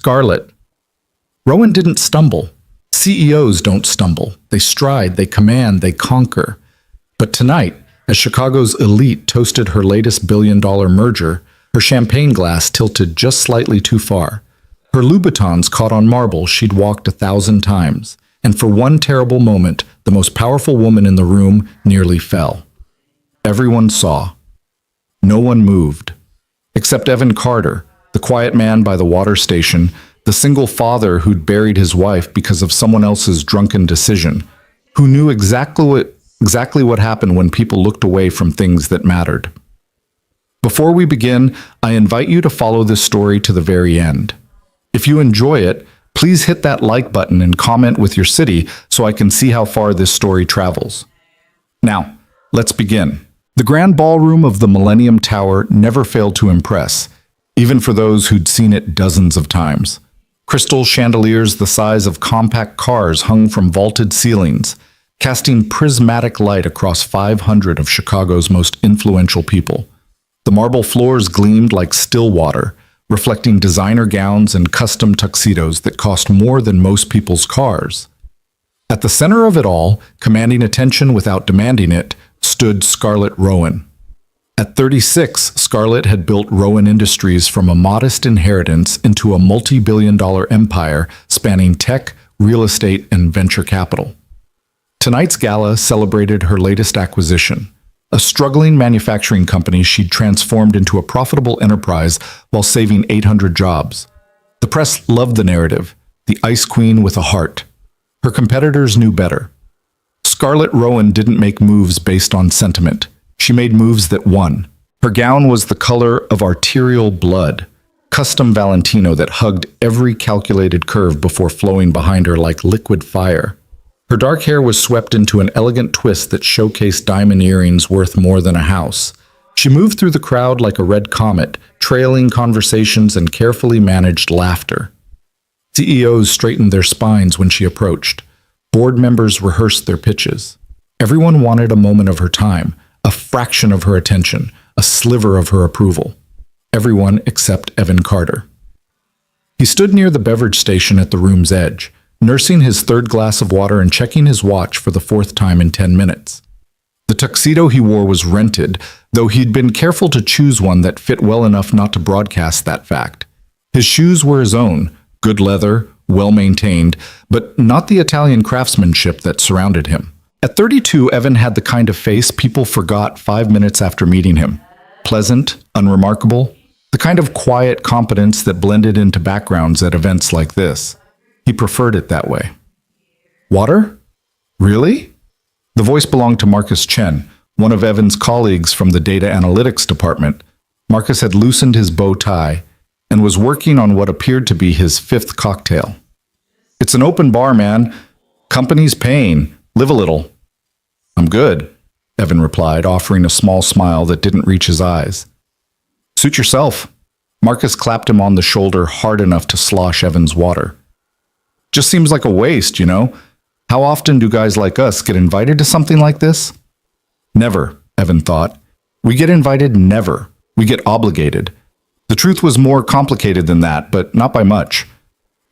Scarlett. Rowan didn't stumble. CEOs don't stumble. They stride, they command, they conquer. But tonight, as Chicago's elite toasted her latest billion-dollar merger, her champagne glass tilted just slightly too far. Her Louboutins caught on marble she'd walked 1,000 times, and for one terrible moment, the most powerful woman in the room nearly fell. Everyone saw. No one moved. Except Evan Carter, the quiet man by the water station, the single father who'd buried his wife because of someone else's drunken decision, who knew exactly what happened when people looked away from things that mattered. Before we begin, I invite you to follow this story to the very end. If you enjoy it, please hit that like button and comment with your city so I can see how far this story travels. Now, let's begin. The grand ballroom of the Millennium Tower never failed to impress, even for those who'd seen it dozens of times. Crystal chandeliers the size of compact cars hung from vaulted ceilings, casting prismatic light across 500 of Chicago's most influential people. The marble floors gleamed like still water, reflecting designer gowns and custom tuxedos that cost more than most people's cars. At the center of it all, commanding attention without demanding it, stood Scarlett Rowan. At 36, Scarlett had built Rowan Industries from a modest inheritance into a multi-billion-dollar empire spanning tech, real estate, and venture capital. Tonight's gala celebrated her latest acquisition, a struggling manufacturing company she'd transformed into a profitable enterprise while saving 800 jobs. The press loved the narrative, the ice queen with a heart. Her competitors knew better. Scarlett Rowan didn't make moves based on sentiment. She made moves that won. Her gown was the color of arterial blood, custom Valentino that hugged every calculated curve before flowing behind her like liquid fire. Her dark hair was swept into an elegant twist that showcased diamond earrings worth more than a house. She moved through the crowd like a red comet, trailing conversations and carefully managed laughter. CEOs straightened their spines when she approached. Board members rehearsed their pitches. Everyone wanted a moment of her time, a fraction of her attention, a sliver of her approval. Everyone except Evan Carter. He stood near the beverage station at the room's edge, nursing his third glass of water and checking his watch for the fourth time in 10 minutes. The tuxedo he wore was rented, though he'd been careful to choose one that fit well enough not to broadcast that fact. His shoes were his own, good leather, well-maintained, but not the Italian craftsmanship that surrounded him. At 32, Evan had the kind of face people forgot 5 minutes after meeting him. Pleasant, unremarkable, the kind of quiet competence that blended into backgrounds at events like this. He preferred it that way. Water? Really? The voice belonged to Marcus Chen, one of Evan's colleagues from the data analytics department. Marcus had loosened his bow tie and was working on what appeared to be his fifth cocktail. It's an open bar, man. Company's paying. Live a little. I'm good, Evan replied, offering a small smile that didn't reach his eyes. Suit yourself. Marcus clapped him on the shoulder hard enough to slosh Evan's water. Just seems like a waste, you know? How often do guys like us get invited to something like this? Never, Evan thought. We get invited never. We get obligated. The truth was more complicated than that, but not by much.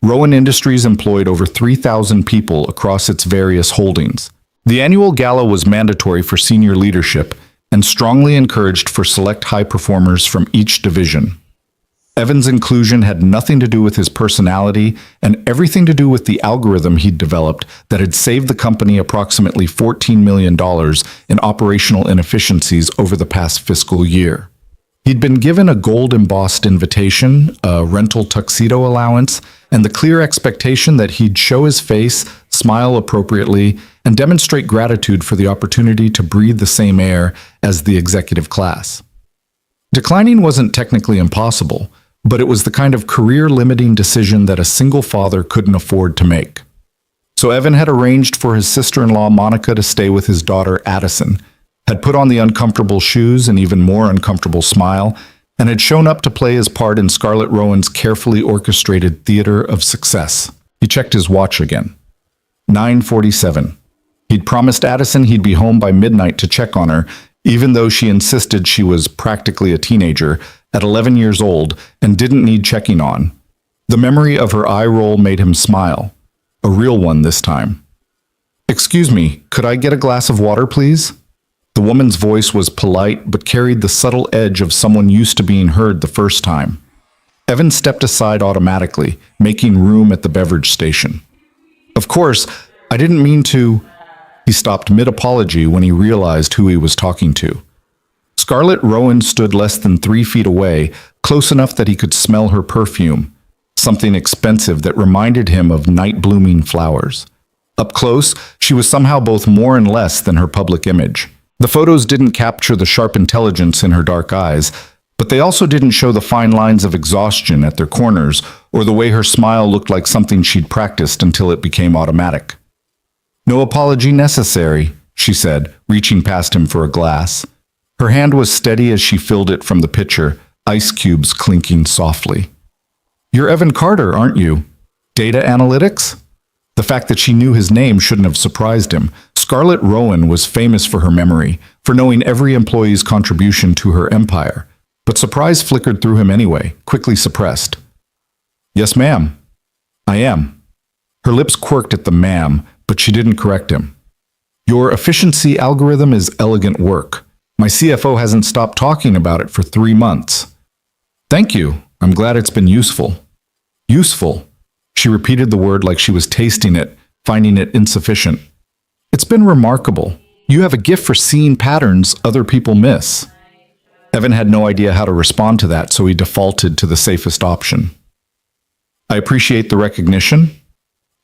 Rowan Industries employed over 3,000 people across its various holdings. The annual gala was mandatory for senior leadership and strongly encouraged for select high performers from each division. Evan's inclusion had nothing to do with his personality and everything to do with the algorithm he'd developed that had saved the company approximately $14 million in operational inefficiencies over the past fiscal year. He'd been given a gold-embossed invitation, a rental tuxedo allowance, and the clear expectation that he'd show his face, smile appropriately, and demonstrate gratitude for the opportunity to breathe the same air as the executive class. Declining wasn't technically impossible, but it was the kind of career-limiting decision that a single father couldn't afford to make. So Evan had arranged for his sister-in-law Monica to stay with his daughter Addison, had put on the uncomfortable shoes and even more uncomfortable smile, and had shown up to play his part in Scarlett Rowan's carefully orchestrated theater of success. He checked his watch again. 9:47. He'd promised Addison he'd be home by midnight to check on her, even though she insisted she was practically a teenager, at 11 years old, and didn't need checking on. The memory of her eye roll made him smile. A real one this time. "Excuse me, could I get a glass of water, please?" The woman's voice was polite but carried the subtle edge of someone used to being heard the first time. Evan stepped aside automatically, making room at the beverage station. "Of course, I didn't mean to—" He stopped mid-apology when he realized who he was talking to. Scarlett Rowan stood less than 3 feet away, close enough that he could smell her perfume, something expensive that reminded him of night-blooming flowers. Up close, she was somehow both more and less than her public image. The photos didn't capture the sharp intelligence in her dark eyes, but they also didn't show the fine lines of exhaustion at their corners or the way her smile looked like something she'd practiced until it became automatic. "No apology necessary," she said, reaching past him for a glass. Her hand was steady as she filled it from the pitcher, ice cubes clinking softly. "You're Evan Carter, aren't you? Data analytics?" The fact that she knew his name shouldn't have surprised him. Scarlett Rowan was famous for her memory, for knowing every employee's contribution to her empire. But surprise flickered through him anyway, quickly suppressed. "Yes, ma'am. I am." Her lips quirked at the ma'am, but she didn't correct him. "Your efficiency algorithm is elegant work. My CFO hasn't stopped talking about it for 3 months." "Thank you. I'm glad it's been useful." "Useful." She repeated the word like she was tasting it, finding it insufficient. "It's been remarkable. You have a gift for seeing patterns other people miss." Evan had no idea how to respond to that, so he defaulted to the safest option. "I appreciate the recognition."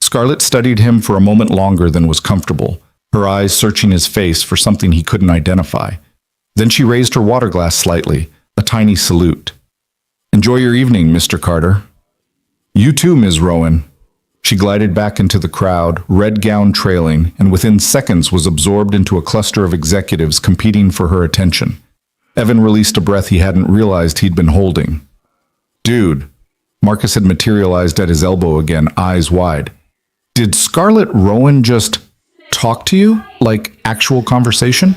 Scarlett studied him for a moment longer than was comfortable, her eyes searching his face for something he couldn't identify. Then she raised her water glass slightly, a tiny salute. "Enjoy your evening, Mr. Carter." "You too, Ms. Rowan." She glided back into the crowd, red gown trailing, and within seconds was absorbed into a cluster of executives competing for her attention. Evan released a breath he hadn't realized he'd been holding. "Dude." Marcus had materialized at his elbow again, eyes wide. "Did Scarlett Rowan just talk to you? Like actual conversation?"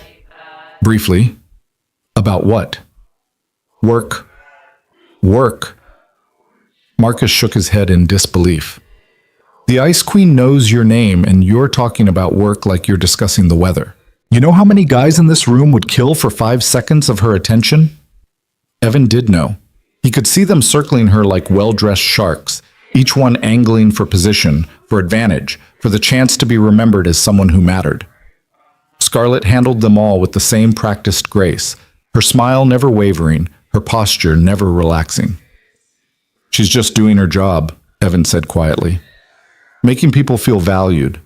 "Briefly." "About what?" "Work." "Work?" Marcus shook his head in disbelief. "The Ice Queen knows your name, and you're talking about work like you're discussing the weather. You know how many guys in this room would kill for 5 seconds of her attention?" Evan did know. He could see them circling her like well-dressed sharks, each one angling for position, for advantage, for the chance to be remembered as someone who mattered. Scarlett handled them all with the same practiced grace, her smile never wavering, her posture never relaxing. "She's just doing her job," Evan said quietly. "Making people feel valued.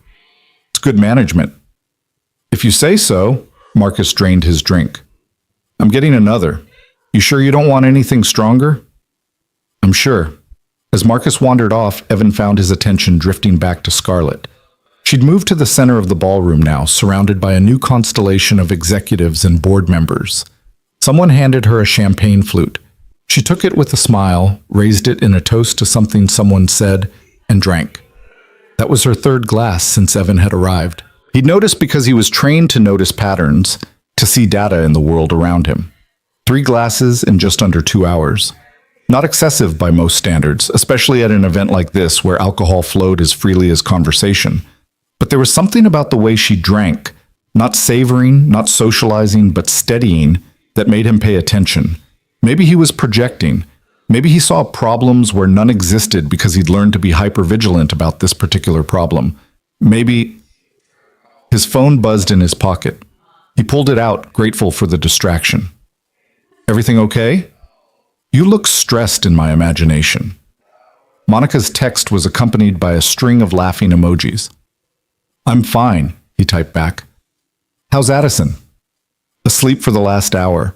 It's good management." "If you say so," Marcus drained his drink. "I'm getting another. You sure you don't want anything stronger?" "I'm sure." As Marcus wandered off, Evan found his attention drifting back to Scarlett. She'd moved to the center of the ballroom now, surrounded by a new constellation of executives and board members. Someone handed her a champagne flute. She took it with a smile, raised it in a toast to something someone said, and drank. That was her 3rd glass since Evan had arrived. He'd noticed because he was trained to notice patterns, to see data in the world around him. 3 glasses in just under 2 hours. Not excessive by most standards, especially at an event like this where alcohol flowed as freely as conversation. But there was something about the way she drank, not savoring, not socializing, but steadying, that made him pay attention. Maybe he was projecting. Maybe he saw problems where none existed because he'd learned to be hypervigilant about this particular problem. Maybe... His phone buzzed in his pocket. He pulled it out, grateful for the distraction. "Everything okay?" "You look stressed in my imagination." Monica's text was accompanied by a string of laughing emojis. "I'm fine," he typed back. "How's Addison?" "Asleep for the last hour.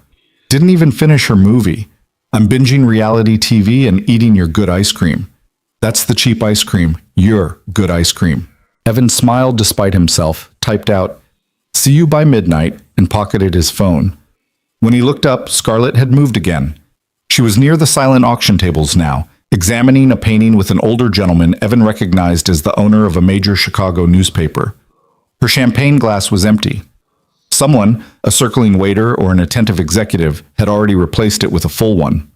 Didn't even finish her movie. I'm binging reality TV and eating your good ice cream." "That's the cheap ice cream. Your good ice cream." Evan smiled despite himself, typed out, "See you by midnight," and pocketed his phone. When he looked up, Scarlett had moved again. She was near the silent auction tables now, examining a painting with an older gentleman Evan recognized as the owner of a major Chicago newspaper. Her champagne glass was empty. Someone, a circling waiter or an attentive executive, had already replaced it with a full one.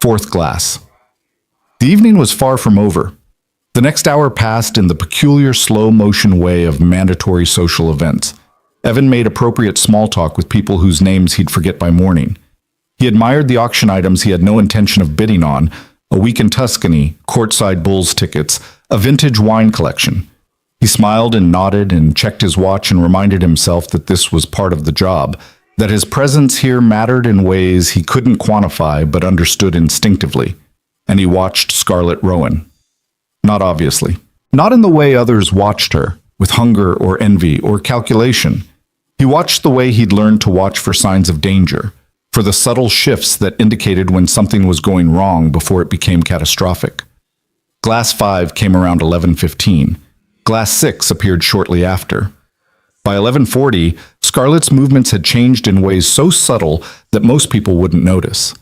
4th glass. The evening was far from over. The next hour passed in the peculiar slow-motion way of mandatory social events. Evan made appropriate small talk with people whose names he'd forget by morning. He admired the auction items he had no intention of bidding on: a week in Tuscany, courtside Bulls tickets, a vintage wine collection. He smiled and nodded and checked his watch and reminded himself that this was part of the job, that his presence here mattered in ways he couldn't quantify but understood instinctively. And he watched Scarlett Rowan. Not obviously. Not in the way others watched her, with hunger or envy or calculation. He watched the way he'd learned to watch for signs of danger, for the subtle shifts that indicated when something was going wrong before it became catastrophic. Glass 5 came around 11:15. Glass 6 appeared shortly after. By 11:40, Scarlett's movements had changed in ways so subtle that most people wouldn't notice.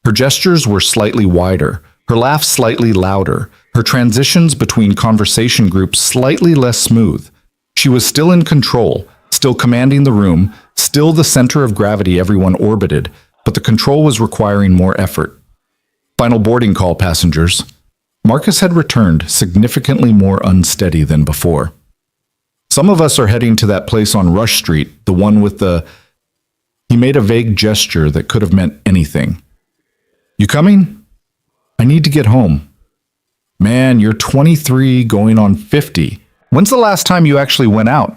Her gestures were slightly wider, her laugh slightly louder, her transitions between conversation groups slightly less smooth. She was still in control, still commanding the room, still the center of gravity everyone orbited, but the control was requiring more effort. Final boarding call, passengers. Marcus had returned, significantly more unsteady than before. Some of us are heading to that place on Rush Street, the one with the... He made a vague gesture that could have meant anything. You coming? I need to get home. Man, you're 23 going on 50. When's the last time you actually went out?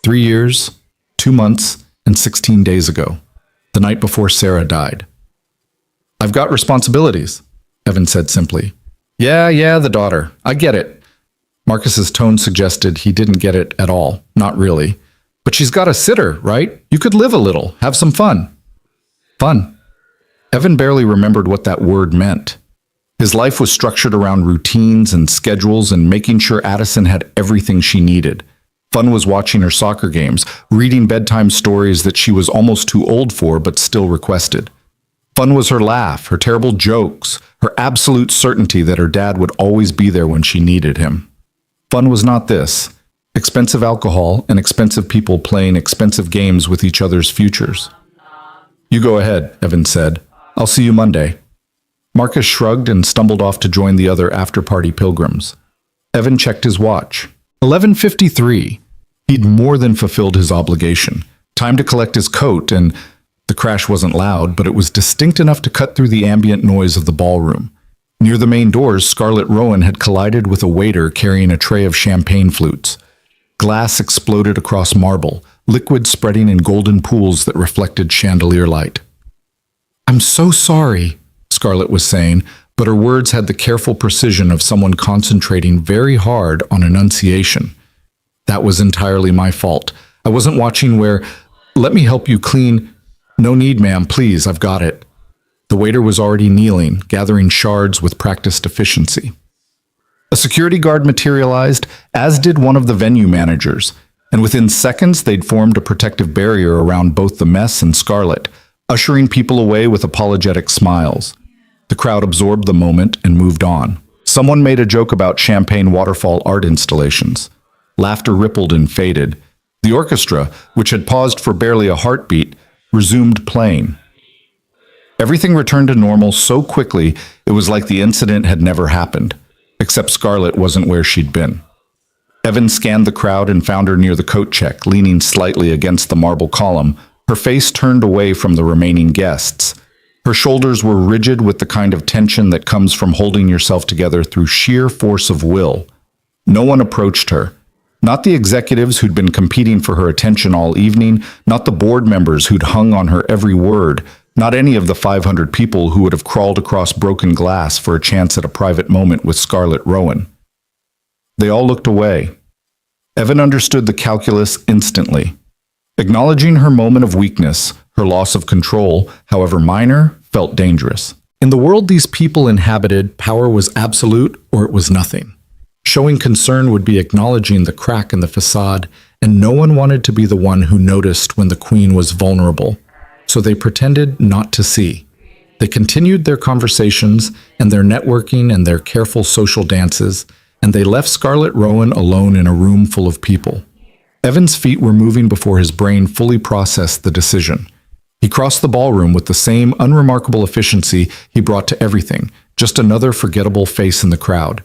3 years, 2 months, and 16 days ago, the night before Sarah died. I've got responsibilities, Evan said simply. Yeah, the daughter. I get it. Marcus's tone suggested he didn't get it at all. Not really. But she's got a sitter, right? You could live a little, have some fun. Fun. Evan barely remembered what that word meant. His life was structured around routines and schedules and making sure Addison had everything she needed. Fun was watching her soccer games, reading bedtime stories that she was almost too old for but still requested. Fun was her laugh, her terrible jokes, her absolute certainty that her dad would always be there when she needed him. Fun was not this: expensive alcohol and expensive people playing expensive games with each other's futures. You go ahead, Evan said. I'll see you Monday. Marcus shrugged and stumbled off to join the other after-party pilgrims. Evan checked his watch. 11:53. He'd more than fulfilled his obligation. Time to collect his coat, and the crash wasn't loud, but it was distinct enough to cut through the ambient noise of the ballroom. Near the main doors, Scarlett Rowan had collided with a waiter carrying a tray of champagne flutes. Glass exploded across marble, liquid spreading in golden pools that reflected chandelier light. I'm so sorry, Scarlett was saying, but her words had the careful precision of someone concentrating very hard on enunciation. That was entirely my fault. I wasn't watching where, let me help you clean. No need, ma'am, please, I've got it. The waiter was already kneeling, gathering shards with practiced efficiency. A security guard materialized, as did one of the venue managers, and within seconds they'd formed a protective barrier around both the mess and Scarlett, ushering people away with apologetic smiles. The crowd absorbed the moment and moved on. Someone made a joke about champagne waterfall art installations. Laughter rippled and faded. The orchestra, which had paused for barely a heartbeat, resumed playing. Everything returned to normal so quickly it was like the incident had never happened, except Scarlett wasn't where she'd been. Evan scanned the crowd and found her near the coat check, leaning slightly against the marble column, her face turned away from the remaining guests. Her shoulders were rigid with the kind of tension that comes from holding yourself together through sheer force of will. No one approached her. Not the executives who'd been competing for her attention all evening, not the board members who'd hung on her every word, not any of the 500 people who would have crawled across broken glass for a chance at a private moment with Scarlett Rowan. They all looked away. Evan understood the calculus instantly. Acknowledging her moment of weakness, her loss of control, however minor, felt dangerous. In the world these people inhabited, power was absolute or it was nothing. Showing concern would be acknowledging the crack in the facade, and no one wanted to be the one who noticed when the queen was vulnerable. So they pretended not to see. They continued their conversations and their networking and their careful social dances, and they left Scarlett Rowan alone in a room full of people. Evan's feet were moving before his brain fully processed the decision. He crossed the ballroom with the same unremarkable efficiency he brought to everything, just another forgettable face in the crowd.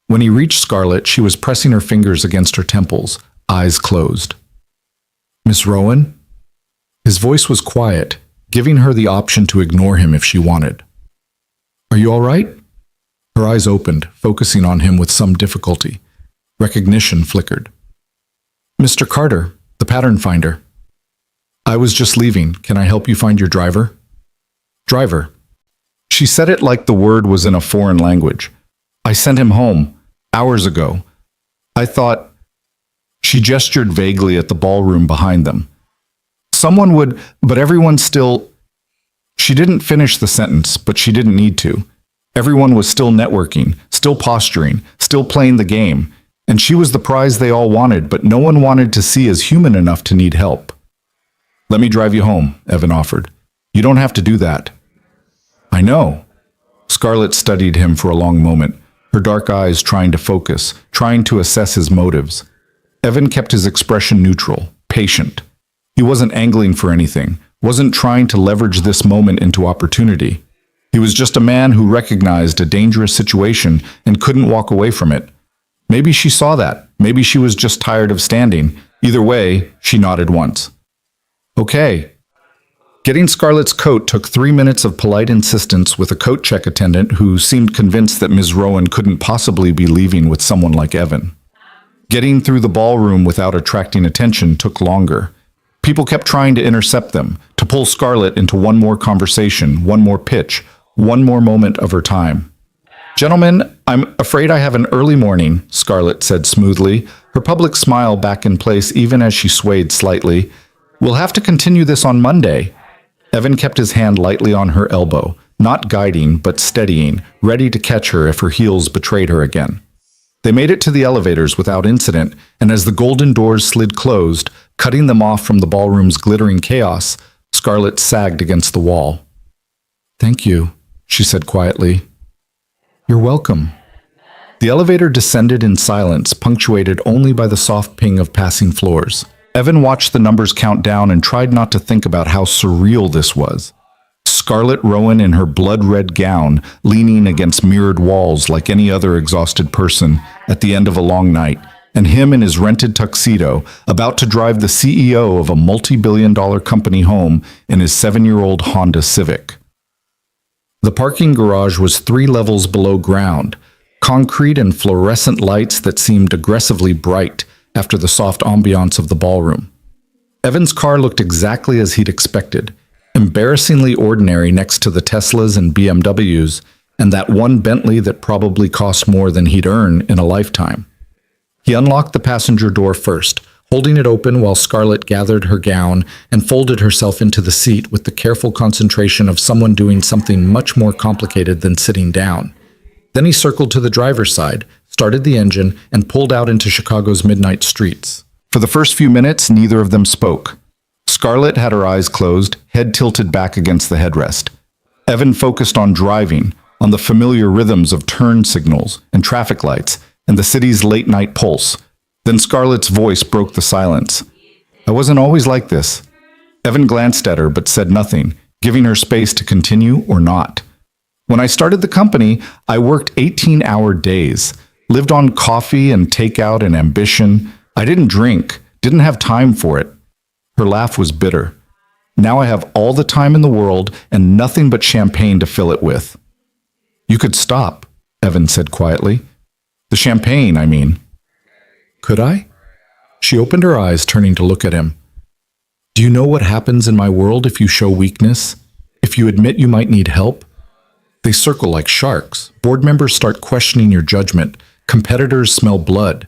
When he reached Scarlett, she was pressing her fingers against her temples, eyes closed. "Miss Rowan?" His voice was quiet, giving her the option to ignore him if she wanted. "Are you all right?" Her eyes opened, focusing on him with some difficulty. Recognition flickered. "Mr. Carter, the pattern finder." "I was just leaving. Can I help you find your driver?" "Driver." She said it like the word was in a foreign language. "I sent him home, hours ago. I thought—" She gestured vaguely at the ballroom behind them. "Someone would, but everyone still—" She didn't finish the sentence, but she didn't need to. Everyone was still networking, still posturing, still playing the game, and she was the prize they all wanted, but no one wanted to see as human enough to need help. "Let me drive you home," Evan offered. "You don't have to do that." "I know." Scarlett studied him for a long moment, her dark eyes trying to focus, trying to assess his motives. Evan kept his expression neutral, patient. He wasn't angling for anything, wasn't trying to leverage this moment into opportunity. He was just a man who recognized a dangerous situation and couldn't walk away from it. Maybe she saw that. Maybe she was just tired of standing. Either way, she nodded once. "Okay." Getting Scarlett's coat took 3 minutes of polite insistence with a coat check attendant who seemed convinced that Ms. Rowan couldn't possibly be leaving with someone like Evan. Getting through the ballroom without attracting attention took longer. People kept trying to intercept them, to pull Scarlett into one more conversation, one more pitch, one more moment of her time. "Gentlemen, I'm afraid I have an early morning," Scarlett said smoothly, her public smile back in place even as she swayed slightly. "We'll have to continue this on Monday." Evan kept his hand lightly on her elbow, not guiding but steadying, ready to catch her if her heels betrayed her again. They made it to the elevators without incident, and as the golden doors slid closed, cutting them off from the ballroom's glittering chaos, Scarlett sagged against the wall. "Thank you," she said quietly. "You're welcome." The elevator descended in silence, punctuated only by the soft ping of passing floors. Evan watched the numbers count down and tried not to think about how surreal this was. Scarlett Rowan in her blood-red gown, leaning against mirrored walls like any other exhausted person at the end of a long night, and him in his rented tuxedo, about to drive the CEO of a multi-billion-dollar company home in his 7-year-old Honda Civic. The parking garage was 3 levels below ground, concrete and fluorescent lights that seemed aggressively bright after the soft ambiance of the ballroom. Evan's car looked exactly as he'd expected, embarrassingly ordinary next to the Teslas and BMWs, and that one Bentley that probably cost more than he'd earn in a lifetime. He unlocked the passenger door first, holding it open while Scarlett gathered her gown and folded herself into the seat with the careful concentration of someone doing something much more complicated than sitting down. Then he circled to the driver's side, started the engine, and pulled out into Chicago's midnight streets. For the first few minutes, neither of them spoke. Scarlett had her eyes closed, head tilted back against the headrest. Evan focused on driving, on the familiar rhythms of turn signals and traffic lights, and the city's late-night pulse. Then Scarlett's voice broke the silence. "I wasn't always like this." Evan glanced at her but said nothing, giving her space to continue or not. "When I started the company, I worked 18-hour days, lived on coffee and takeout and ambition. I didn't drink, didn't have time for it." Her laugh was bitter. "Now I have all the time in the world and nothing but champagne to fill it with." "You could stop," Evan said quietly. "The champagne, I mean." "Could I?" She opened her eyes, turning to look at him. "Do you know what happens in my world if you show weakness? If you admit you might need help? They circle like sharks. Board members start questioning your judgment. Competitors smell blood.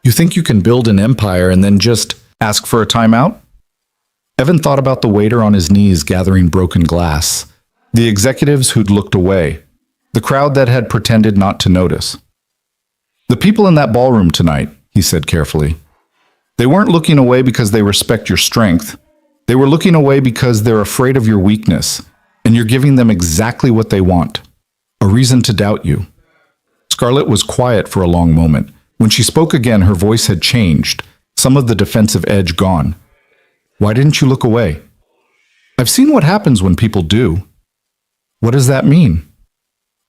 You think you can build an empire and then just ask for a timeout?" Evan thought about the waiter on his knees gathering broken glass, the executives who'd looked away, the crowd that had pretended not to notice. "The people in that ballroom tonight," he said carefully, "they weren't looking away because they respect your strength. They were looking away because they're afraid of your weakness, and you're giving them exactly what they want, a reason to doubt you." Scarlett was quiet for a long moment. When she spoke again, her voice had changed, some of the defensive edge gone. "Why didn't you look away?" "I've seen what happens when people do." "What does that mean?"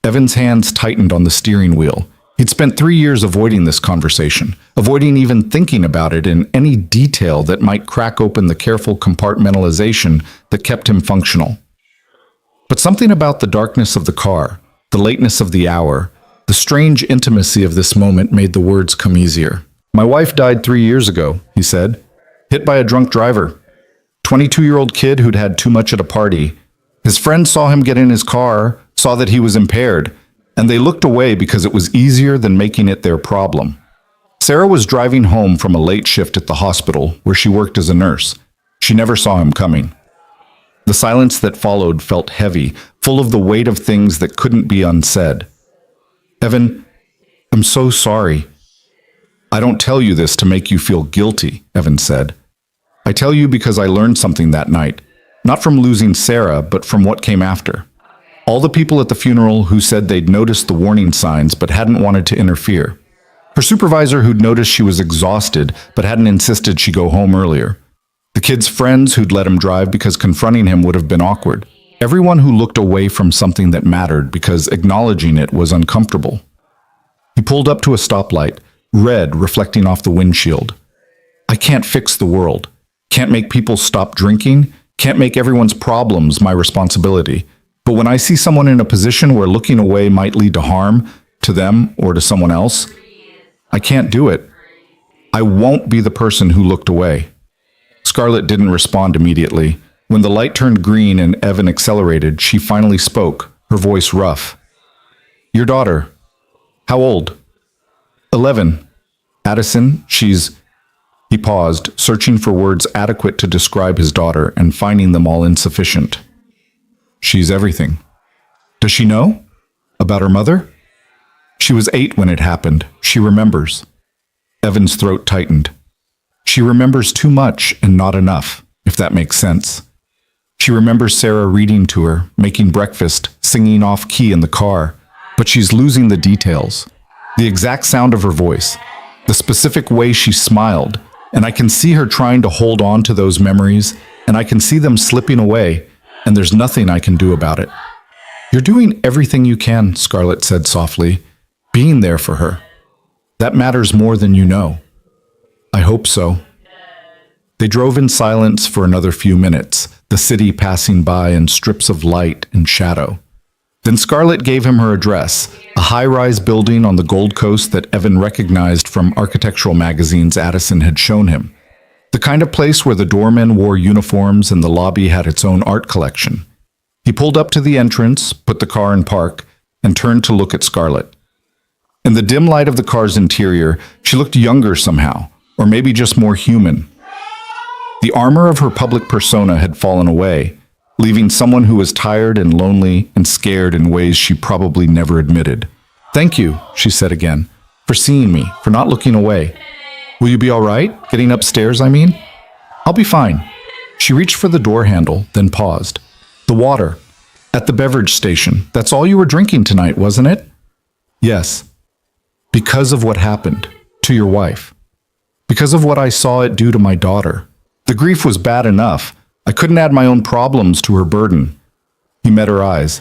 Evan's hands tightened on the steering wheel. He'd spent 3 years avoiding this conversation, avoiding even thinking about it in any detail that might crack open the careful compartmentalization that kept him functional. But something about the darkness of the car, the lateness of the hour, the strange intimacy of this moment made the words come easier. "My wife died 3 years ago," he said, "hit by a drunk driver. 22-year-old kid who'd had too much at a party. His friends saw him get in his car, saw that he was impaired, and they looked away because it was easier than making it their problem. Sarah was driving home from a late shift at the hospital where she worked as a nurse. She never saw him coming." The silence that followed felt heavy, full of the weight of things that couldn't be unsaid. "Evan, I'm so sorry." "I don't tell you this to make you feel guilty," Evan said. "I tell you because I learned something that night, not from losing Sarah, but from what came after. All the people at the funeral who said they'd noticed the warning signs but hadn't wanted to interfere. Her supervisor who'd noticed she was exhausted but hadn't insisted she go home earlier. The kid's friends who'd let him drive because confronting him would have been awkward. Everyone who looked away from something that mattered because acknowledging it was uncomfortable." He pulled up to a stoplight, red reflecting off the windshield. "I can't fix the world. Can't make people stop drinking. Can't make everyone's problems my responsibility. But when I see someone in a position where looking away might lead to harm, to them or to someone else, I can't do it. I won't be the person who looked away." Scarlett didn't respond immediately. When the light turned green and Evan accelerated, she finally spoke, her voice rough. "Your daughter. How old?" 11. "Addison, she's—" He paused, searching for words adequate to describe his daughter and finding them all insufficient. "She's everything." "Does she know? About her mother?" "She was 8 when it happened. She remembers." Evan's throat tightened. "She remembers too much and not enough, if that makes sense. She remembers Sarah reading to her, making breakfast, singing off-key in the car, but she's losing the details. The exact sound of her voice, the specific way she smiled, and I can see her trying to hold on to those memories, and I can see them slipping away, and there's nothing I can do about it." "You're doing everything you can," Scarlett said softly, "being there for her. That matters more than you know." "I hope so." They drove in silence for another few minutes, the city passing by in strips of light and shadow. Then Scarlett gave him her address, a high-rise building on the Gold Coast that Evan recognized from architectural magazines Addison had shown him. The kind of place where the doormen wore uniforms and the lobby had its own art collection. He pulled up to the entrance, put the car in park, and turned to look at Scarlett. In the dim light of the car's interior, she looked younger somehow, or maybe just more human. The armor of her public persona had fallen away, leaving someone who was tired and lonely and scared in ways she probably never admitted. "Thank you," she said again, "for seeing me, for not looking away. Will you be all right? Getting upstairs, I mean?" "I'll be fine." She reached for the door handle, then paused. "The water. At the beverage station. That's all you were drinking tonight, wasn't it?" "Yes." "Because of what happened. To your wife. Because of what I saw it do to my daughter. The grief was bad enough. I couldn't add my own problems to her burden." He met her eyes.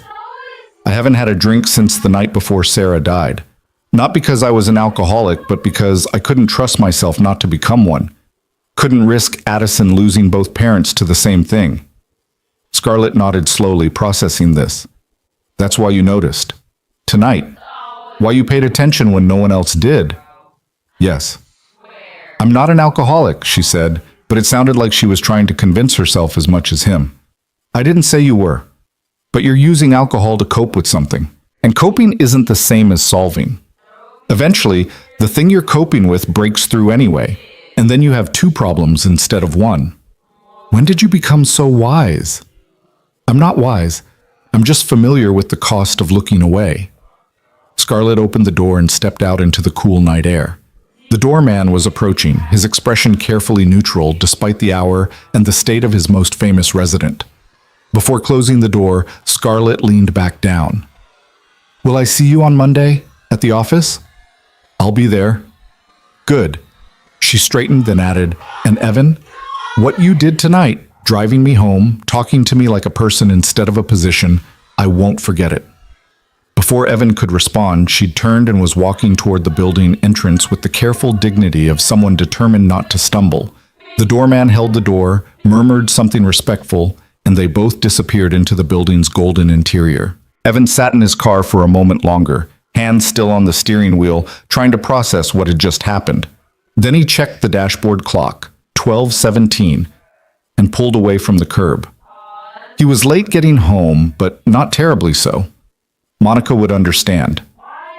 "I haven't had a drink since the night before Sarah died. Not because I was an alcoholic, but because I couldn't trust myself not to become one. Couldn't risk Addison losing both parents to the same thing." Scarlett nodded slowly, processing this. "That's why you noticed. Tonight. Why you paid attention when no one else did." "Yes." "I'm not an alcoholic," she said, but it sounded like she was trying to convince herself as much as him. "I didn't say you were. But you're using alcohol to cope with something. And coping isn't the same as solving. Eventually, the thing you're coping with breaks through anyway, and then you have 2 problems instead of 1. When did you become so wise?" "I'm not wise. I'm just familiar with the cost of looking away." Scarlett opened the door and stepped out into the cool night air. The doorman was approaching, his expression carefully neutral despite the hour and the state of his most famous resident. Before closing the door, Scarlett leaned back down. "Will I see you on Monday? At the office?" "I'll be there." "Good." She straightened, then added, "And Evan, what you did tonight, driving me home, talking to me like a person instead of a position, I won't forget it." Before Evan could respond, she'd turned and was walking toward the building entrance with the careful dignity of someone determined not to stumble. The doorman held the door, murmured something respectful, and they both disappeared into the building's golden interior. Evan sat in his car for a moment longer, hands still on the steering wheel, trying to process what had just happened. Then he checked the dashboard clock, 12:17, and pulled away from the curb. He was late getting home, but not terribly so. Monica would understand.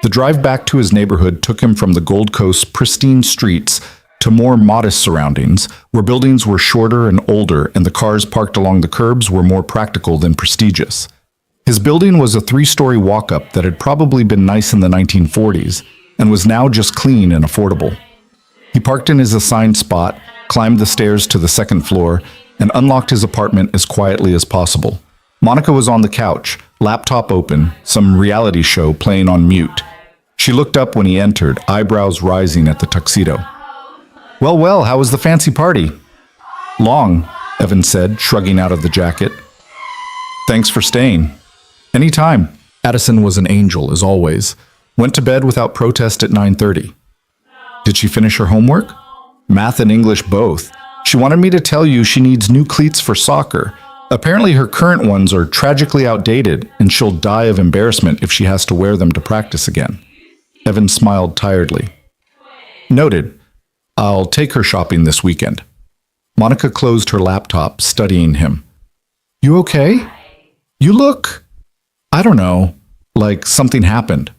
The drive back to his neighborhood took him from the Gold Coast's pristine streets to more modest surroundings, where buildings were shorter and older and the cars parked along the curbs were more practical than prestigious. His building was a 3-story walk-up that had probably been nice in the 1940s and was now just clean and affordable. He parked in his assigned spot, climbed the stairs to the second floor, and unlocked his apartment as quietly as possible. Monica was on the couch, laptop open, some reality show playing on mute. She looked up when he entered, eyebrows rising at the tuxedo. Well, how was the fancy party?" "Long," Evan said, shrugging out of the jacket. "Thanks for staying." "Anytime." Addison was an angel, as always. Went to bed without protest at 9:30. "Did she finish her homework?" "Math and English both. She wanted me to tell you she needs new cleats for soccer. Apparently her current ones are tragically outdated, and she'll die of embarrassment if she has to wear them to practice again." Evan smiled tiredly. "Noted. I'll take her shopping this weekend." Monica closed her laptop, studying him. "You okay? You look, I don't know, like something happened.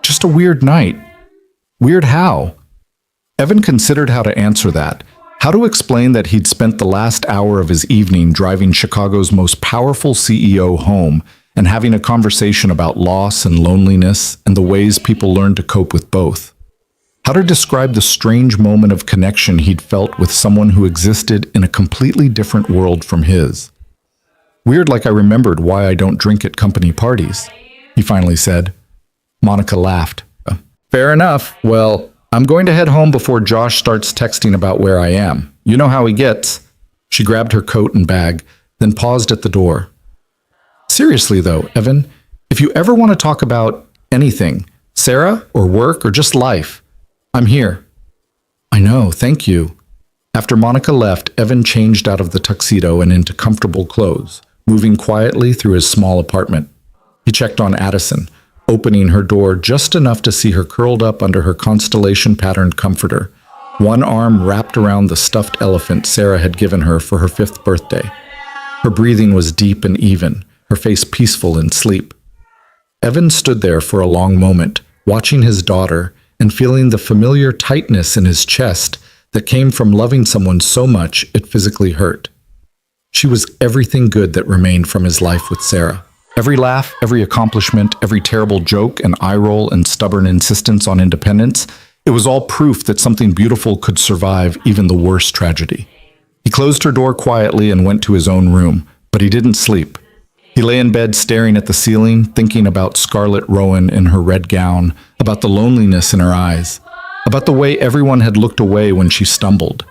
Just a weird night." "Weird how?" Evan considered how to answer that. How to explain that he'd spent the last hour of his evening driving Chicago's most powerful CEO home and having a conversation about loss and loneliness and the ways people learn to cope with both. How to describe the strange moment of connection he'd felt with someone who existed in a completely different world from his. "Weird, like I remembered why I don't drink at company parties," he finally said. Monica laughed. "Fair enough. Well, I'm going to head home before Josh starts texting about where I am. You know how he gets." She grabbed her coat and bag, then paused at the door. "Seriously though, Evan, if you ever want to talk about anything, Sarah or work or just life, I'm here." "I know, thank you." After Monica left, Evan changed out of the tuxedo and into comfortable clothes, moving quietly through his small apartment. He checked on Addison, opening her door just enough to see her curled up under her constellation-patterned comforter, one arm wrapped around the stuffed elephant Sarah had given her for her 5th birthday. Her breathing was deep and even, her face peaceful in sleep. Evan stood there for a long moment, watching his daughter and feeling the familiar tightness in his chest that came from loving someone so much it physically hurt. She was everything good that remained from his life with Sarah. Every laugh, every accomplishment, every terrible joke and eye roll and stubborn insistence on independence, it was all proof that something beautiful could survive even the worst tragedy. He closed her door quietly and went to his own room, but he didn't sleep. He lay in bed staring at the ceiling, thinking about Scarlett Rowan in her red gown, about the loneliness in her eyes, about the way everyone had looked away when she stumbled.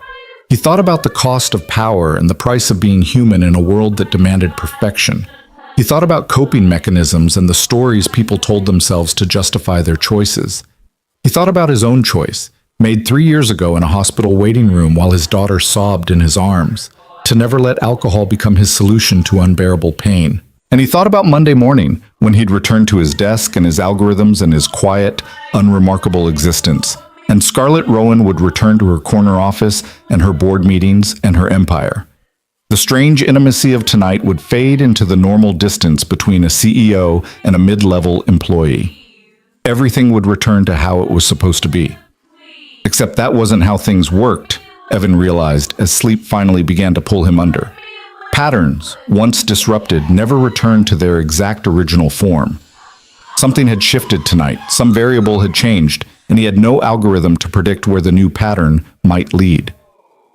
He thought about the cost of power and the price of being human in a world that demanded perfection. He thought about coping mechanisms and the stories people told themselves to justify their choices. He thought about his own choice, made 3 years ago in a hospital waiting room while his daughter sobbed in his arms, to never let alcohol become his solution to unbearable pain. And he thought about Monday morning, when he'd return to his desk and his algorithms and his quiet, unremarkable existence. And Scarlett Rowan would return to her corner office and her board meetings and her empire. The strange intimacy of tonight would fade into the normal distance between a CEO and a mid-level employee. Everything would return to how it was supposed to be. Except that wasn't how things worked, Evan realized as sleep finally began to pull him under. Patterns, once disrupted, never returned to their exact original form. Something had shifted tonight, some variable had changed, and he had no algorithm to predict where the new pattern might lead.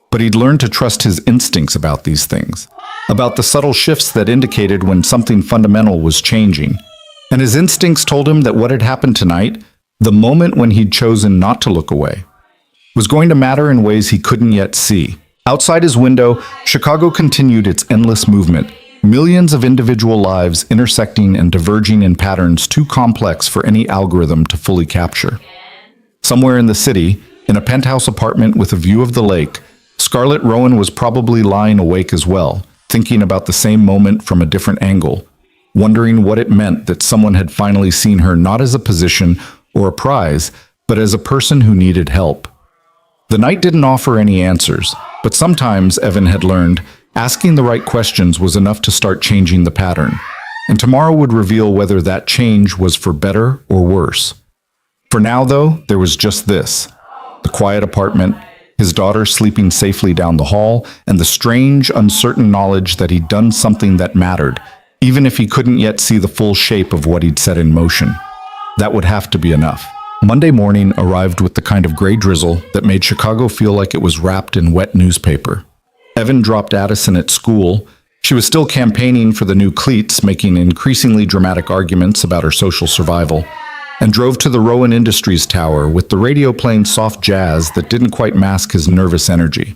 But he'd learned to trust his instincts about these things, about the subtle shifts that indicated when something fundamental was changing. And his instincts told him that what had happened tonight, the moment when he'd chosen not to look away, was going to matter in ways he couldn't yet see. Outside his window, Chicago continued its endless movement, Millions of individual lives intersecting and diverging in patterns too complex for any algorithm to fully capture. Somewhere in the city, in a penthouse apartment with a view of the lake, Scarlett Rowan was probably lying awake as well, thinking about the same moment from a different angle, wondering what it meant that someone had finally seen her not as a position or a prize, but as a person who needed help. The night didn't offer any answers, but sometimes, Evan had learned, asking the right questions was enough to start changing the pattern, and tomorrow would reveal whether that change was for better or worse. For now, though, there was just this: the quiet apartment, his daughter sleeping safely down the hall, and the strange, uncertain knowledge that he'd done something that mattered, even if he couldn't yet see the full shape of what he'd set in motion. That would have to be enough. Monday morning arrived with the kind of gray drizzle that made Chicago feel like it was wrapped in wet newspaper. Evan dropped Addison at school. She was still campaigning for the new cleats, making increasingly dramatic arguments about her social survival, and drove to the Rowan Industries tower with the radio playing soft jazz that didn't quite mask his nervous energy.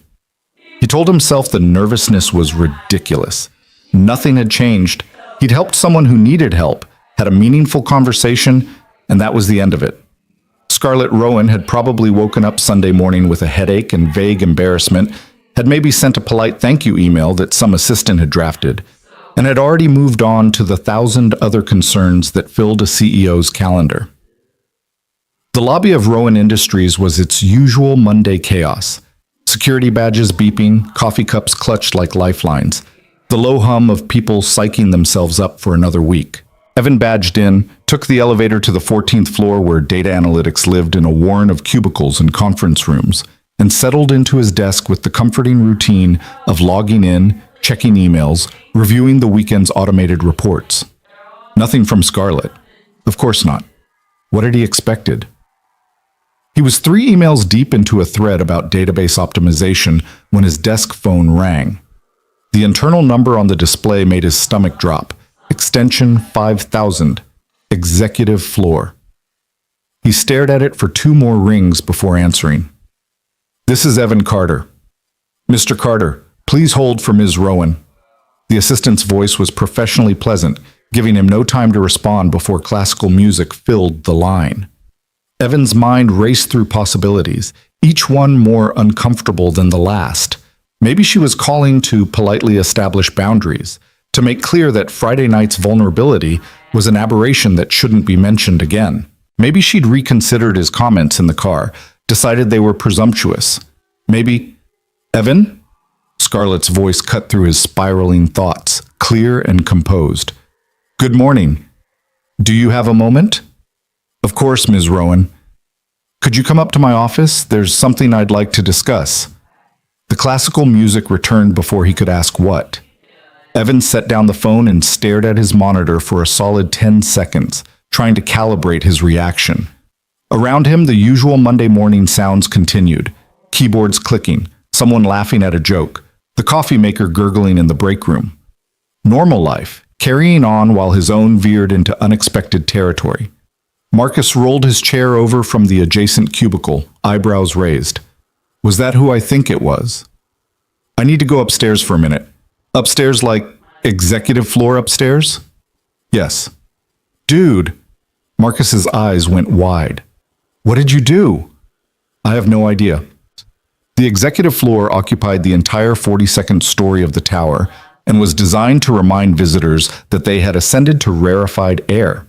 He told himself the nervousness was ridiculous. Nothing had changed. He'd helped someone who needed help, had a meaningful conversation, and that was the end of it. Scarlett Rowan had probably woken up Sunday morning with a headache and vague embarrassment, had maybe sent a polite thank you email that some assistant had drafted, and had already moved on to the 1,000 other concerns that filled a CEO's calendar. The lobby of Rowan Industries was its usual Monday chaos. Security badges beeping, coffee cups clutched like lifelines, the low hum of people psyching themselves up for another week. Evan badged in, took the elevator to the 14th floor where data analytics lived in a warren of cubicles and conference rooms, and settled into his desk with the comforting routine of logging in, checking emails, reviewing the weekend's automated reports. Nothing from Scarlett. Of course not. What had he expected? He was 3 emails deep into a thread about database optimization when his desk phone rang. The internal number on the display made his stomach drop. Extension 5000. Executive floor. He stared at it for 2 more rings before answering. "This is Evan Carter." "Mr. Carter, please hold for Ms. Rowan." The assistant's voice was professionally pleasant, giving him no time to respond before classical music filled the line. Evan's mind raced through possibilities, each one more uncomfortable than the last. Maybe she was calling to politely establish boundaries, to make clear that Friday night's vulnerability was an aberration that shouldn't be mentioned again. Maybe she'd reconsidered his comments in the car, decided they were presumptuous. Maybe... "Evan?" Scarlett's voice cut through his spiraling thoughts, clear and composed. "Good morning. Do you have a moment?" "Of course, Ms. Rowan." "Could you come up to my office? There's something I'd like to discuss." The classical music returned before he could ask what. Evan set down the phone and stared at his monitor for a solid 10 seconds, trying to calibrate his reaction. Around him, the usual Monday morning sounds continued. Keyboards clicking, someone laughing at a joke, the coffee maker gurgling in the break room. Normal life, carrying on while his own veered into unexpected territory. Marcus rolled his chair over from the adjacent cubicle, eyebrows raised. "Was that who I think it was?" "I need to go upstairs for a minute." "Upstairs like executive floor upstairs?" "Yes." "Dude." Marcus's eyes went wide. "What did you do?" "I have no idea." The executive floor occupied the entire 42nd story of the tower and was designed to remind visitors that they had ascended to rarefied air.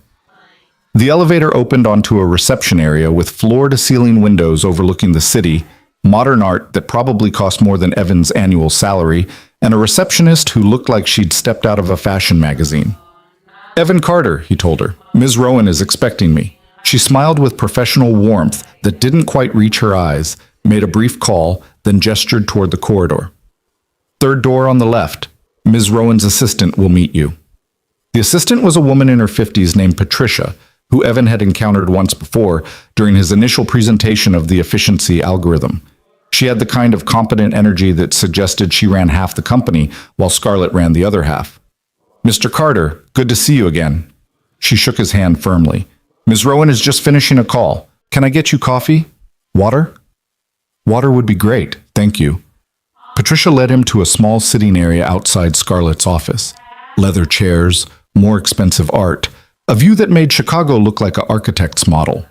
The elevator opened onto a reception area with floor-to-ceiling windows overlooking the city, modern art that probably cost more than Evan's annual salary, and a receptionist who looked like she'd stepped out of a fashion magazine. "Evan Carter," he told her. "Ms. Rowan is expecting me." She smiled with professional warmth that didn't quite reach her eyes, made a brief call, then gestured toward the corridor. "Third door on the left. Ms. Rowan's assistant will meet you." The assistant was a woman in her 50s named Patricia, who Evan had encountered once before during his initial presentation of the efficiency algorithm. She had the kind of competent energy that suggested she ran half the company while Scarlett ran the other half. "Mr. Carter, good to see you again." She shook his hand firmly. "Ms. Rowan is just finishing a call. Can I get you coffee? Water?" "Water would be great, thank you." Patricia led him to a small sitting area outside Scarlett's office. leather chairs, more expensive art, a view that made Chicago look like an architect's model.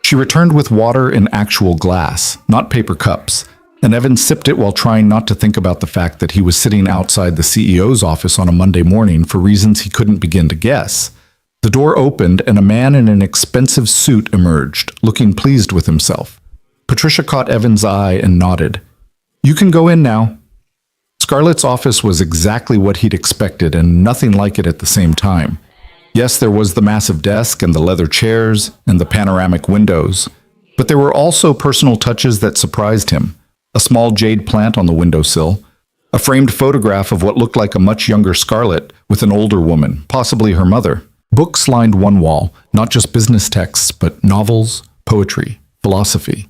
She returned with water in actual glass, not paper cups, and Evan sipped it while trying not to think about the fact that he was sitting outside the CEO's office on a Monday morning for reasons he couldn't begin to guess. The door opened and a man in an expensive suit emerged, looking pleased with himself. Patricia caught Evan's eye and nodded. "You can go in now." Scarlett's office was exactly what he'd expected and nothing like it at the same time. Yes, there was the massive desk and the leather chairs and the panoramic windows, but there were also personal touches that surprised him. A small jade plant on the windowsill, a framed photograph of what looked like a much younger Scarlett with an older woman, possibly her mother. Books lined one wall, not just business texts, but novels, poetry, philosophy.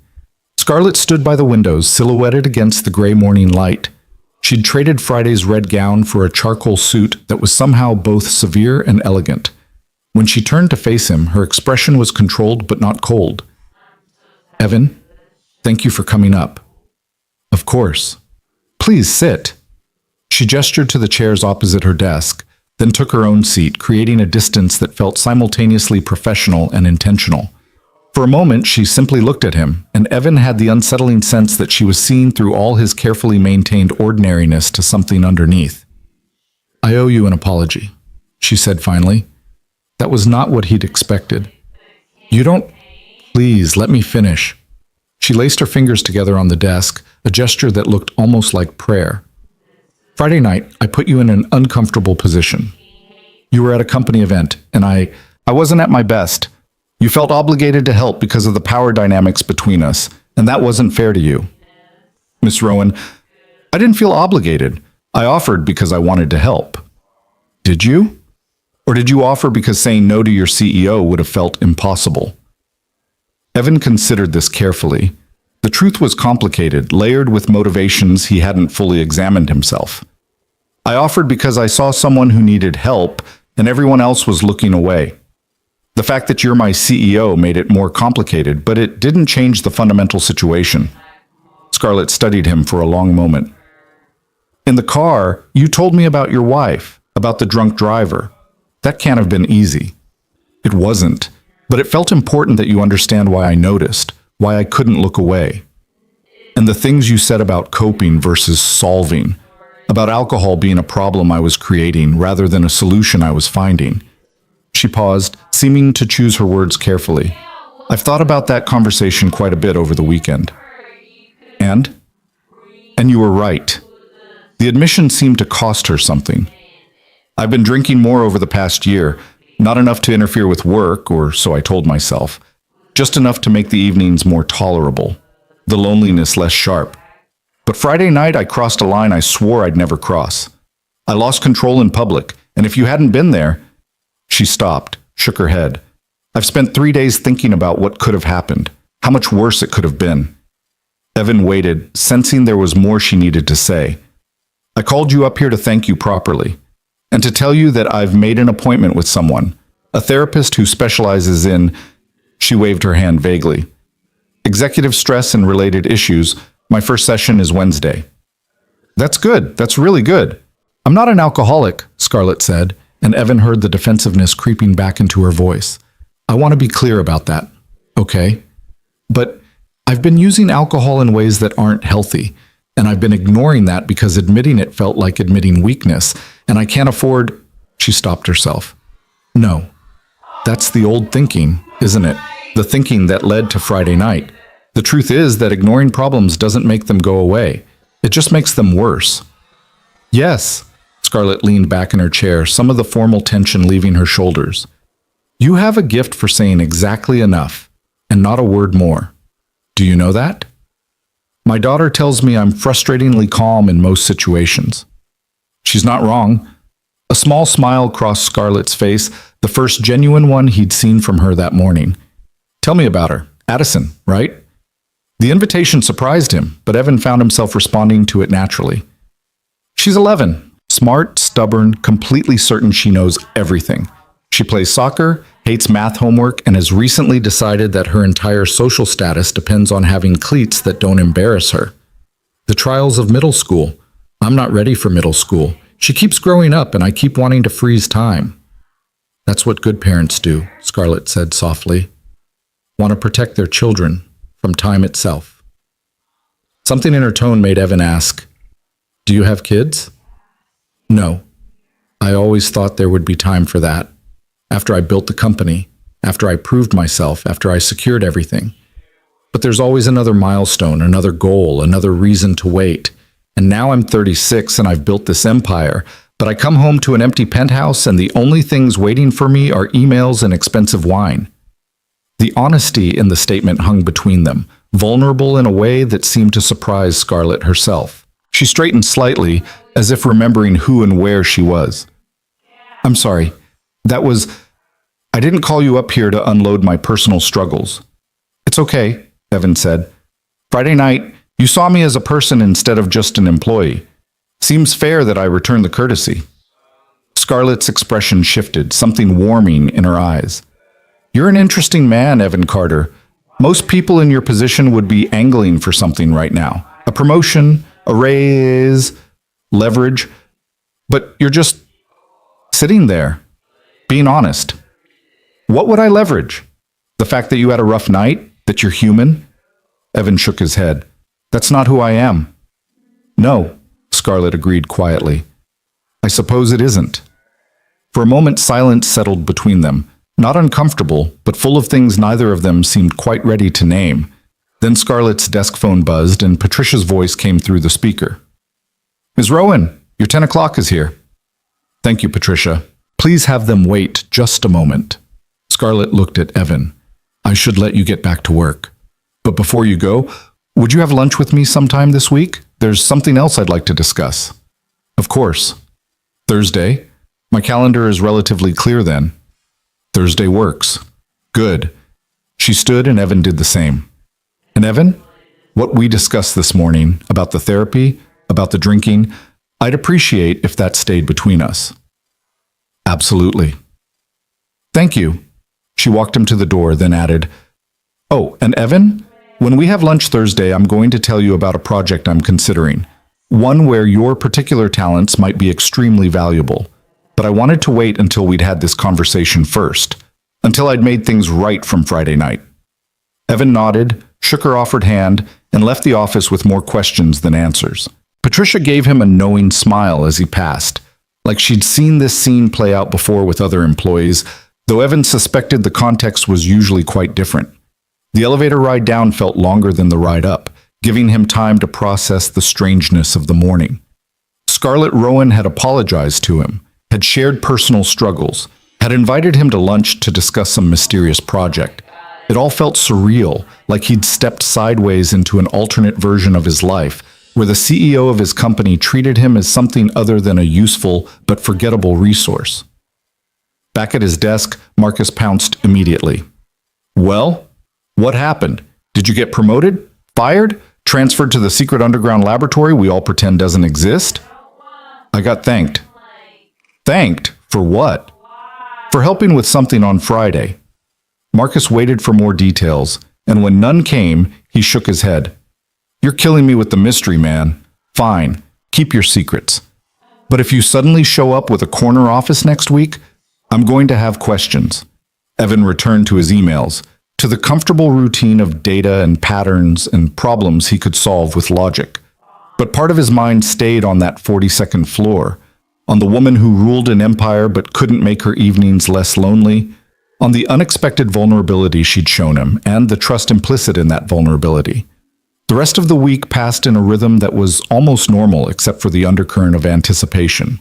Scarlett stood by the windows, silhouetted against the gray morning light. She'd traded Friday's red gown for a charcoal suit that was somehow both severe and elegant. When she turned to face him, her expression was controlled but not cold. "Evan, thank you for coming up." "Of course. Please sit." She gestured to the chairs opposite her desk, then took her own seat, creating a distance that felt simultaneously professional and intentional. For a moment, she simply looked at him, and Evan had the unsettling sense that she was seeing through all his carefully maintained ordinariness to something underneath. "I owe you an apology," she said finally. That was not what he'd expected. "You don't... Please, let me finish." She laced her fingers together on the desk, a gesture that looked almost like prayer. "Friday night, I put you in an uncomfortable position. You were at a company event, and I wasn't at my best. You felt obligated to help because of the power dynamics between us, and that wasn't fair to you." "Miss Rowan, I didn't feel obligated. I offered because I wanted to help." "Did you? Or did you offer because saying no to your CEO would have felt impossible?" Evan considered this carefully. The truth was complicated, layered with motivations he hadn't fully examined himself. "I offered because I saw someone who needed help, and everyone else was looking away. The fact that you're my CEO made it more complicated, but it didn't change the fundamental situation." Scarlett studied him for a long moment. "In the car, you told me about your wife, about the drunk driver. That can't have been easy." "It wasn't, but it felt important that you understand why I noticed, why I couldn't look away. And the things you said about coping versus solving, about alcohol being a problem I was creating rather than a solution I was finding." She paused, seeming to choose her words carefully. "I've thought about that conversation quite a bit over the weekend." And you were right. The admission seemed to cost her something. "I've been drinking more over the past year, not enough to interfere with work, or so I told myself. Just enough to make the evenings more tolerable, the loneliness less sharp. But Friday night I crossed a line I swore I'd never cross. I lost control in public, and if you hadn't been there..." She stopped, shook her head. "I've spent 3 days thinking about what could have happened, how much worse it could have been." Evan waited, sensing there was more she needed to say. "I called you up here to thank you properly, and to tell you that I've made an appointment with someone, a therapist who specializes in..." She waved her hand vaguely. "Executive stress and related issues. My first session is Wednesday." "That's good. That's really good." "I'm not an alcoholic," Scarlett said, and Evan heard the defensiveness creeping back into her voice. "I want to be clear about that, okay? But I've been using alcohol in ways that aren't healthy, and I've been ignoring that because admitting it felt like admitting weakness, and I can't afford..." She stopped herself. "No. That's the old thinking, isn't it? The thinking that led to Friday night. The truth is that ignoring problems doesn't make them go away. It just makes them worse." "Yes." Scarlett leaned back in her chair, some of the formal tension leaving her shoulders. "You have a gift for saying exactly enough, and not a word more. Do you know that? My daughter tells me I'm frustratingly calm in most situations." She's not wrong. A small smile crossed Scarlett's face, the first genuine one he'd seen from her that morning. "Tell me about her. Addison, right?" The invitation surprised him, but Evan found himself responding to it naturally. "She's 11. Smart, stubborn, completely certain she knows everything. She plays soccer, hates math homework, and has recently decided that her entire social status depends on having cleats that don't embarrass her. The trials of middle school. I'm not ready for middle school. She keeps growing up, and I keep wanting to freeze time. That's what good parents do, Scarlett said softly. Want to protect their children from time itself. Something in her tone made Evan ask, "Do you have kids?" "No. I always thought there would be time for that. After I built the company, after I proved myself, after I secured everything. But there's always another milestone, another goal, another reason to wait. And now I'm 36 and I've built this empire, but I come home to an empty penthouse and the only things waiting for me are emails and expensive wine." The honesty in the statement hung between them, vulnerable in a way that seemed to surprise Scarlett herself. She straightened slightly, as if remembering who and where she was. "I'm sorry. I didn't call you up here to unload my personal struggles." "It's okay," Evan said. "Friday night, you saw me as a person instead of just an employee. Seems fair that I return the courtesy." Scarlett's expression shifted, something warming in her eyes. "You're an interesting man, Evan Carter. Most people in your position would be angling for something right now. A promotion, a raise, leverage. But you're just sitting there, being honest. What would I leverage? The fact that you had a rough night? That you're human?" Evan shook his head. "That's not who I am." "No," Scarlett agreed quietly. "I suppose it isn't." For a moment, silence settled between them, not uncomfortable, but full of things neither of them seemed quite ready to name. Then Scarlett's desk phone buzzed, and Patricia's voice came through the speaker. "Ms. Rowan, your 10 o'clock is here." "Thank you, Patricia. Please have them wait just a moment." Scarlett looked at Evan. "I should let you get back to work. But before you go, would you have lunch with me sometime this week? There's something else I'd like to discuss." "Of course." "Thursday? My calendar is relatively clear then." "Thursday works." "Good." She stood and Evan did the same. "And Evan, what we discussed this morning about the therapy, about the drinking, I'd appreciate if that stayed between us." "Absolutely." "Thank you." She walked him to the door, then added, "Oh, and Evan, when we have lunch Thursday, I'm going to tell you about a project I'm considering. One where your particular talents might be extremely valuable. But I wanted to wait until we'd had this conversation first, until I'd made things right from Friday night." Evan nodded, shook her offered hand, and left the office with more questions than answers. Patricia gave him a knowing smile as he passed, like she'd seen this scene play out before with other employees, though Evan suspected the context was usually quite different. The elevator ride down felt longer than the ride up, giving him time to process the strangeness of the morning. Scarlett Rowan had apologized to him, had shared personal struggles, had invited him to lunch to discuss some mysterious project. It all felt surreal, like he'd stepped sideways into an alternate version of his life, where the CEO of his company treated him as something other than a useful but forgettable resource. Back at his desk, Marcus pounced immediately. "Well, what happened? Did you get promoted? Fired? Transferred to the secret underground laboratory we all pretend doesn't exist?" "I got thanked." "Thanked? For what?" "For helping with something on Friday." Marcus waited for more details, and when none came, he shook his head. "You're killing me with the mystery, man. Fine, keep your secrets. But if you suddenly show up with a corner office next week, I'm going to have questions." Evan returned to his emails, to the comfortable routine of data and patterns and problems he could solve with logic. But part of his mind stayed on that 42nd floor, on the woman who ruled an empire but couldn't make her evenings less lonely, on the unexpected vulnerability she'd shown him, and the trust implicit in that vulnerability. The rest of the week passed in a rhythm that was almost normal except for the undercurrent of anticipation.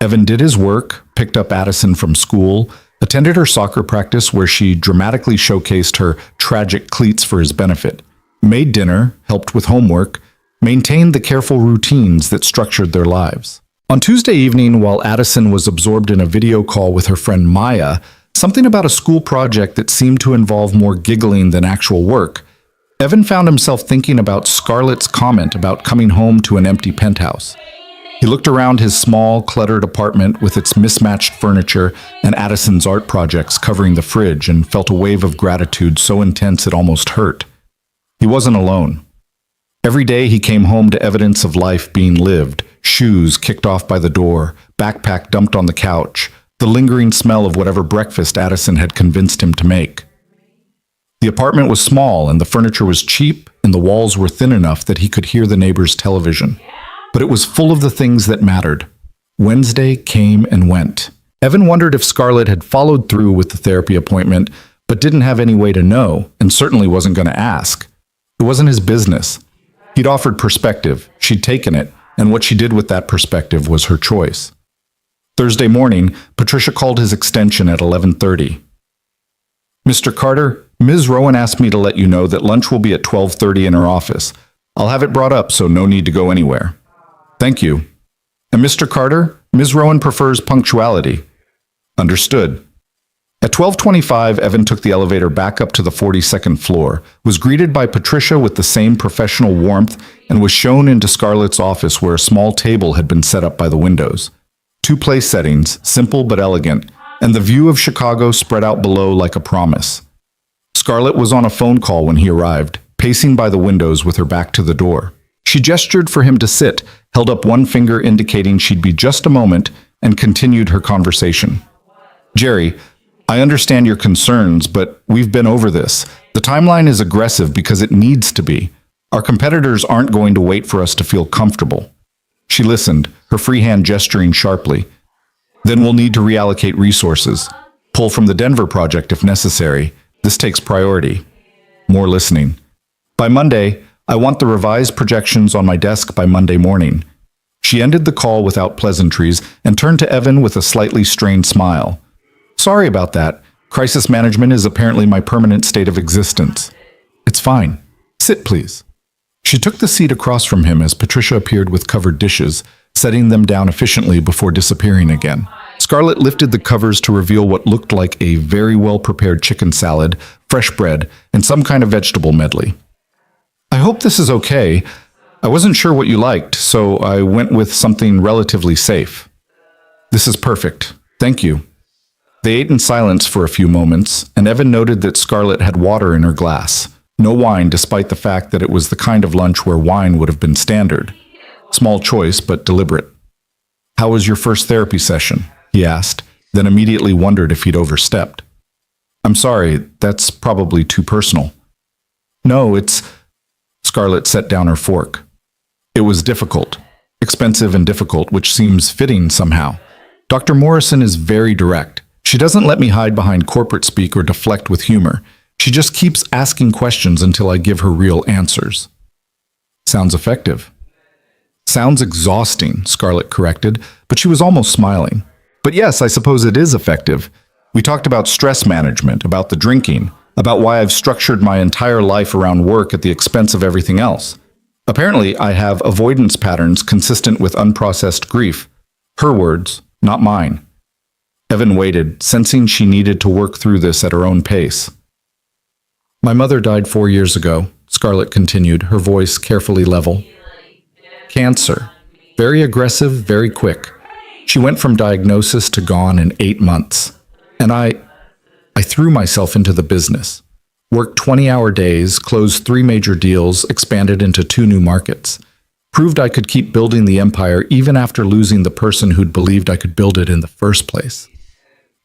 Evan did his work, picked up Addison from school, attended her soccer practice where she dramatically showcased her tragic cleats for his benefit, made dinner, helped with homework, maintained the careful routines that structured their lives. On Tuesday evening, while Addison was absorbed in a video call with her friend Maya, something about a school project that seemed to involve more giggling than actual work, Evan found himself thinking about Scarlett's comment about coming home to an empty penthouse. He looked around his small, cluttered apartment with its mismatched furniture and Addison's art projects covering the fridge and felt a wave of gratitude so intense it almost hurt. He wasn't alone. Every day he came home to evidence of life being lived, Shoes kicked off by the door, backpack dumped on the couch, the lingering smell of whatever breakfast Addison had convinced him to make. The apartment was small and the furniture was cheap and the walls were thin enough that he could hear the neighbor's television. But it was full of the things that mattered. Wednesday came and went. Evan wondered if Scarlett had followed through with the therapy appointment, but didn't have any way to know, and certainly wasn't going to ask. It wasn't his business. He'd offered perspective, she'd taken it, and what she did with that perspective was her choice. Thursday morning, Patricia called his extension at 11:30. Mr. Carter, Ms. Rowan asked me to let you know that lunch will be at 12:30 in her office. I'll have it brought up, so no need to go anywhere. Thank you. And Mr. Carter, Ms. Rowan prefers punctuality. Understood. At 12:25, Evan took the elevator back up to the 42nd floor, was greeted by Patricia with the same professional warmth, and was shown into Scarlett's office where a small table had been set up by the windows. Two place settings, simple but elegant, and the view of Chicago spread out below like a promise. Scarlett was on a phone call when he arrived, pacing by the windows with her back to the door. She gestured for him to sit, held up one finger indicating she'd be just a moment, and continued her conversation. Jerry, I understand your concerns, but we've been over this. The timeline is aggressive because it needs to be. Our competitors aren't going to wait for us to feel comfortable. She listened, her free hand gesturing sharply. Then we'll need to reallocate resources. Pull from the Denver project if necessary. This takes priority. More listening. By Monday, I want the revised projections on my desk by Monday morning. She ended the call without pleasantries and turned to Evan with a slightly strained smile. Sorry about that. Crisis management is apparently my permanent state of existence. It's fine. Sit, please. She took the seat across from him as Patricia appeared with covered dishes, setting them down efficiently before disappearing again. Scarlett lifted the covers to reveal what looked like a very well-prepared chicken salad, fresh bread, and some kind of vegetable medley. I hope this is okay. I wasn't sure what you liked, so I went with something relatively safe. This is perfect. Thank you. They ate in silence for a few moments, and Evan noted that Scarlett had water in her glass. No wine, despite the fact that it was the kind of lunch where wine would have been standard. Small choice, but deliberate. How was your first therapy session? He asked, then immediately wondered if he'd overstepped. I'm sorry, that's probably too personal. No, it's... Scarlett set down her fork. It was difficult. Expensive and difficult, which seems fitting somehow. Dr. Morrison is very direct. She doesn't let me hide behind corporate speak or deflect with humor. She just keeps asking questions until I give her real answers. Sounds effective. Sounds exhausting, Scarlett corrected, but she was almost smiling. But yes, I suppose it is effective. We talked about stress management, about the drinking, about why I've structured my entire life around work at the expense of everything else. Apparently, I have avoidance patterns consistent with unprocessed grief. Her words, not mine. Evan waited, sensing she needed to work through this at her own pace. My mother died 4 years ago, Scarlett continued, her voice carefully level. Cancer. Very aggressive, very quick. She went from diagnosis to gone in 8 months. And I threw myself into the business. Worked 20-hour days, closed 3 major deals, expanded into 2 new markets. Proved I could keep building the empire even after losing the person who'd believed I could build it in the first place.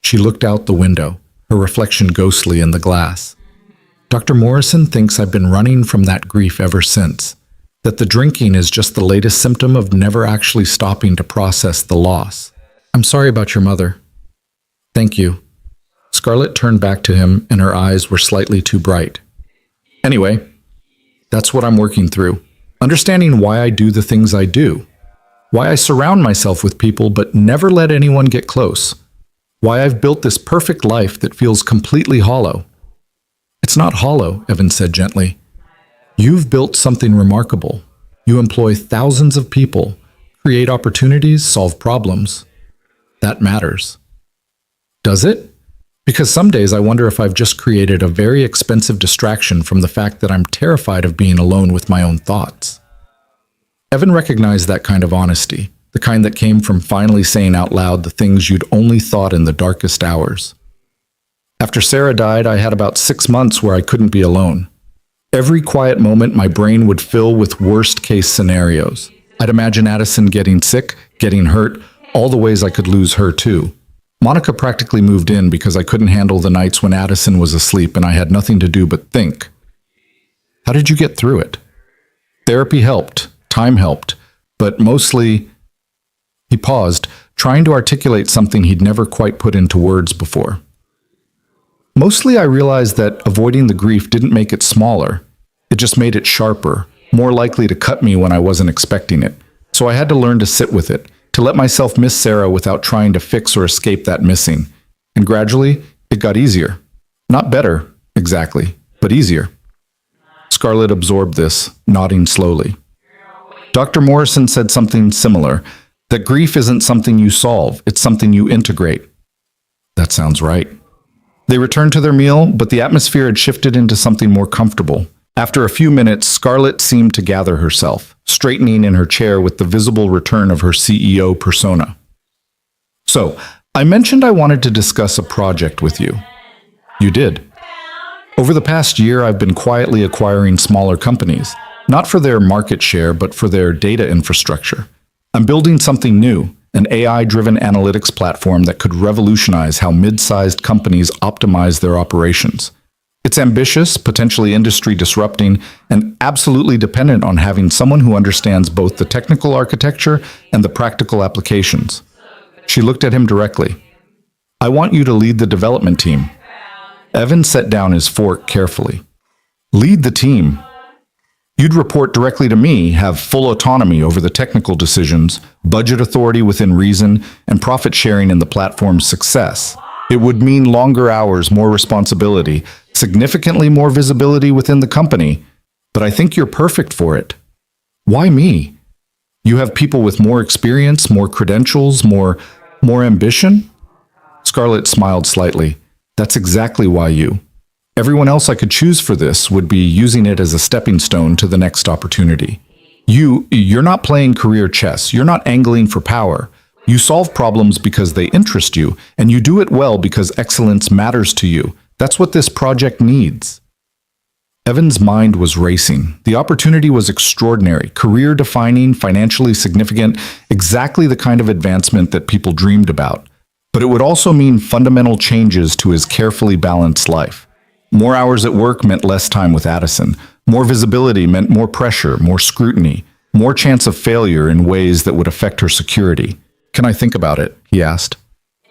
She looked out the window, her reflection ghostly in the glass. Dr. Morrison thinks I've been running from that grief ever since, that the drinking is just the latest symptom of never actually stopping to process the loss. I'm sorry about your mother. Thank you. Scarlett turned back to him, and her eyes were slightly too bright. Anyway, that's what I'm working through. Understanding why I do the things I do. Why I surround myself with people but never let anyone get close. Why I've built this perfect life that feels completely hollow. It's not hollow, Evan said gently. You've built something remarkable. You employ thousands of people, create opportunities, solve problems. That matters. Does it? Because some days I wonder if I've just created a very expensive distraction from the fact that I'm terrified of being alone with my own thoughts. Evan recognized that kind of honesty, the kind that came from finally saying out loud the things you'd only thought in the darkest hours. After Sarah died, I had about 6 months where I couldn't be alone. Every quiet moment, my brain would fill with worst-case scenarios. I'd imagine Addison getting sick, getting hurt, all the ways I could lose her too. Monica practically moved in because I couldn't handle the nights when Addison was asleep and I had nothing to do but think. How did you get through it? Therapy helped, time helped, but mostly... He paused, trying to articulate something he'd never quite put into words before. Mostly I realized that avoiding the grief didn't make it smaller. It just made it sharper, more likely to cut me when I wasn't expecting it. So I had to learn to sit with it, to let myself miss Sarah without trying to fix or escape that missing. And gradually, it got easier. Not better, exactly, but easier. Scarlett absorbed this, nodding slowly. Dr. Morrison said something similar, that grief isn't something you solve, it's something you integrate. That sounds right. They returned to their meal, but the atmosphere had shifted into something more comfortable. After a few minutes, Scarlett seemed to gather herself, straightening in her chair with the visible return of her CEO persona. So, I mentioned I wanted to discuss a project with you. You did. Over the past year, I've been quietly acquiring smaller companies, not for their market share, but for their data infrastructure. I'm building something new, an AI-driven analytics platform that could revolutionize how mid-sized companies optimize their operations. It's ambitious, potentially industry-disrupting, and absolutely dependent on having someone who understands both the technical architecture and the practical applications. She looked at him directly. I want you to lead the development team. Evan set down his fork carefully. Lead the team. You'd report directly to me, have full autonomy over the technical decisions, budget authority within reason, and profit sharing in the platform's success. It would mean longer hours, more responsibility, significantly more visibility within the company, but I think you're perfect for it. Why me? You have people with more experience, more credentials, more ambition? Scarlett smiled slightly. That's exactly why you. Everyone else I could choose for this would be using it as a stepping stone to the next opportunity. You're not playing career chess. You're not angling for power. You solve problems because they interest you, and you do it well because excellence matters to you. That's what this project needs. Evan's mind was racing. The opportunity was extraordinary, career-defining, financially significant, exactly the kind of advancement that people dreamed about. But it would also mean fundamental changes to his carefully balanced life. More hours at work meant less time with Addison. More visibility meant more pressure, more scrutiny, more chance of failure in ways that would affect her security. Can I think about it? He asked.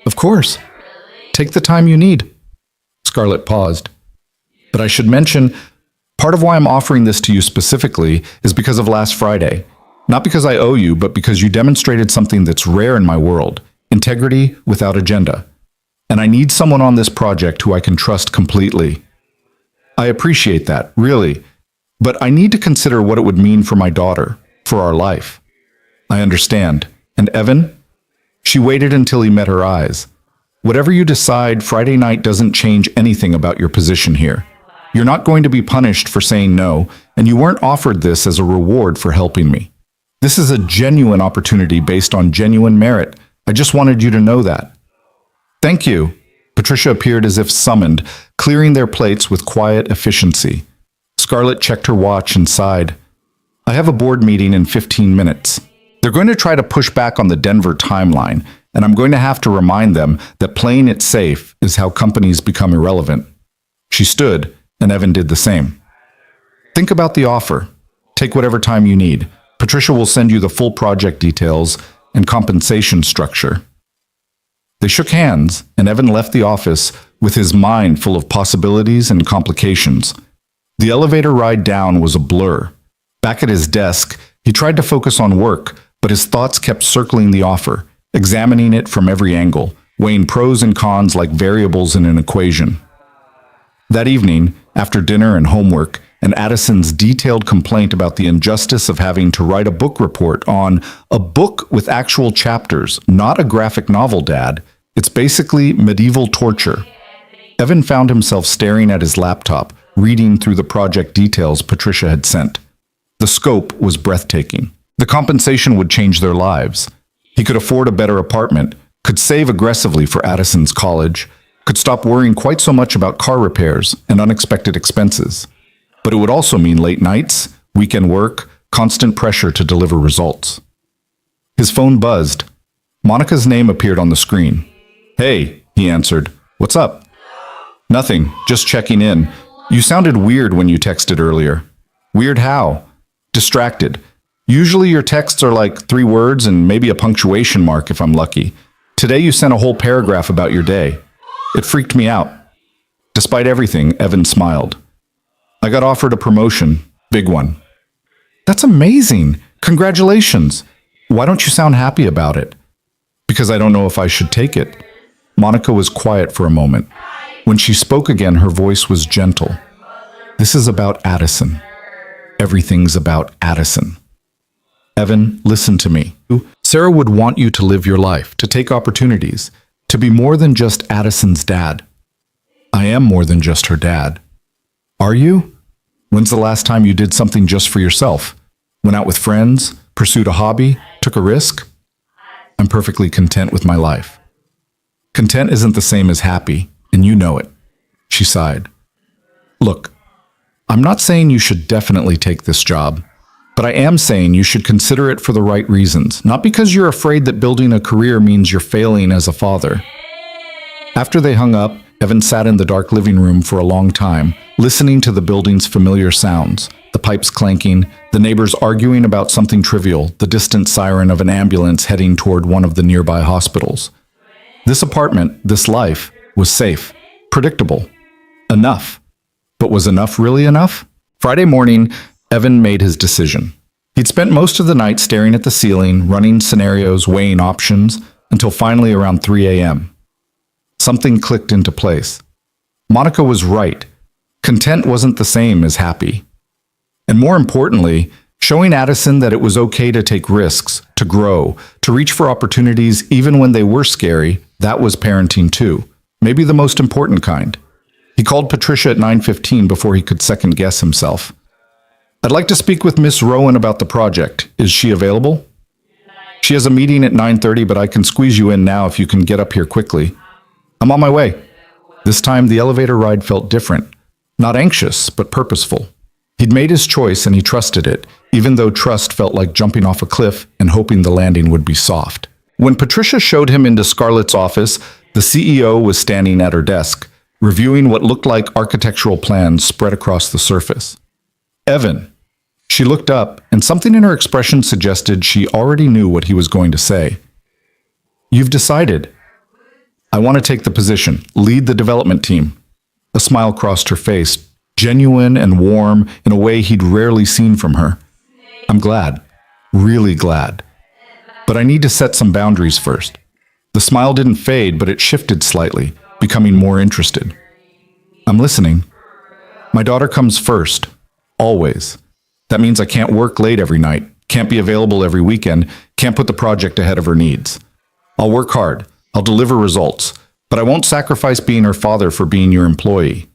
Of course. Take the time you need. Scarlett paused. But I should mention, part of why I'm offering this to you specifically is because of last Friday. Not because I owe you, but because you demonstrated something that's rare in my world. Integrity without agenda. And I need someone on this project who I can trust completely. I appreciate that, really. But I need to consider what it would mean for my daughter, for our life. I understand. And Evan? She waited until he met her eyes. Whatever you decide, Friday night doesn't change anything about your position here. You're not going to be punished for saying no, and you weren't offered this as a reward for helping me. This is a genuine opportunity based on genuine merit. I just wanted you to know that. Thank you. Patricia appeared as if summoned, clearing their plates with quiet efficiency. Scarlett checked her watch and sighed. I have a board meeting in 15 minutes. They're going to try to push back on the Denver timeline, and I'm going to have to remind them that playing it safe is how companies become irrelevant. She stood, and Evan did the same. Think about the offer. Take whatever time you need. Patricia will send you the full project details and compensation structure. They shook hands, and Evan left the office with his mind full of possibilities and complications. The elevator ride down was a blur. Back at his desk, he tried to focus on work, but his thoughts kept circling the offer, examining it from every angle, weighing pros and cons like variables in an equation. That evening, after dinner and homework, and Addison's detailed complaint about the injustice of having to write a book report on a book with actual chapters, not a graphic novel, Dad. It's basically medieval torture. Evan found himself staring at his laptop, reading through the project details Patricia had sent. The scope was breathtaking. The compensation would change their lives. He could afford a better apartment, could save aggressively for Addison's college, could stop worrying quite so much about car repairs and unexpected expenses. But it would also mean late nights, weekend work, constant pressure to deliver results. His phone buzzed. Monica's name appeared on the screen. "Hey," he answered. "What's up?" "Nothing, just checking in. You sounded weird when you texted earlier." "Weird how?" "Distracted. Usually your texts are like 3 words and maybe a punctuation mark if I'm lucky. Today you sent a whole paragraph about your day. It freaked me out." Despite everything, Evan smiled. "I got offered a promotion, big one." "That's amazing. Congratulations. Why don't you sound happy about it?" "Because I don't know if I should take it." Monica was quiet for a moment. When she spoke again, her voice was gentle. "This is about Addison. Everything's about Addison. Evan, listen to me. Sarah would want you to live your life, to take opportunities, to be more than just Addison's dad." "I am more than just her dad." "Are you? When's the last time you did something just for yourself? Went out with friends, pursued a hobby, took a risk?" "I'm perfectly content with my life." "Content isn't the same as happy, and you know it." She sighed. "Look, I'm not saying you should definitely take this job, but I am saying you should consider it for the right reasons, not because you're afraid that building a career means you're failing as a father." After they hung up, Evan sat in the dark living room for a long time, listening to the building's familiar sounds, the pipes clanking, the neighbors arguing about something trivial, the distant siren of an ambulance heading toward one of the nearby hospitals. This apartment, this life, was safe, predictable, enough. But was enough really enough? Friday morning, Evan made his decision. He'd spent most of the night staring at the ceiling, running scenarios, weighing options, until finally around 3 a.m. Something clicked into place. Monica was right. Content wasn't the same as happy. And more importantly, showing Addison that it was okay to take risks, to grow, to reach for opportunities even when they were scary, that was parenting too. Maybe the most important kind. He called Patricia at 9:15 before he could second-guess himself. "I'd like to speak with Miss Rowan about the project. Is she available?" "She has a meeting at 9:30, but I can squeeze you in now if you can get up here quickly." "I'm on my way." This time, the elevator ride felt different. Not anxious, but purposeful. He'd made his choice and he trusted it, even though trust felt like jumping off a cliff and hoping the landing would be soft. When Patricia showed him into Scarlett's office, the CEO was standing at her desk, reviewing what looked like architectural plans spread across the surface. "Evan." She looked up, and something in her expression suggested she already knew what he was going to say. "You've decided." "I want to take the position, lead the development team." A smile crossed her face, genuine and warm in a way he'd rarely seen from her. "I'm glad, really glad. But I need to set some boundaries first." The smile didn't fade, but it shifted slightly, becoming more interested. "I'm listening." "My daughter comes first, always. That means I can't work late every night, can't be available every weekend, can't put the project ahead of her needs. I'll work hard, I'll deliver results, but I won't sacrifice being her father for being your employee."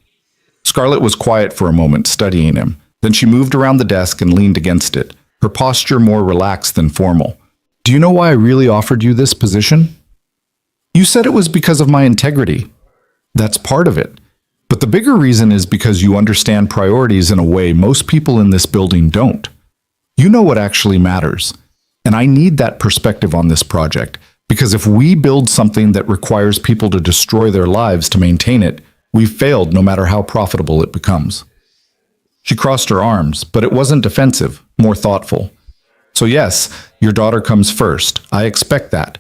Scarlett was quiet for a moment, studying him. Then she moved around the desk and leaned against it, her posture more relaxed than formal. "Do you know why I really offered you this position?" "You said it was because of my integrity." "That's part of it. But the bigger reason is because you understand priorities in a way most people in this building don't. You know what actually matters. And I need that perspective on this project, because if we build something that requires people to destroy their lives to maintain it, we've failed no matter how profitable it becomes." She crossed her arms, but it wasn't defensive, more thoughtful. "So yes, your daughter comes first. I expect that.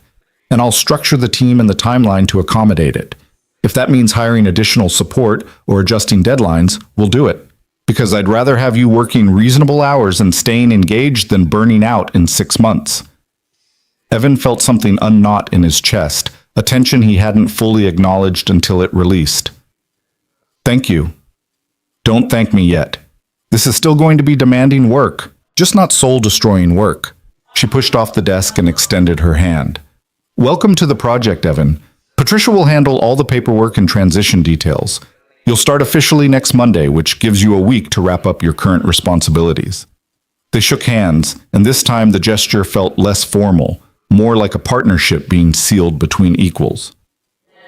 And I'll structure the team and the timeline to accommodate it. If that means hiring additional support or adjusting deadlines, we'll do it. Because I'd rather have you working reasonable hours and staying engaged than burning out in 6 months." Evan felt something unknot in his chest, a tension he hadn't fully acknowledged until it released. "Thank you. Don't thank me yet. This is still going to be demanding work, just not soul-destroying work." She pushed off the desk and extended her hand. "Welcome to the project, Evan. Patricia will handle all the paperwork and transition details. You'll start officially next Monday, which gives you a week to wrap up your current responsibilities." They shook hands, and this time the gesture felt less formal, more like a partnership being sealed between equals.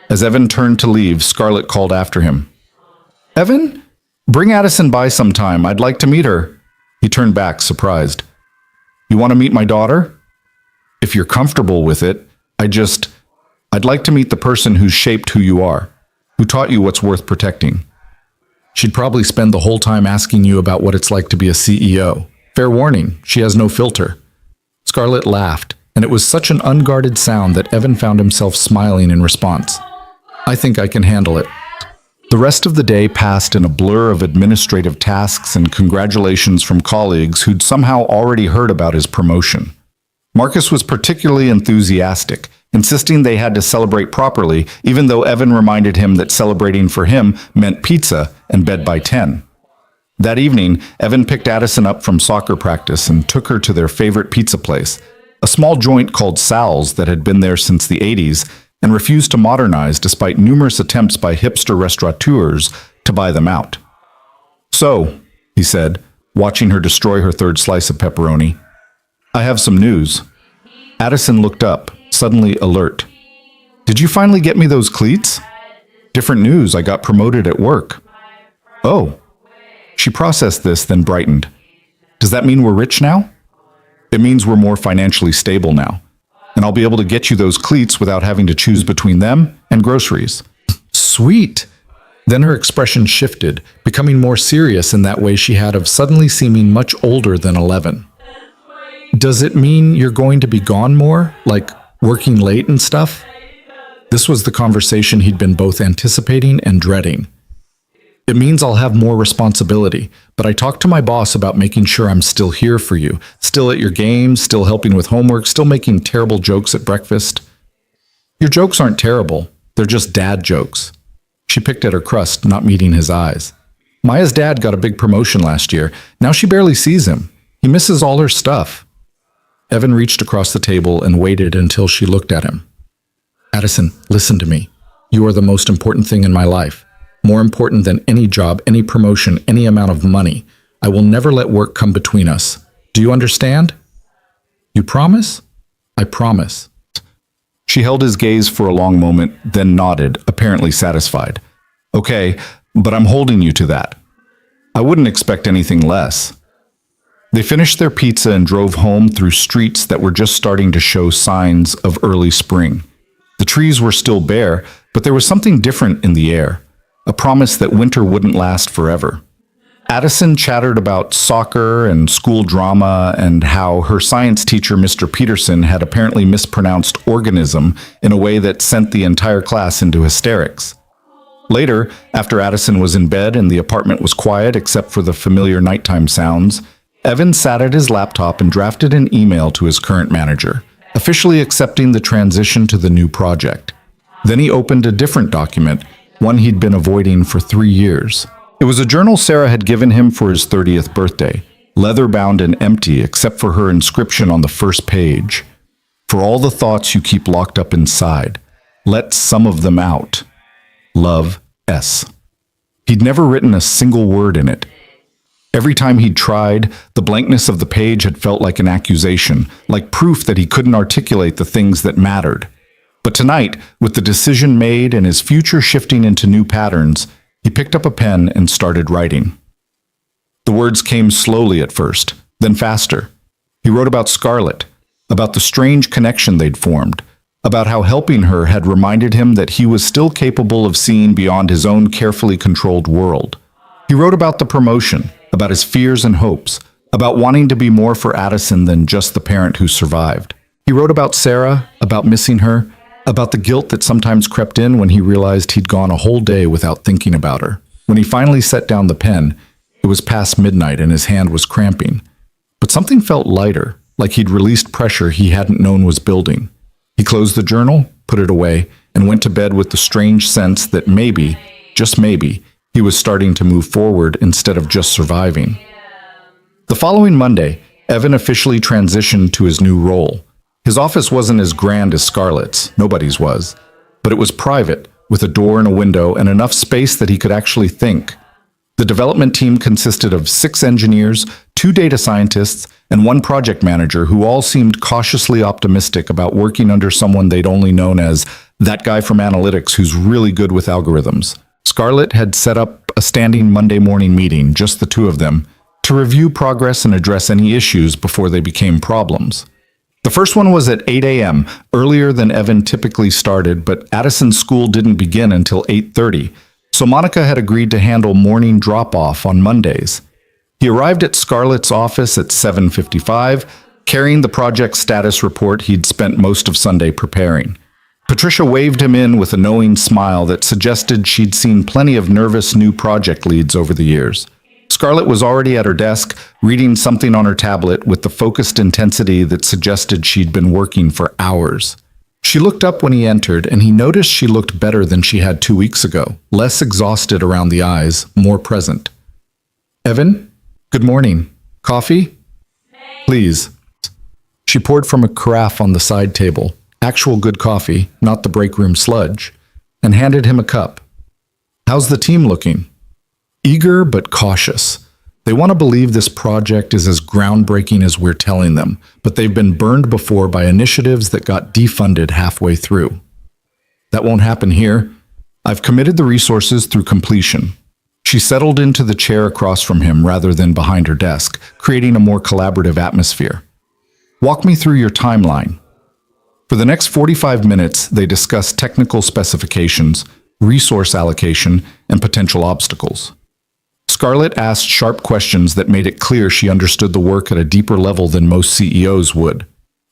As Evan turned to leave, Scarlett called after him. "Evan, bring Addison by sometime. I'd like to meet her." He turned back, surprised. You want to meet my daughter? If you're comfortable with it, I'd like to meet the person who's shaped who you are, who taught you what's worth protecting. She'd probably spend the whole time asking you about what it's like to be a CEO. Fair warning, she has no filter. Scarlett laughed, and it was such an unguarded sound that Evan found himself smiling in response. I think I can handle it. The rest of the day passed in a blur of administrative tasks and congratulations from colleagues who'd somehow already heard about his promotion. Marcus was particularly enthusiastic, insisting they had to celebrate properly, even though Evan reminded him that celebrating for him meant pizza and bed by 10. That evening, Evan picked Addison up from soccer practice and took her to their favorite pizza place, a small joint called Sal's that had been there since the 80s and refused to modernize despite numerous attempts by hipster restaurateurs to buy them out. "So," he said, watching her destroy her third slice of pepperoni, "I have some news." Addison looked up, suddenly alert. "Did you finally get me those cleats?" "Different news, I got promoted at work." "Oh." She processed this, then brightened. "Does that mean we're rich now?" "It means we're more financially stable now. And I'll be able to get you those cleats without having to choose between them and groceries." Sweet! Then her expression shifted, becoming more serious in that way she had of suddenly seeming much older than 11. "Does it mean you're going to be gone more? Like working late and stuff?" This was the conversation he'd been both anticipating and dreading. "It means I'll have more responsibility, but I talked to my boss about making sure I'm still here for you, still at your games, still helping with homework, still making terrible jokes at breakfast." "Your jokes aren't terrible, they're just dad jokes." She picked at her crust, not meeting his eyes. "Maya's dad got a big promotion last year. Now she barely sees him. He misses all her stuff." Evan reached across the table and waited until she looked at him. "Addison, listen to me. You are the most important thing in my life. More important than any job, any promotion, any amount of money. I will never let work come between us. Do you understand?" "You promise?" "I promise." She held his gaze for a long moment, then nodded, apparently satisfied. "Okay, but I'm holding you to that. I wouldn't expect anything less." They finished their pizza and drove home through streets that were just starting to show signs of early spring. The trees were still bare, but there was something different in the air. A promise that winter wouldn't last forever. Addison chattered about soccer and school drama and how her science teacher, Mr. Peterson, had apparently mispronounced organism in a way that sent the entire class into hysterics. Later, after Addison was in bed and the apartment was quiet except for the familiar nighttime sounds, Evan sat at his laptop and drafted an email to his current manager, officially accepting the transition to the new project. Then he opened a different document, one he'd been avoiding for 3 years. It was a journal Sarah had given him for his 30th birthday, leather-bound and empty except for her inscription on the first page. "For all the thoughts you keep locked up inside, let some of them out. Love, S." He'd never written a single word in it. Every time he'd tried, the blankness of the page had felt like an accusation, like proof that he couldn't articulate the things that mattered. But tonight, with the decision made and his future shifting into new patterns, he picked up a pen and started writing. The words came slowly at first, then faster. He wrote about Scarlett, about the strange connection they'd formed, about how helping her had reminded him that he was still capable of seeing beyond his own carefully controlled world. He wrote about the promotion, about his fears and hopes, about wanting to be more for Addison than just the parent who survived. He wrote about Sarah, about missing her, about the guilt that sometimes crept in when he realized he'd gone a whole day without thinking about her. When he finally set down the pen, it was past midnight and his hand was cramping. But something felt lighter, like he'd released pressure he hadn't known was building. He closed the journal, put it away, and went to bed with the strange sense that maybe, just maybe, he was starting to move forward instead of just surviving. The following Monday, Evan officially transitioned to his new role. His office wasn't as grand as Scarlett's, nobody's was, but it was private, with a door and a window and enough space that he could actually think. The development team consisted of 6 engineers, 2 data scientists, and 1 project manager who all seemed cautiously optimistic about working under someone they'd only known as that guy from analytics who's really good with algorithms. Scarlett had set up a standing Monday morning meeting, just the 2 of them, to review progress and address any issues before they became problems. The first one was at 8 a.m., earlier than Evan typically started, but Addison's school didn't begin until 8:30, so Monica had agreed to handle morning drop-off on Mondays. He arrived at Scarlett's office at 7:55, carrying the project status report he'd spent most of Sunday preparing. Patricia waved him in with a knowing smile that suggested she'd seen plenty of nervous new project leads over the years. Scarlett was already at her desk, reading something on her tablet with the focused intensity that suggested she'd been working for hours. She looked up when he entered, and he noticed she looked better than she had 2 weeks ago, less exhausted around the eyes, more present. "Evan? Good morning. Coffee? Please." She poured from a carafe on the side table, actual good coffee, not the break room sludge, and handed him a cup. "How's the team looking?" Eager but cautious. They want to believe this project is as groundbreaking as we're telling them, but they've been burned before by initiatives that got defunded halfway through. "That won't happen here. I've committed the resources through completion." She settled into the chair across from him rather than behind her desk, creating a more collaborative atmosphere. "Walk me through your timeline." For the next 45 minutes, they discussed technical specifications, resource allocation, and potential obstacles. Scarlett asked sharp questions that made it clear she understood the work at a deeper level than most CEOs would.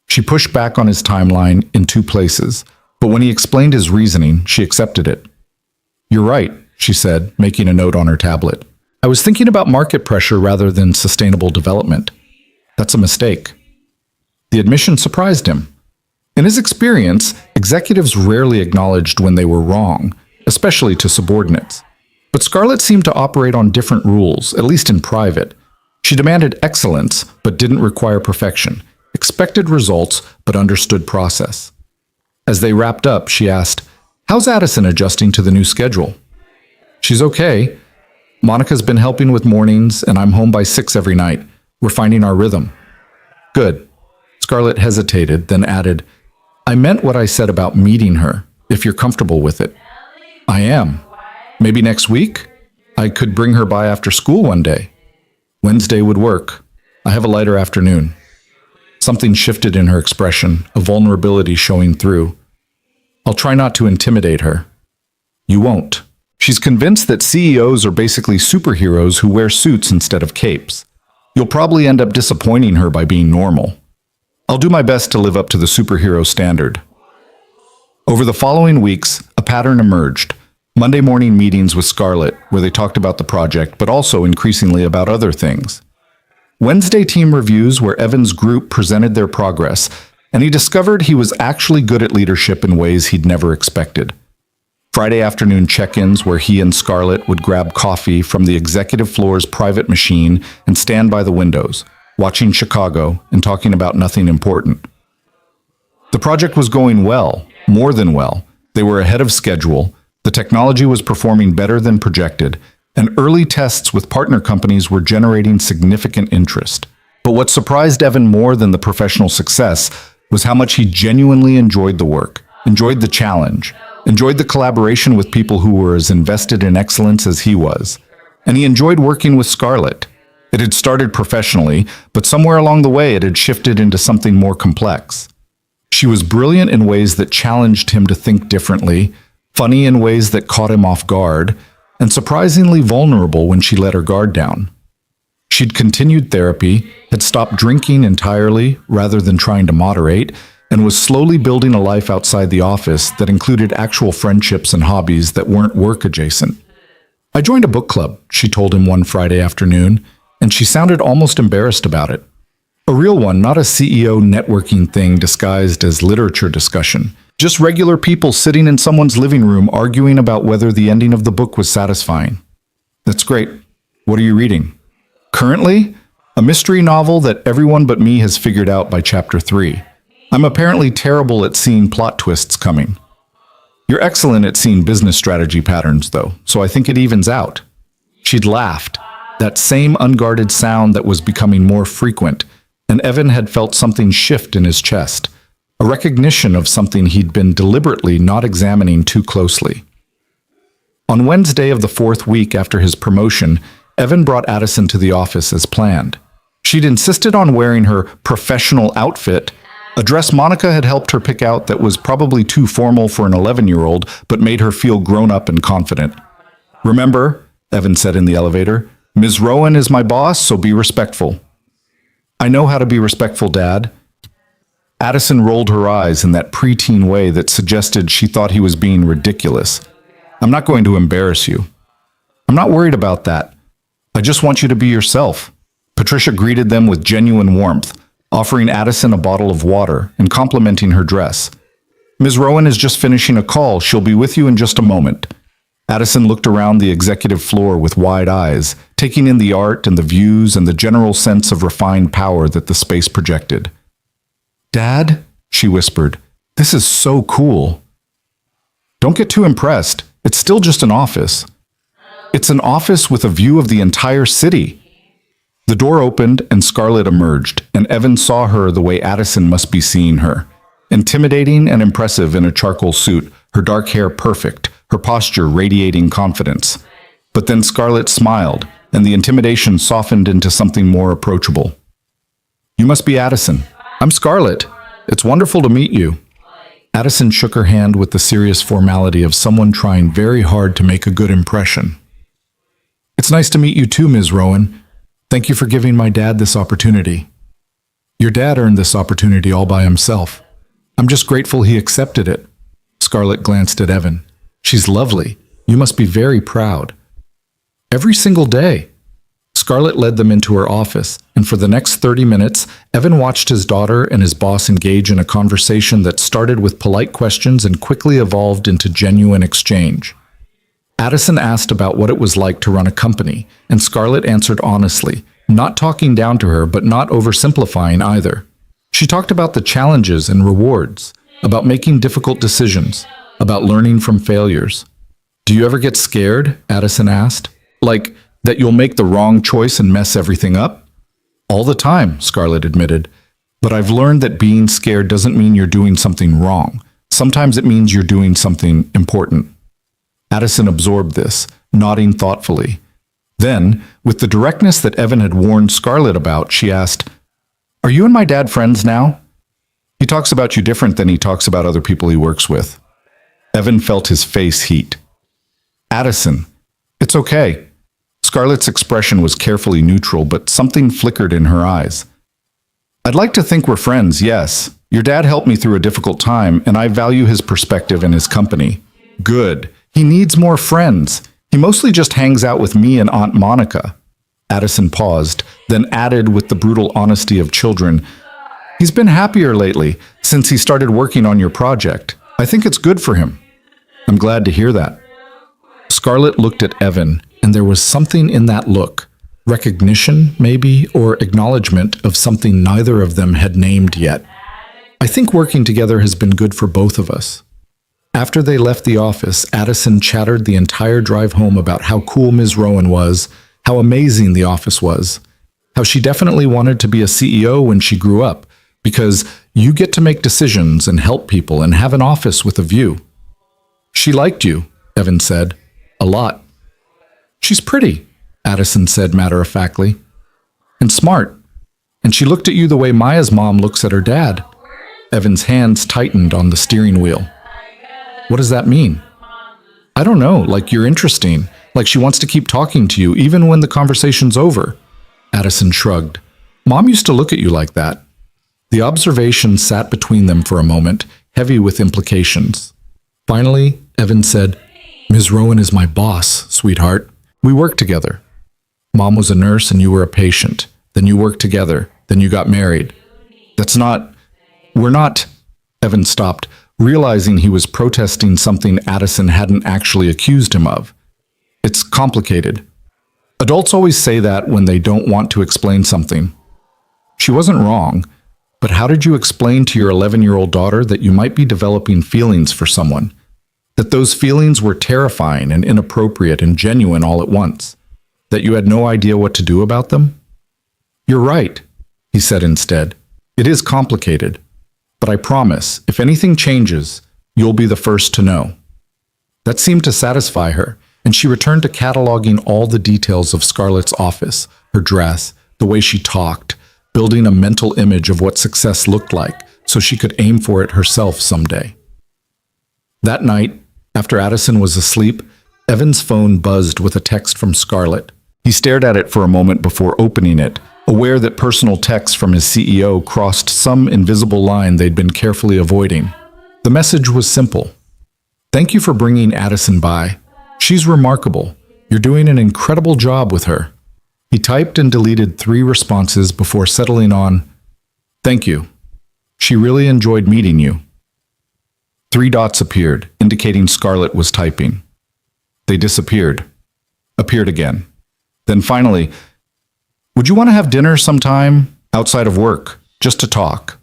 She pushed back on his timeline in 2 places, but when he explained his reasoning, she accepted it. "You're right," she said, making a note on her tablet. "I was thinking about market pressure rather than sustainable development. That's a mistake." The admission surprised him. In his experience, executives rarely acknowledged when they were wrong, especially to subordinates. But Scarlett seemed to operate on different rules, at least in private. She demanded excellence, but didn't require perfection, expected results, but understood process. As they wrapped up, she asked, "How's Addison adjusting to the new schedule?" "She's okay. Monica's been helping with mornings, and I'm home by 6 every night. We're finding our rhythm." "Good." Scarlett hesitated, then added, "I meant what I said about meeting her, if you're comfortable with it." "I am. Maybe next week? I could bring her by after school one day." "Wednesday would work. I have a lighter afternoon." Something shifted in her expression, a vulnerability showing through. "I'll try not to intimidate her." "You won't." She's convinced that CEOs are basically superheroes who wear suits instead of capes. You'll probably end up disappointing her by being normal. "I'll do my best to live up to the superhero standard." Over the following weeks, a pattern emerged. Monday morning meetings with Scarlett, where they talked about the project, but also increasingly about other things. Wednesday team reviews, where Evan's group presented their progress, and he discovered he was actually good at leadership in ways he'd never expected. Friday afternoon check-ins, where he and Scarlett would grab coffee from the executive floor's private machine and stand by the windows, watching Chicago and talking about nothing important. The project was going well, more than well. They were ahead of schedule. The technology was performing better than projected, and early tests with partner companies were generating significant interest. But what surprised Evan more than the professional success was how much he genuinely enjoyed the work, enjoyed the challenge, enjoyed the collaboration with people who were as invested in excellence as he was. And he enjoyed working with Scarlett. It had started professionally, but somewhere along the way it had shifted into something more complex. She was brilliant in ways that challenged him to think differently, funny in ways that caught him off guard, and surprisingly vulnerable when she let her guard down. She'd continued therapy, had stopped drinking entirely rather than trying to moderate, and was slowly building a life outside the office that included actual friendships and hobbies that weren't work adjacent. "I joined a book club," she told him one Friday afternoon, and she sounded almost embarrassed about it. A real one, not a CEO networking thing disguised as literature discussion. Just regular people sitting in someone's living room arguing about whether the ending of the book was satisfying. "That's great. What are you reading?" "Currently, a mystery novel that everyone but me has figured out by chapter 3. I'm apparently terrible at seeing plot twists coming." "You're excellent at seeing business strategy patterns, though, so I think it evens out." She'd laughed, that same unguarded sound that was becoming more frequent, and Evan had felt something shift in his chest. A recognition of something he'd been deliberately not examining too closely. On Wednesday of the 4th week after his promotion, Evan brought Addison to the office as planned. She'd insisted on wearing her professional outfit, a dress Monica had helped her pick out that was probably too formal for an 11-year-old, but made her feel grown up and confident. "Remember," Evan said in the elevator, "Ms. Rowan is my boss, so be respectful." "I know how to be respectful, Dad." Addison rolled her eyes in that preteen way that suggested she thought he was being ridiculous. "I'm not going to embarrass you." "I'm not worried about that. I just want you to be yourself." Patricia greeted them with genuine warmth, offering Addison a bottle of water and complimenting her dress. "Ms. Rowan is just finishing a call. She'll be with you in just a moment." Addison looked around the executive floor with wide eyes, taking in the art and the views and the general sense of refined power that the space projected. "Dad," she whispered, "this is so cool." "Don't get too impressed. It's still just an office." "It's an office with a view of the entire city." The door opened and Scarlett emerged, and Evan saw her the way Addison must be seeing her. Intimidating and impressive in a charcoal suit, her dark hair perfect, her posture radiating confidence. But then Scarlett smiled, and the intimidation softened into something more approachable. "You must be Addison." "I'm Scarlett. It's wonderful to meet you." Addison shook her hand with the serious formality of someone trying very hard to make a good impression. "It's nice to meet you too, Ms. Rowan. Thank you for giving my dad this opportunity." "Your dad earned this opportunity all by himself. I'm just grateful he accepted it." Scarlett glanced at Evan. "She's lovely. You must be very proud." "Every single day." Scarlett led them into her office, and for the next 30 minutes, Evan watched his daughter and his boss engage in a conversation that started with polite questions and quickly evolved into genuine exchange. Addison asked about what it was like to run a company, and Scarlett answered honestly, not talking down to her but not oversimplifying either. She talked about the challenges and rewards, about making difficult decisions, about learning from failures. "Do you ever get scared?" Addison asked. "Like, that you'll make the wrong choice and mess everything up?" "All the time," Scarlett admitted. "But I've learned that being scared doesn't mean you're doing something wrong. Sometimes it means you're doing something important." Addison absorbed this, nodding thoughtfully. Then, with the directness that Evan had warned Scarlett about, she asked, "Are you and my dad friends now?" "He talks about you different than he talks about other people he works with." Evan felt his face heat. "Addison, it's okay." Scarlett's expression was carefully neutral, but something flickered in her eyes. "I'd like to think we're friends, yes. Your dad helped me through a difficult time, and I value his perspective and his company." "Good. He needs more friends. He mostly just hangs out with me and Aunt Monica." Addison paused, then added with the brutal honesty of children, "He's been happier lately, since he started working on your project. I think it's good for him." "I'm glad to hear that." Scarlett looked at Evan, and there was something in that look, recognition, maybe, or acknowledgement of something neither of them had named yet. "I think working together has been good for both of us." After they left the office, Addison chattered the entire drive home about how cool Ms. Rowan was, how amazing the office was, how she definitely wanted to be a CEO when she grew up, because you get to make decisions and help people and have an office with a view. "She liked you," Evan said. "A lot." "She's pretty," Addison said matter-of-factly. "And smart. And she looked at you the way Maya's mom looks at her dad." Evan's hands tightened on the steering wheel. "What does that mean?" "I don't know, like you're interesting, like she wants to keep talking to you even when the conversation's over." Addison shrugged. "Mom used to look at you like that." The observation sat between them for a moment, heavy with implications. Finally, Evan said, "Ms. Rowan is my boss, sweetheart. We work together. Mom was a nurse and you were a patient. Then you worked together. Then you got married. That's not... We're not..." Evan stopped, realizing he was protesting something Addison hadn't actually accused him of. "It's complicated. Adults always say that when they don't want to explain something." She wasn't wrong, but how did you explain to your 11-year-old daughter that you might be developing feelings for someone? That those feelings were terrifying and inappropriate and genuine all at once? That you had no idea what to do about them? "You're right," he said instead. "It is complicated. But I promise, if anything changes, you'll be the first to know." That seemed to satisfy her, and she returned to cataloging all the details of Scarlett's office, her dress, the way she talked, building a mental image of what success looked like so she could aim for it herself someday. That night, after Addison was asleep, Evan's phone buzzed with a text from Scarlett. He stared at it for a moment before opening it, aware that personal texts from his CEO crossed some invisible line they'd been carefully avoiding. The message was simple. "Thank you for bringing Addison by. She's remarkable. You're doing an incredible job with her." He typed and deleted 3 responses before settling on, "Thank you. She really enjoyed meeting you." 3 dots appeared, indicating Scarlett was typing. They disappeared, appeared again. Then finally, "Would you want to have dinner sometime outside of work, just to talk?"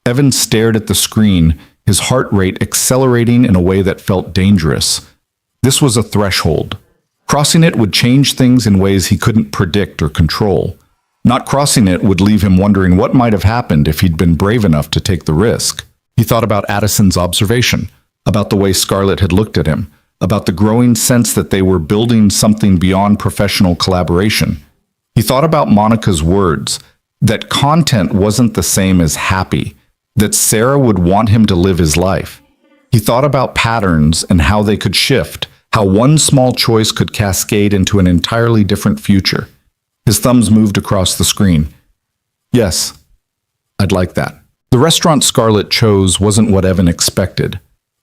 Evan stared at the screen, his heart rate accelerating in a way that felt dangerous. This was a threshold. Crossing it would change things in ways he couldn't predict or control. Not crossing it would leave him wondering what might have happened if he'd been brave enough to take the risk. He thought about Addison's observation, about the way Scarlett had looked at him, about the growing sense that they were building something beyond professional collaboration. He thought about Monica's words, that content wasn't the same as happy, that Sarah would want him to live his life. He thought about patterns and how they could shift, how one small choice could cascade into an entirely different future. His thumbs moved across the screen. "Yes, I'd like that." The restaurant Scarlett chose wasn't what Evan expected.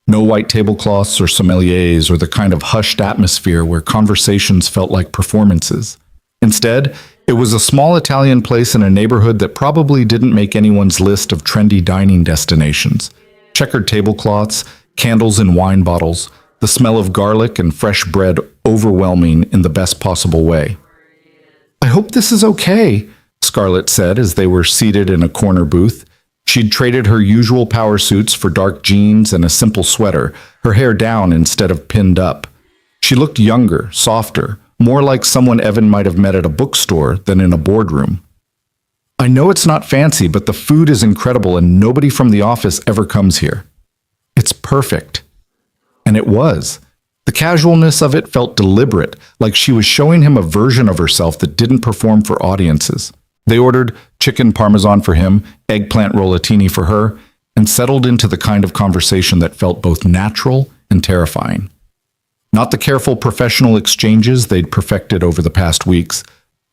No white tablecloths or sommeliers or the kind of hushed atmosphere where conversations felt like performances. Instead, it was a small Italian place in a neighborhood that probably didn't make anyone's list of trendy dining destinations. Checkered tablecloths, candles in wine bottles, the smell of garlic and fresh bread overwhelming in the best possible way. "I hope this is okay," Scarlett said as they were seated in a corner booth. She'd traded her usual power suits for dark jeans and a simple sweater, her hair down instead of pinned up. She looked younger, softer, more like someone Evan might have met at a bookstore than in a boardroom. "I know it's not fancy, but the food is incredible and nobody from the office ever comes here. It's perfect." And it was. The casualness of it felt deliberate, like she was showing him a version of herself that didn't perform for audiences. They ordered chicken parmesan for him, eggplant rollatini for her, and settled into the kind of conversation that felt both natural and terrifying. Not the careful professional exchanges they'd perfected over the past weeks,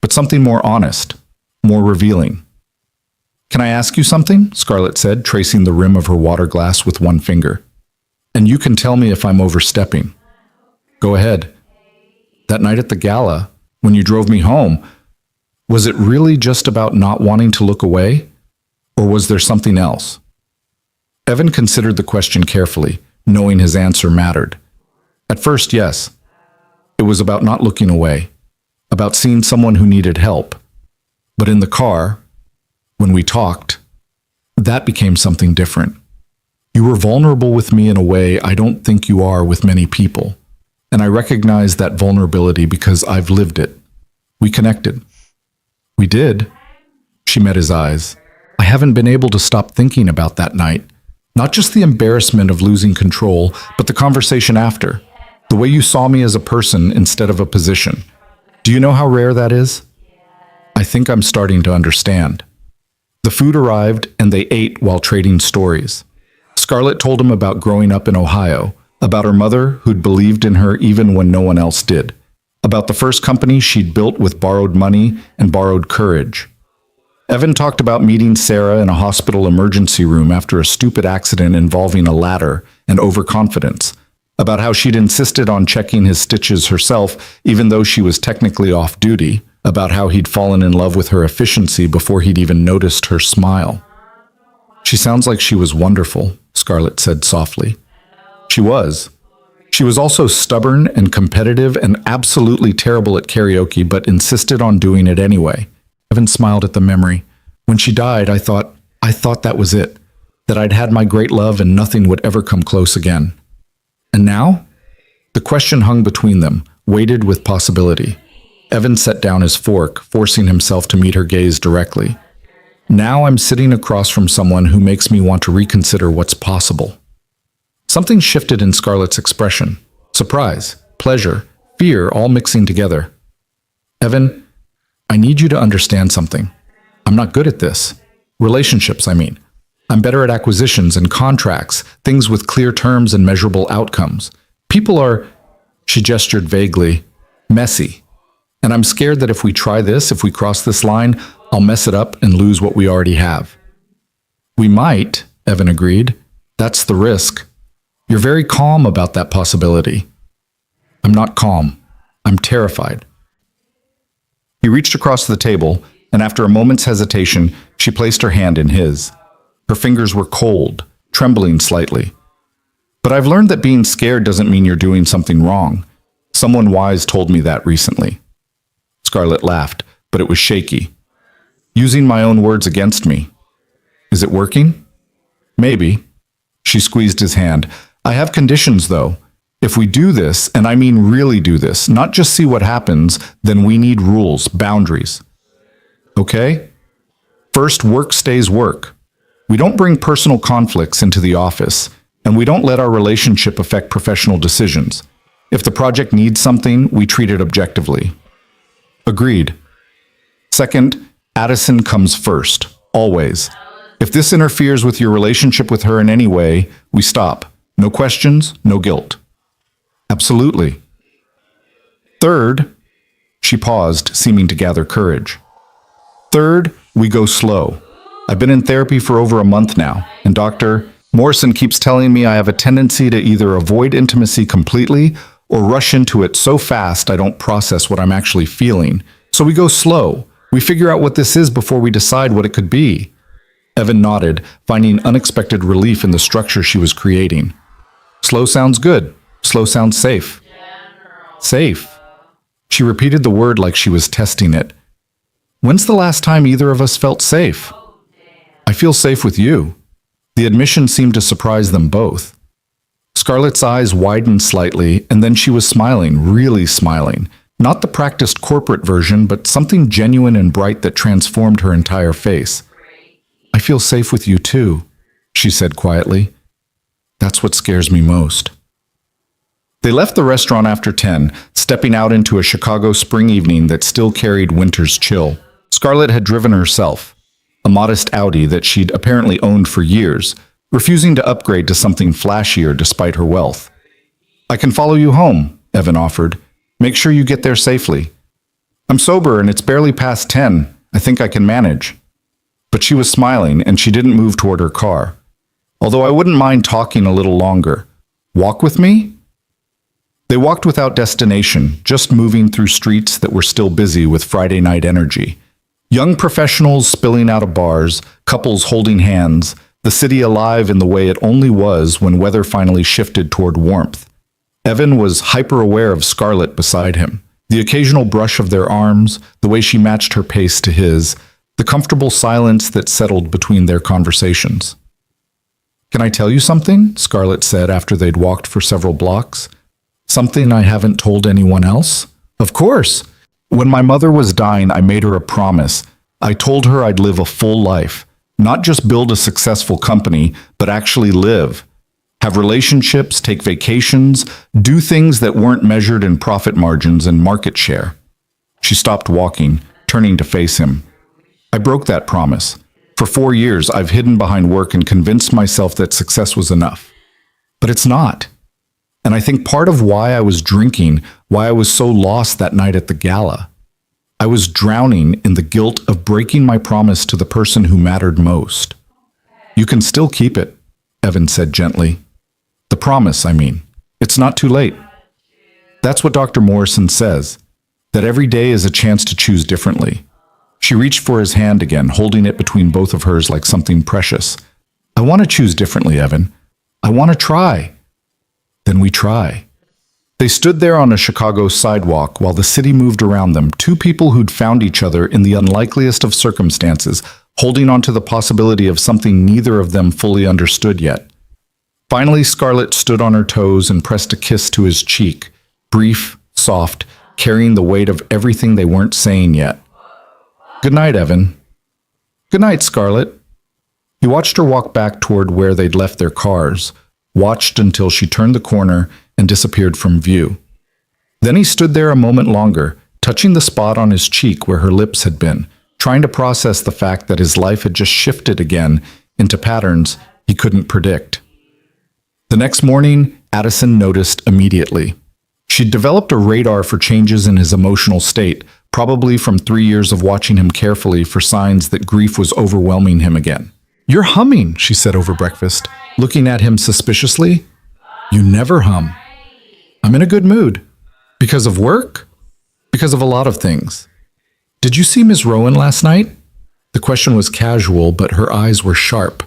but something more honest, more revealing. "Can I ask you something?" Scarlett said, tracing the rim of her water glass with one finger. "And you can tell me if I'm overstepping." "Go ahead." "That night at the gala, when you drove me home, was it really just about not wanting to look away? Or was there something else?" Evan considered the question carefully, knowing his answer mattered. At first, yes. It was about not looking away, about seeing someone who needed help. But in the car, when we talked, that became something different. "You were vulnerable with me in a way I don't think you are with many people. And I recognize that vulnerability because I've lived it. We connected." "We did?" She met his eyes. "I haven't been able to stop thinking about that night. Not just the embarrassment of losing control, but the conversation after. The way you saw me as a person instead of a position. Do you know how rare that is?" "I think I'm starting to understand." The food arrived, and they ate while trading stories. Scarlett told him about growing up in Ohio, about her mother who'd believed in her even when no one else did, about the first company she'd built with borrowed money and borrowed courage. Evan talked about meeting Sarah in a hospital emergency room after a stupid accident involving a ladder and overconfidence, about how she'd insisted on checking his stitches herself even though she was technically off duty, about how he'd fallen in love with her efficiency before he'd even noticed her smile. "She sounds like she was wonderful," Scarlett said softly. She was. She was also stubborn and competitive and absolutely terrible at karaoke, but insisted on doing it anyway. Evan smiled at the memory. "When she died, I thought that was it, that I'd had my great love and nothing would ever come close again. And now?" The question hung between them, weighted with possibility. Evan set down his fork, forcing himself to meet her gaze directly. "Now I'm sitting across from someone who makes me want to reconsider what's possible." Something shifted in Scarlett's expression. Surprise, pleasure, fear all mixing together. Evan, I need you to understand something. I'm not good at this. Relationships, I mean. I'm better at acquisitions and contracts, things with clear terms and measurable outcomes. People are, she gestured vaguely, messy. And I'm scared that if we try this, if we cross this line, I'll mess it up and lose what we already have. We might, Evan agreed. That's the risk. You're very calm about that possibility. I'm not calm. I'm terrified. He reached across the table, and after a moment's hesitation, she placed her hand in his. Her fingers were cold, trembling slightly. But I've learned that being scared doesn't mean you're doing something wrong. Someone wise told me that recently. Scarlett laughed, but it was shaky. Using my own words against me. Is it working? Maybe. She squeezed his hand. I have conditions, though. If we do this, and I mean really do this, not just see what happens, then we need rules, boundaries. Okay? First, work stays work. We don't bring personal conflicts into the office, and we don't let our relationship affect professional decisions. If the project needs something, we treat it objectively. Agreed. Second, Addison comes first, always. If this interferes with your relationship with her in any way, we stop. No questions, no guilt. Absolutely. Third, she paused, seeming to gather courage. Third, we go slow. I've been in therapy for over a month now, and Dr. Morrison keeps telling me I have a tendency to either avoid intimacy completely or rush into it so fast I don't process what I'm actually feeling. So we go slow. We figure out what this is before we decide what it could be. Evan nodded, finding unexpected relief in the structure she was creating. Slow sounds good. Slow sounds safe. Safe. She repeated the word like she was testing it. When's the last time either of us felt safe? I feel safe with you. The admission seemed to surprise them both. Scarlett's eyes widened slightly, and then she was smiling, really smiling. Not the practiced corporate version, but something genuine and bright that transformed her entire face. I feel safe with you too, she said quietly. That's what scares me most. They left the restaurant after 10, stepping out into a Chicago spring evening that still carried winter's chill. Scarlett had driven herself, a modest Audi that she'd apparently owned for years, refusing to upgrade to something flashier despite her wealth. I can follow you home, Evan offered. Make sure you get there safely. I'm sober and it's barely past 10. I think I can manage. But she was smiling and she didn't move toward her car. Although I wouldn't mind talking a little longer. Walk with me? They walked without destination, just moving through streets that were still busy with Friday night energy. Young professionals spilling out of bars, couples holding hands, the city alive in the way it only was when weather finally shifted toward warmth. Evan was hyper-aware of Scarlett beside him. The occasional brush of their arms, the way she matched her pace to his, the comfortable silence that settled between their conversations. Can I tell you something? Scarlett said after they'd walked for several blocks. Something I haven't told anyone else? Of course. When my mother was dying, I made her a promise. I told her I'd live a full life, not just build a successful company, but actually live. Have relationships, take vacations, do things that weren't measured in profit margins and market share. She stopped walking, turning to face him. I broke that promise. For 4 years, I've hidden behind work and convinced myself that success was enough. But it's not. And I think part of why I was drinking, why I was so lost that night at the gala, I was drowning in the guilt of breaking my promise to the person who mattered most. You can still keep it, Evan said gently. The promise, I mean. It's not too late. That's what Dr. Morrison says, that every day is a chance to choose differently. She reached for his hand again, holding it between both of hers like something precious. I want to choose differently, Evan. I want to try. Then we try. They stood there on a Chicago sidewalk while the city moved around them, two people who'd found each other in the unlikeliest of circumstances, holding on to the possibility of something neither of them fully understood yet. Finally, Scarlett stood on her toes and pressed a kiss to his cheek, brief, soft, carrying the weight of everything they weren't saying yet. Good night, Evan. Good night, Scarlett. He watched her walk back toward where they'd left their cars, watched until she turned the corner and disappeared from view. Then he stood there a moment longer, touching the spot on his cheek where her lips had been, trying to process the fact that his life had just shifted again into patterns he couldn't predict. The next morning, Addison noticed immediately. She'd developed a radar for changes in his emotional state, probably from 3 years of watching him carefully for signs that grief was overwhelming him again. "You're humming," she said over breakfast, looking at him suspiciously. "You never hum." "I'm in a good mood." "Because of work?" "Because of a lot of things." "Did you see Miss Rowan last night?" The question was casual, but her eyes were sharp.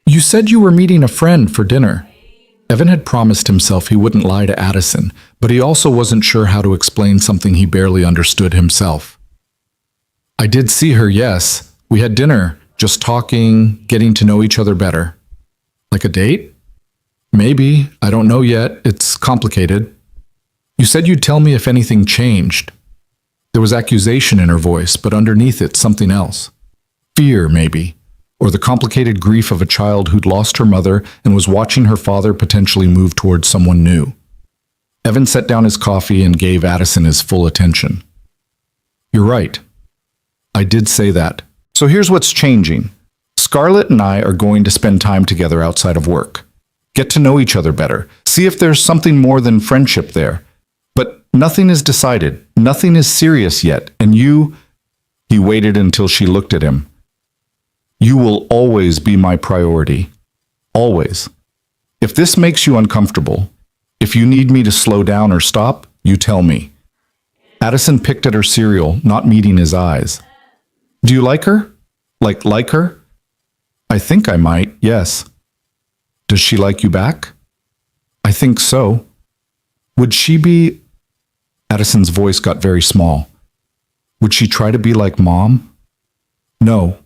"You said you were meeting a friend for dinner." Evan had promised himself he wouldn't lie to Addison, but he also wasn't sure how to explain something he barely understood himself. "I did see her, yes. We had dinner, just talking, getting to know each other better." "Like a date?" "Maybe. I don't know yet. It's complicated." "You said you'd tell me if anything changed." There was accusation in her voice, but underneath it, something else. Fear, maybe. Or the complicated grief of a child who'd lost her mother and was watching her father potentially move towards someone new. Evan set down his coffee and gave Addison his full attention. "You're right. I did say that. So here's what's changing. Scarlett and I are going to spend time together outside of work. Get to know each other better. See if there's something more than friendship there. But nothing is decided. Nothing is serious yet. And you..." He waited until she looked at him. "You will always be my priority. Always. If this makes you uncomfortable, if you need me to slow down or stop, you tell me." Addison picked at her cereal, not meeting his eyes. "Do you like her? Like her?" "I think I might, yes." "Does she like you back?" "I think so." "Would she be..." Addison's voice got very small. "Would she try to be like Mom?" "No."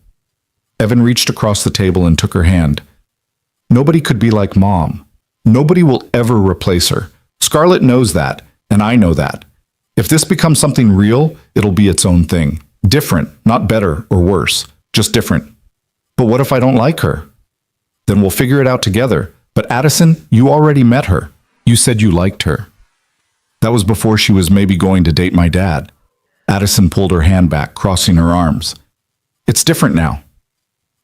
Evan reached across the table and took her hand. "Nobody could be like Mom. Nobody will ever replace her. Scarlett knows that, and I know that. If this becomes something real, it'll be its own thing. Different, not better or worse, just different." "But what if I don't like her?" "Then we'll figure it out together. But Addison, you already met her. You said you liked her." "That was before she was maybe going to date my dad." Addison pulled her hand back, crossing her arms. "It's different now."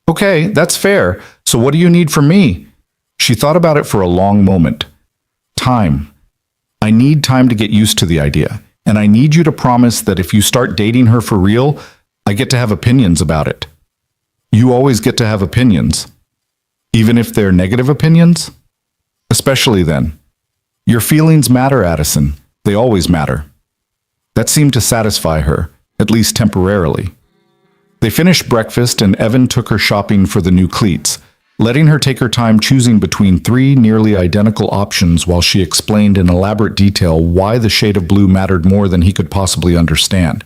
"Okay, that's fair. So what do you need from me?" She thought about it for a long moment. "Time. I need time to get used to the idea. And I need you to promise that if you start dating her for real, I get to have opinions about it." "You always get to have opinions." "Even if they're negative opinions?" "Especially then." "Your feelings matter, Addison. They always matter." That seemed to satisfy her, at least temporarily. They finished breakfast and Evan took her shopping for the new cleats, letting her take her time choosing between 3 nearly identical options while she explained in elaborate detail why the shade of blue mattered more than he could possibly understand.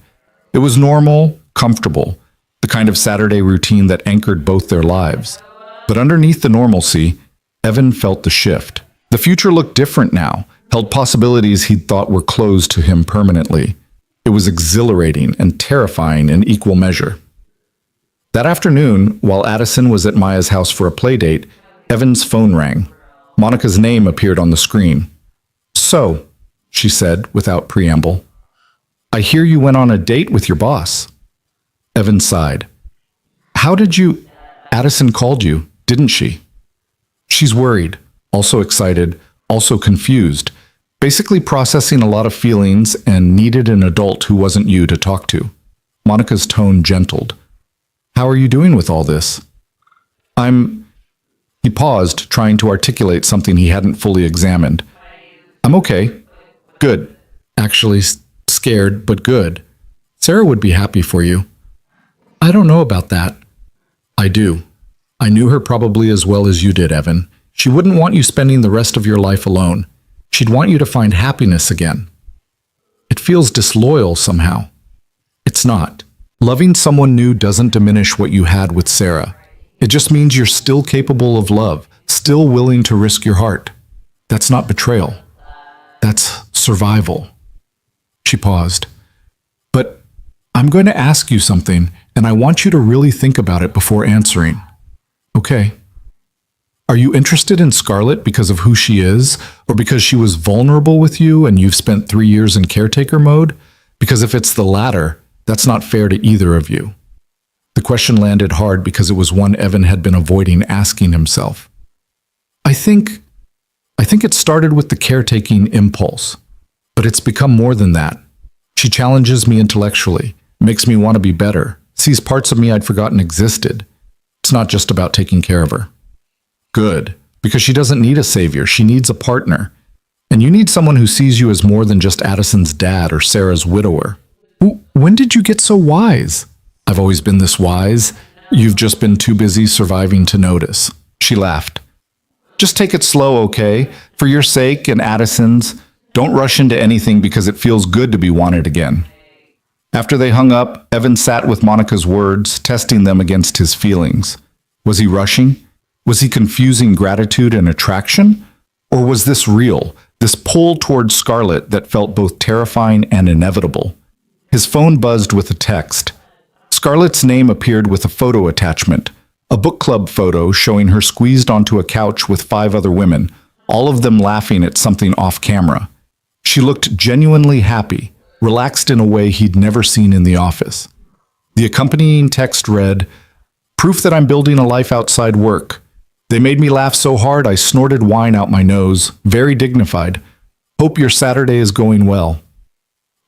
It was normal, comfortable, the kind of Saturday routine that anchored both their lives. But underneath the normalcy, Evan felt the shift. The future looked different now, held possibilities he'd thought were closed to him permanently. It was exhilarating and terrifying in equal measure. That afternoon, while Addison was at Maya's house for a playdate, Evan's phone rang. Monica's name appeared on the screen. "So," she said without preamble, "I hear you went on a date with your boss." Evan sighed. "How did you..." "Addison called you, didn't she?" She's worried, also excited, also confused, basically processing a lot of feelings and needed an adult who wasn't you to talk to. Monica's tone gentled. "How are you doing with all this?" He paused, trying to articulate something he hadn't fully examined. "I'm okay. Good. Actually, scared, but good. Sarah would be happy for you." "I don't know about that." "I do. I knew her probably as well as you did, Evan. She wouldn't want you spending the rest of your life alone. She'd want you to find happiness again." "It feels disloyal somehow." "It's not. Loving someone new doesn't diminish what you had with Sarah. It just means you're still capable of love, still willing to risk your heart. That's not betrayal. That's survival." She paused. "But I'm going to ask you something, and I want you to really think about it before answering." "Okay." Are you interested in Scarlett because of who she is, or because she was vulnerable with you and you've spent 3 years in caretaker mode? Because if it's the latter, that's not fair to either of you. The question landed hard because it was one Evan had been avoiding asking himself. I think it started with the caretaking impulse, but it's become more than that. She challenges me intellectually, makes me want to be better, sees parts of me I'd forgotten existed. It's not just about taking care of her. Good, because she doesn't need a savior, she needs a partner. And you need someone who sees you as more than just Addison's dad or Sarah's widower. When did you get so wise? I've always been this wise. You've just been too busy surviving to notice. She laughed. Just take it slow, okay? For your sake and Addison's, don't rush into anything because it feels good to be wanted again. After they hung up, Evan sat with Monica's words, testing them against his feelings. Was he rushing? Was he confusing gratitude and attraction? Or was this real, this pull toward Scarlett that felt both terrifying and inevitable? His phone buzzed with a text. Scarlett's name appeared with a photo attachment, a book club photo showing her squeezed onto a couch with 5 other women, all of them laughing at something off camera. She looked genuinely happy, relaxed in a way he'd never seen in the office. The accompanying text read, "Proof that I'm building a life outside work. They made me laugh so hard I snorted wine out my nose, very dignified. Hope your Saturday is going well."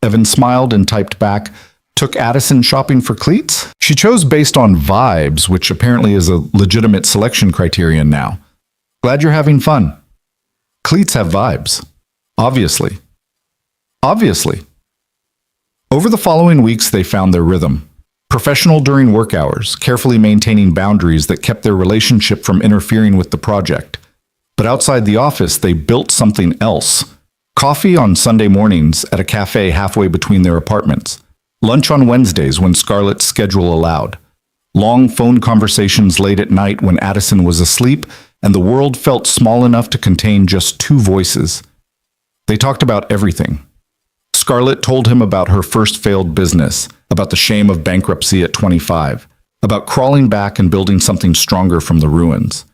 Evan smiled and typed back, "Took Addison shopping for cleats?" She chose based on vibes, which apparently is a legitimate selection criterion now. "Glad you're having fun." Cleats have vibes. Obviously. Obviously. Over the following weeks, they found their rhythm. Professional during work hours, carefully maintaining boundaries that kept their relationship from interfering with the project. But outside the office, they built something else. Coffee on Sunday mornings at a cafe halfway between their apartments. Lunch on Wednesdays when Scarlett's schedule allowed. Long phone conversations late at night when Addison was asleep and the world felt small enough to contain just 2 voices. They talked about everything. Scarlett told him about her first failed business, about the shame of bankruptcy at 25, about crawling back and building something stronger from the ruins.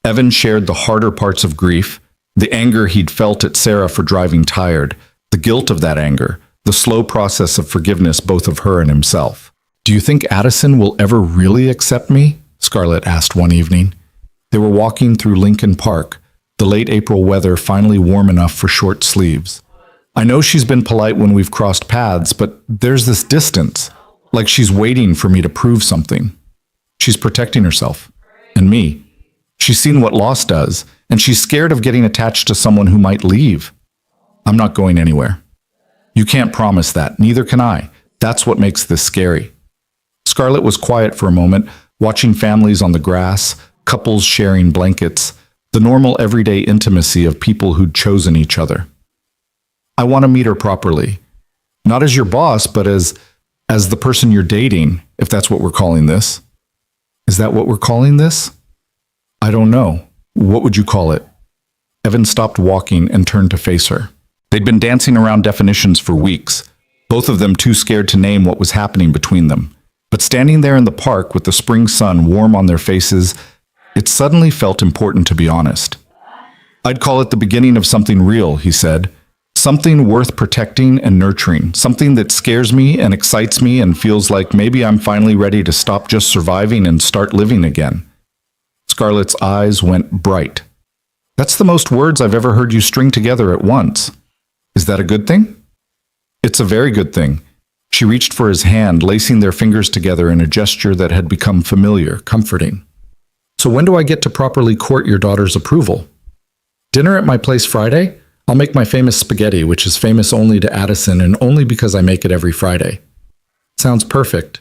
Evan shared the harder parts of grief, the anger he'd felt at Sarah for driving tired, the guilt of that anger, the slow process of forgiveness both of her and himself. "Do you think Addison will ever really accept me?" Scarlett asked one evening. They were walking through Lincoln Park, the late April weather finally warm enough for short sleeves. "I know she's been polite when we've crossed paths, but there's this distance, like she's waiting for me to prove something. She's protecting herself. And me. She's seen what loss does, and she's scared of getting attached to someone who might leave. I'm not going anywhere. You can't promise that, neither can I. That's what makes this scary." Scarlett was quiet for a moment, watching families on the grass, couples sharing blankets, the normal everyday intimacy of people who'd chosen each other. "I want to meet her properly. Not as your boss, but as the person you're dating, if that's what we're calling this." "Is that what we're calling this?" "I don't know. What would you call it?" Evan stopped walking and turned to face her. They'd been dancing around definitions for weeks, both of them too scared to name what was happening between them. But standing there in the park with the spring sun warm on their faces, it suddenly felt important to be honest. "I'd call it the beginning of something real," he said. "Something worth protecting and nurturing, something that scares me and excites me and feels like maybe I'm finally ready to stop just surviving and start living again." Scarlett's eyes went bright. "That's the most words I've ever heard you string together at once. Is that a good thing?" "It's a very good thing." She reached for his hand, lacing their fingers together in a gesture that had become familiar, comforting. "So when do I get to properly court your daughter's approval?" "Dinner at my place Friday? I'll make my famous spaghetti, which is famous only to Addison and only because I make it every Friday." "Sounds perfect."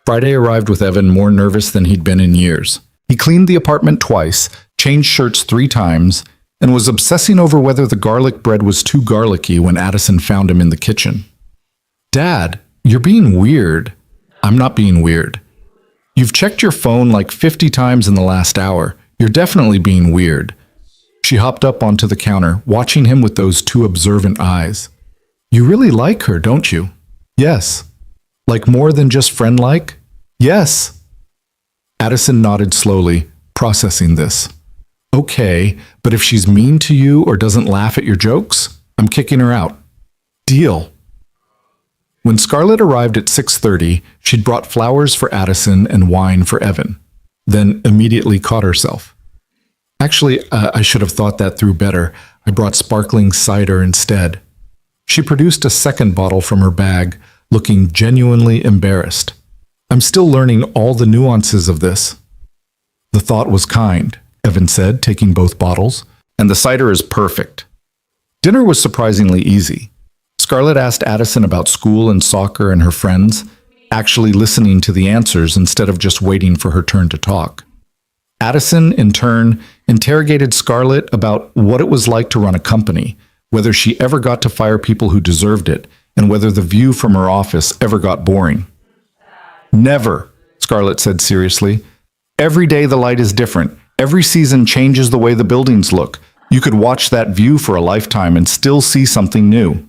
Friday arrived with Evan more nervous than he'd been in years. He cleaned the apartment twice, changed shirts 3 times, and was obsessing over whether the garlic bread was too garlicky when Addison found him in the kitchen. "Dad, you're being weird." "I'm not being weird." "You've checked your phone like 50 times in the last hour. You're definitely being weird." She hopped up onto the counter, watching him with those 2 observant eyes. "You really like her, don't you?" "Yes." "Like more than just friend-like?" "Yes." Addison nodded slowly, processing this. Okay, but if she's mean to you or doesn't laugh at your jokes, I'm kicking her out. Deal. When Scarlett arrived at 6:30, she'd brought flowers for Addison and wine for Evan, then immediately caught herself. Actually, I should have thought that through better. I brought sparkling cider instead. She produced a second bottle from her bag, looking genuinely embarrassed. I'm still learning all the nuances of this. The thought was kind, Evan said, taking both bottles, and the cider is perfect. Dinner was surprisingly easy. Scarlett asked Addison about school and soccer and her friends, actually listening to the answers instead of just waiting for her turn to talk. Addison, in turn, interrogated Scarlett about what it was like to run a company, whether she ever got to fire people who deserved it, and whether the view from her office ever got boring. Never, Scarlett said seriously. Every day the light is different. Every season changes the way the buildings look. You could watch that view for a lifetime and still see something new.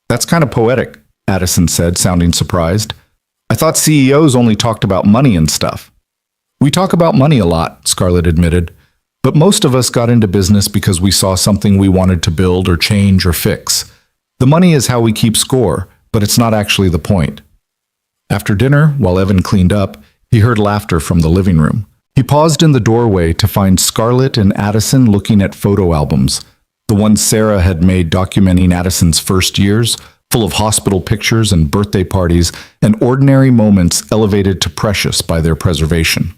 That's kind of poetic, Addison said, sounding surprised. I thought CEOs only talked about money and stuff. We talk about money a lot, Scarlett admitted, but most of us got into business because we saw something we wanted to build or change or fix. The money is how we keep score, but it's not actually the point. After dinner, while Evan cleaned up, he heard laughter from the living room. He paused in the doorway to find Scarlett and Addison looking at photo albums, the ones Sarah had made documenting Addison's first years, full of hospital pictures and birthday parties and ordinary moments elevated to precious by their preservation.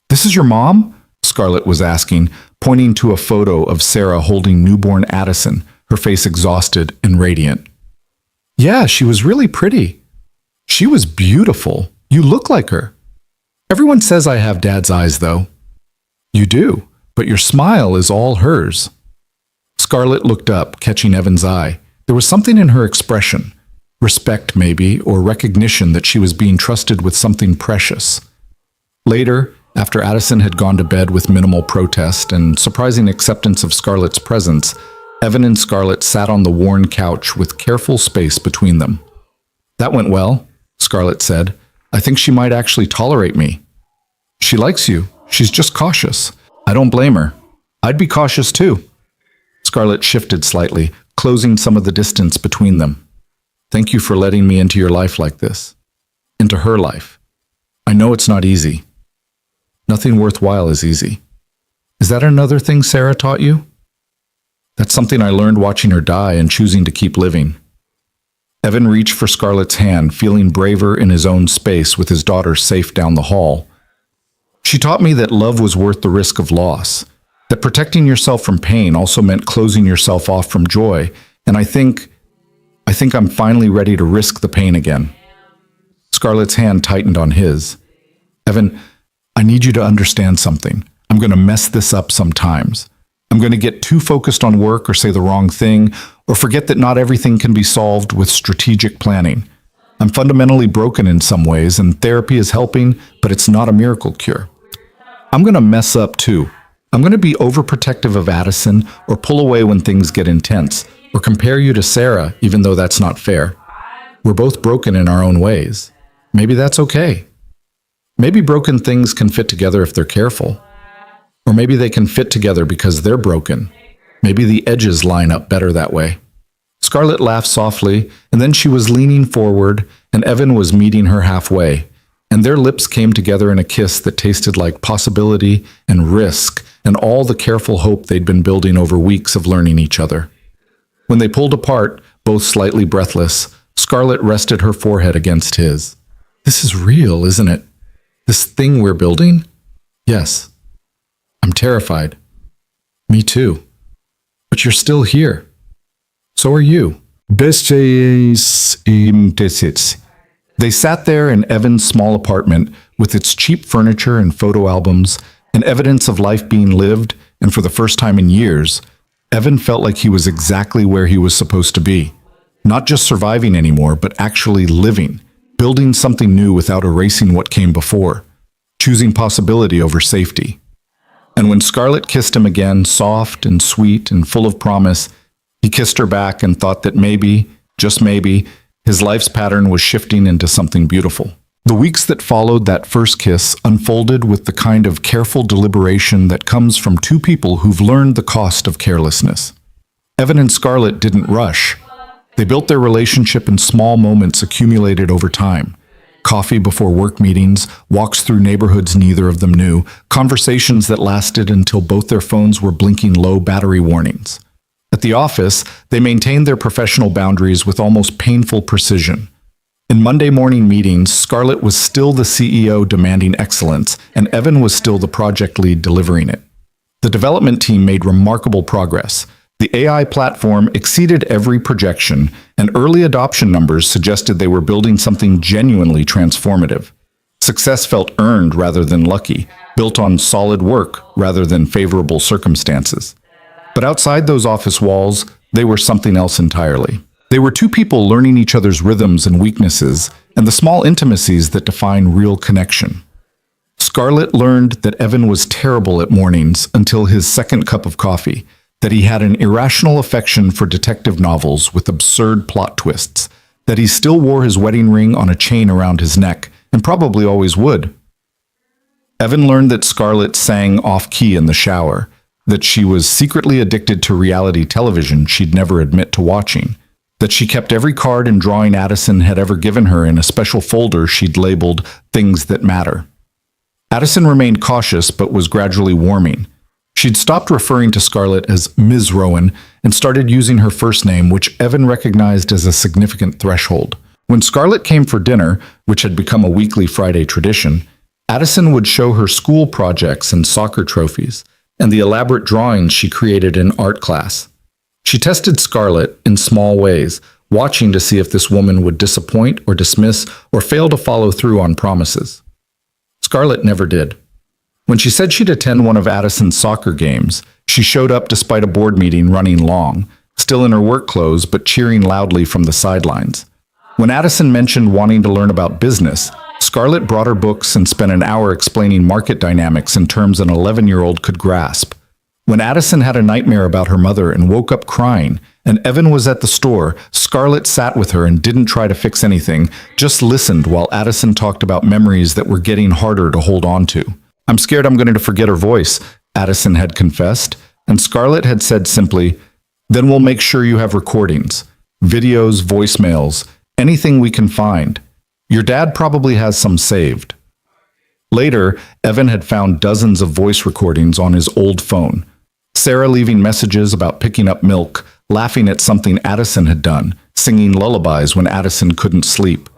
This is your mom? Scarlett was asking, pointing to a photo of Sarah holding newborn Addison, her face exhausted and radiant. Yeah, she was really pretty. She was beautiful. You look like her. Everyone says I have Dad's eyes, though. You do, but your smile is all hers. Scarlett looked up, catching Evan's eye. There was something in her expression, respect maybe, or recognition that she was being trusted with something precious. Later, after Addison had gone to bed with minimal protest and surprising acceptance of Scarlett's presence, Evan and Scarlett sat on the worn couch with careful space between them. That went well, Scarlett said. I think she might actually tolerate me. She likes you. She's just cautious. I don't blame her. I'd be cautious too. Scarlett shifted slightly, closing some of the distance between them. Thank you for letting me into your life like this. Into her life. I know it's not easy. Nothing worthwhile is easy. Is that another thing Sarah taught you? That's something I learned watching her die and choosing to keep living. Evan reached for Scarlett's hand, feeling braver in his own space with his daughter safe down the hall. She taught me that love was worth the risk of loss, that protecting yourself from pain also meant closing yourself off from joy, and I think I'm finally ready to risk the pain again. Scarlett's hand tightened on his. Evan, I need you to understand something. I'm going to mess this up sometimes. I'm going to get too focused on work or say the wrong thing, or forget that not everything can be solved with strategic planning. I'm fundamentally broken in some ways, and therapy is helping, but it's not a miracle cure. I'm going to mess up too. I'm going to be overprotective of Addison, or pull away when things get intense, or compare you to Sarah, even though that's not fair. We're both broken in our own ways. Maybe that's okay. Maybe broken things can fit together if they're careful. Or maybe they can fit together because they're broken. Maybe the edges line up better that way. Scarlett laughed softly, and then she was leaning forward, and Evan was meeting her halfway, and their lips came together in a kiss that tasted like possibility and risk and all the careful hope they'd been building over weeks of learning each other. When they pulled apart, both slightly breathless, Scarlett rested her forehead against his. This is real, isn't it? This thing we're building? Yes. I'm terrified. Me too. But you're still here. So are you. They sat there in Evan's small apartment with its cheap furniture and photo albums and evidence of life being lived, and for the first time in years, Evan felt like he was exactly where he was supposed to be. Not just surviving anymore, but actually living, building something new without erasing what came before, choosing possibility over safety. And when Scarlett kissed him again, soft and sweet and full of promise, he kissed her back and thought that maybe, just maybe, his life's pattern was shifting into something beautiful. The weeks that followed that first kiss unfolded with the kind of careful deliberation that comes from two people who've learned the cost of carelessness. Evan and Scarlett didn't rush. They built their relationship in small moments accumulated over time. Coffee before work meetings, walks through neighborhoods neither of them knew, conversations that lasted until both their phones were blinking low battery warnings. At the office, they maintained their professional boundaries with almost painful precision. In Monday morning meetings, Scarlett was still the CEO demanding excellence, and Evan was still the project lead delivering it. The development team made remarkable progress. The AI platform exceeded every projection, and early adoption numbers suggested they were building something genuinely transformative. Success felt earned rather than lucky, built on solid work rather than favorable circumstances. But outside those office walls, they were something else entirely. They were two people learning each other's rhythms and weaknesses, and the small intimacies that define real connection. Scarlett learned that Evan was terrible at mornings until his second cup of coffee, that he had an irrational affection for detective novels with absurd plot twists, that he still wore his wedding ring on a chain around his neck, and probably always would. Evan learned that Scarlett sang off-key in the shower, that she was secretly addicted to reality television she'd never admit to watching, that she kept every card and drawing Addison had ever given her in a special folder she'd labeled Things That Matter. Addison remained cautious but was gradually warming. She'd stopped referring to Scarlett as Ms. Rowan and started using her first name, which Evan recognized as a significant threshold. When Scarlett came for dinner, which had become a weekly Friday tradition, Addison would show her school projects and soccer trophies, and the elaborate drawings she created in art class. She tested Scarlett in small ways, watching to see if this woman would disappoint or dismiss or fail to follow through on promises. Scarlett never did. When she said she'd attend one of Addison's soccer games, she showed up despite a board meeting running long, still in her work clothes but cheering loudly from the sidelines. When Addison mentioned wanting to learn about business, Scarlett brought her books and spent an hour explaining market dynamics in terms an 11-year-old could grasp. When Addison had a nightmare about her mother and woke up crying, and Evan was at the store, Scarlett sat with her and didn't try to fix anything, just listened while Addison talked about memories that were getting harder to hold on to. "I'm scared I'm going to forget her voice," Addison had confessed, and Scarlett had said simply, "Then we'll make sure you have recordings, videos, voicemails, anything we can find. Your dad probably has some saved." Later, Evan had found dozens of voice recordings on his old phone. Sarah leaving messages about picking up milk, laughing at something Addison had done, singing lullabies when Addison couldn't sleep.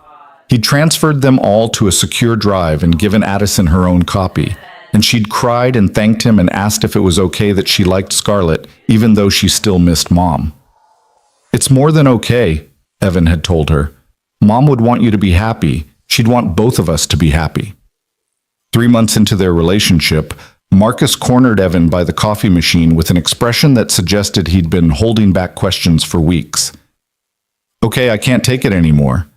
He'd transferred them all to a secure drive and given Addison her own copy, and she'd cried and thanked him and asked if it was okay that she liked Scarlett, even though she still missed Mom. "It's more than okay," Evan had told her. "Mom would want you to be happy. She'd want both of us to be happy." 3 months into their relationship, Marcus cornered Evan by the coffee machine with an expression that suggested he'd been holding back questions for weeks. "Okay, I can't take it anymore.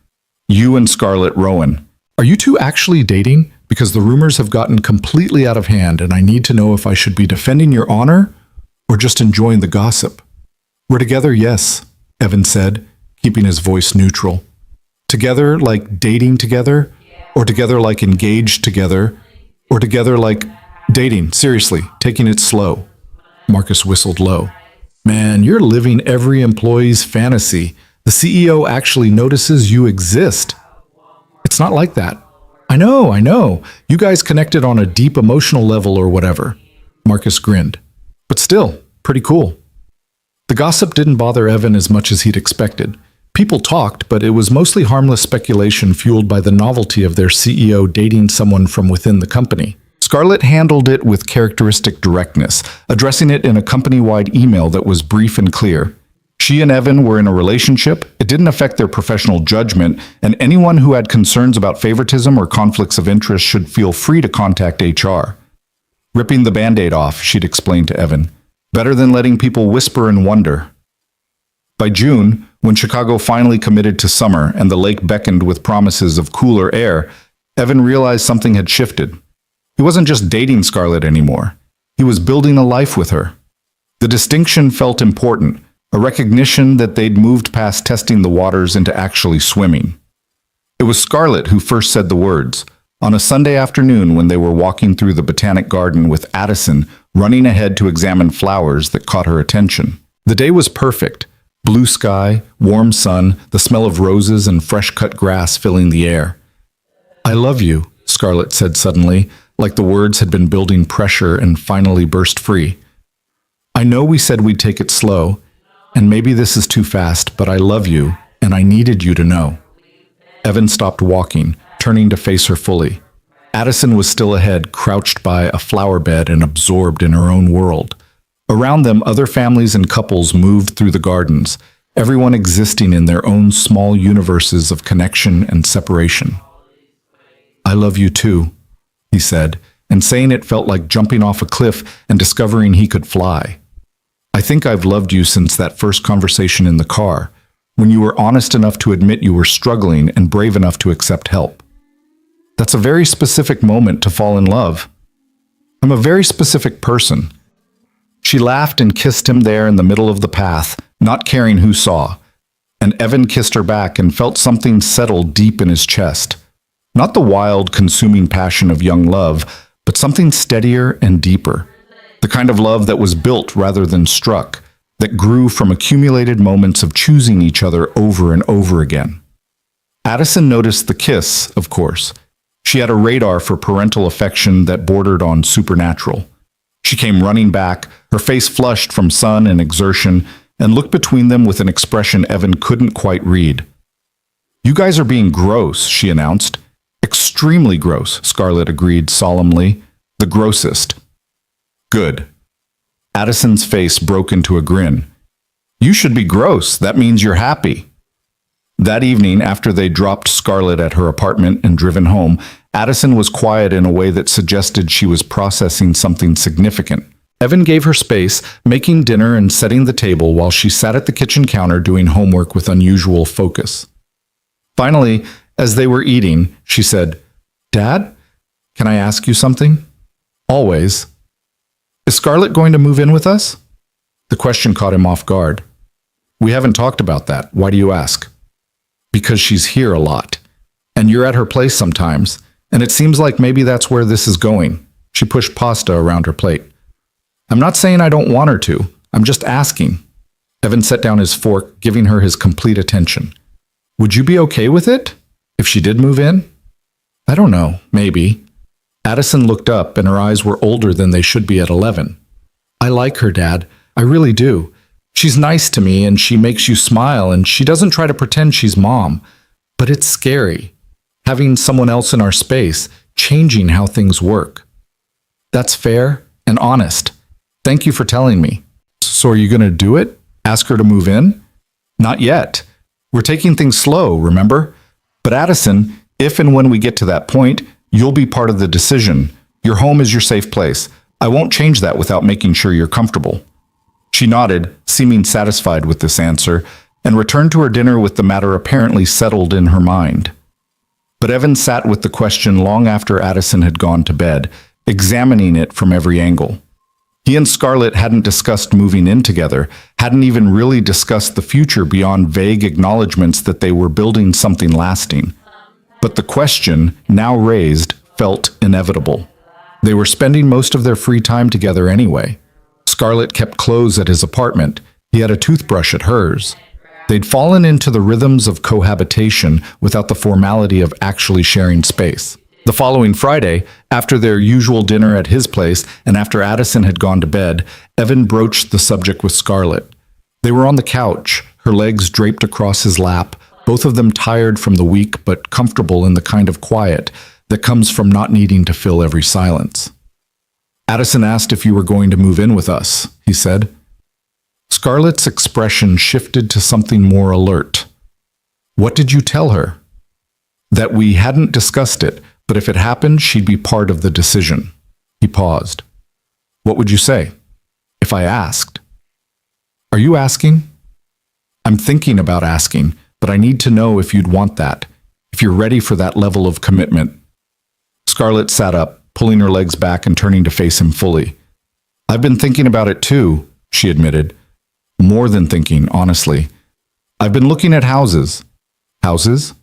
You and Scarlett Rowan. Are you two actually dating? Because the rumors have gotten completely out of hand and I need to know if I should be defending your honor or just enjoying the gossip." "We're together, yes," Evan said, keeping his voice neutral. "Together like dating together? Or together like engaged together? Or together like dating, seriously, taking it slow?" Marcus whistled low. "Man, you're living every employee's fantasy. The CEO actually notices you exist." "It's not like that." I know. You guys connected on a deep emotional level or whatever." Marcus grinned. "But still, pretty cool." The gossip didn't bother Evan as much as he'd expected. People talked, but it was mostly harmless speculation fueled by the novelty of their CEO dating someone from within the company. Scarlett handled it with characteristic directness, addressing it in a company-wide email that was brief and clear. She and Evan were in a relationship, it didn't affect their professional judgment, and anyone who had concerns about favoritism or conflicts of interest should feel free to contact HR. "Ripping the Band-Aid off," she'd explained to Evan. "Better than letting people whisper and wonder." By June, when Chicago finally committed to summer and the lake beckoned with promises of cooler air, Evan realized something had shifted. He wasn't just dating Scarlett anymore. He was building a life with her. The distinction felt important, a recognition that they'd moved past testing the waters into actually swimming. It was Scarlett who first said the words, on a Sunday afternoon when they were walking through the Botanic Garden with Addison running ahead to examine flowers that caught her attention. The day was perfect. Blue sky, warm sun, the smell of roses and fresh-cut grass filling the air. I love you, Scarlett said suddenly, like the words had been building pressure and finally burst free. I know we said we'd take it slow, and maybe this is too fast, but I love you, and I needed you to know. Evan stopped walking, turning to face her fully. Addison was still ahead, crouched by a flower bed and absorbed in her own world. Around them, other families and couples moved through the gardens, everyone existing in their own small universes of connection and separation. I love you too, he said, and saying it felt like jumping off a cliff and discovering he could fly. I think I've loved you since that first conversation in the car, when you were honest enough to admit you were struggling and brave enough to accept help. That's a very specific moment to fall in love. I'm a very specific person. She laughed and kissed him there in the middle of the path, not caring who saw. And Evan kissed her back and felt something settle deep in his chest. Not the wild, consuming passion of young love, but something steadier and deeper. The kind of love that was built rather than struck, that grew from accumulated moments of choosing each other over and over again. Addison noticed the kiss, of course. She had a radar for parental affection that bordered on supernatural. She came running back, her face flushed from sun and exertion, and looked between them with an expression Evan couldn't quite read. You guys are being gross, she announced. Extremely gross, Scarlett agreed solemnly. The grossest. Good. Addison's face broke into a grin. You should be gross. That means you're happy. That evening, after they dropped Scarlett at her apartment and driven home, Addison was quiet in a way that suggested she was processing something significant. Evan gave her space, making dinner and setting the table while she sat at the kitchen counter doing homework with unusual focus. Finally, as they were eating, she said, Dad, can I ask you something? Always. Is Scarlett going to move in with us? The question caught him off guard. We haven't talked about that. Why do you ask? Because she's here a lot. And you're at her place sometimes. And it seems like maybe that's where this is going. She pushed pasta around her plate. I'm not saying I don't want her to. I'm just asking. Evan set down his fork, giving her his complete attention. Would you be okay with it? If she did move in? I don't know. Maybe. Addison looked up, and her eyes were older than they should be at 11. I like her, Dad. I really do. She's nice to me, and she makes you smile, and she doesn't try to pretend she's Mom. But it's scary. Having someone else in our space, changing how things work. That's fair and honest. Thank you for telling me. So are you going to do it? Ask her to move in? Not yet. We're taking things slow, remember? But Addison, if and when we get to that point, you'll be part of the decision. Your home is your safe place. I won't change that without making sure you're comfortable. She nodded, seeming satisfied with this answer, and returned to her dinner with the matter apparently settled in her mind. But Evan sat with the question long after Addison had gone to bed, examining it from every angle. He and Scarlett hadn't discussed moving in together, hadn't even really discussed the future beyond vague acknowledgments that they were building something lasting. But the question, now raised, felt inevitable. They were spending most of their free time together anyway. Scarlett kept clothes at his apartment. He had a toothbrush at hers. They'd fallen into the rhythms of cohabitation without the formality of actually sharing space. The following Friday, after their usual dinner at his place and after Addison had gone to bed, Evan broached the subject with Scarlett. They were on the couch, her legs draped across his lap, both of them tired from the week but comfortable in the kind of quiet that comes from not needing to fill every silence. Addison asked if you were going to move in with us, he said. Scarlett's expression shifted to something more alert. What did you tell her? That we hadn't discussed it, but if it happened, she'd be part of the decision. He paused. What would you say? If I asked? Are you asking? I'm thinking about asking, but I need to know if you'd want that, if you're ready for that level of commitment. Scarlett sat up, pulling her legs back and turning to face him fully. I've been thinking about it too, she admitted. More than thinking, honestly. I've been looking at houses. Houses?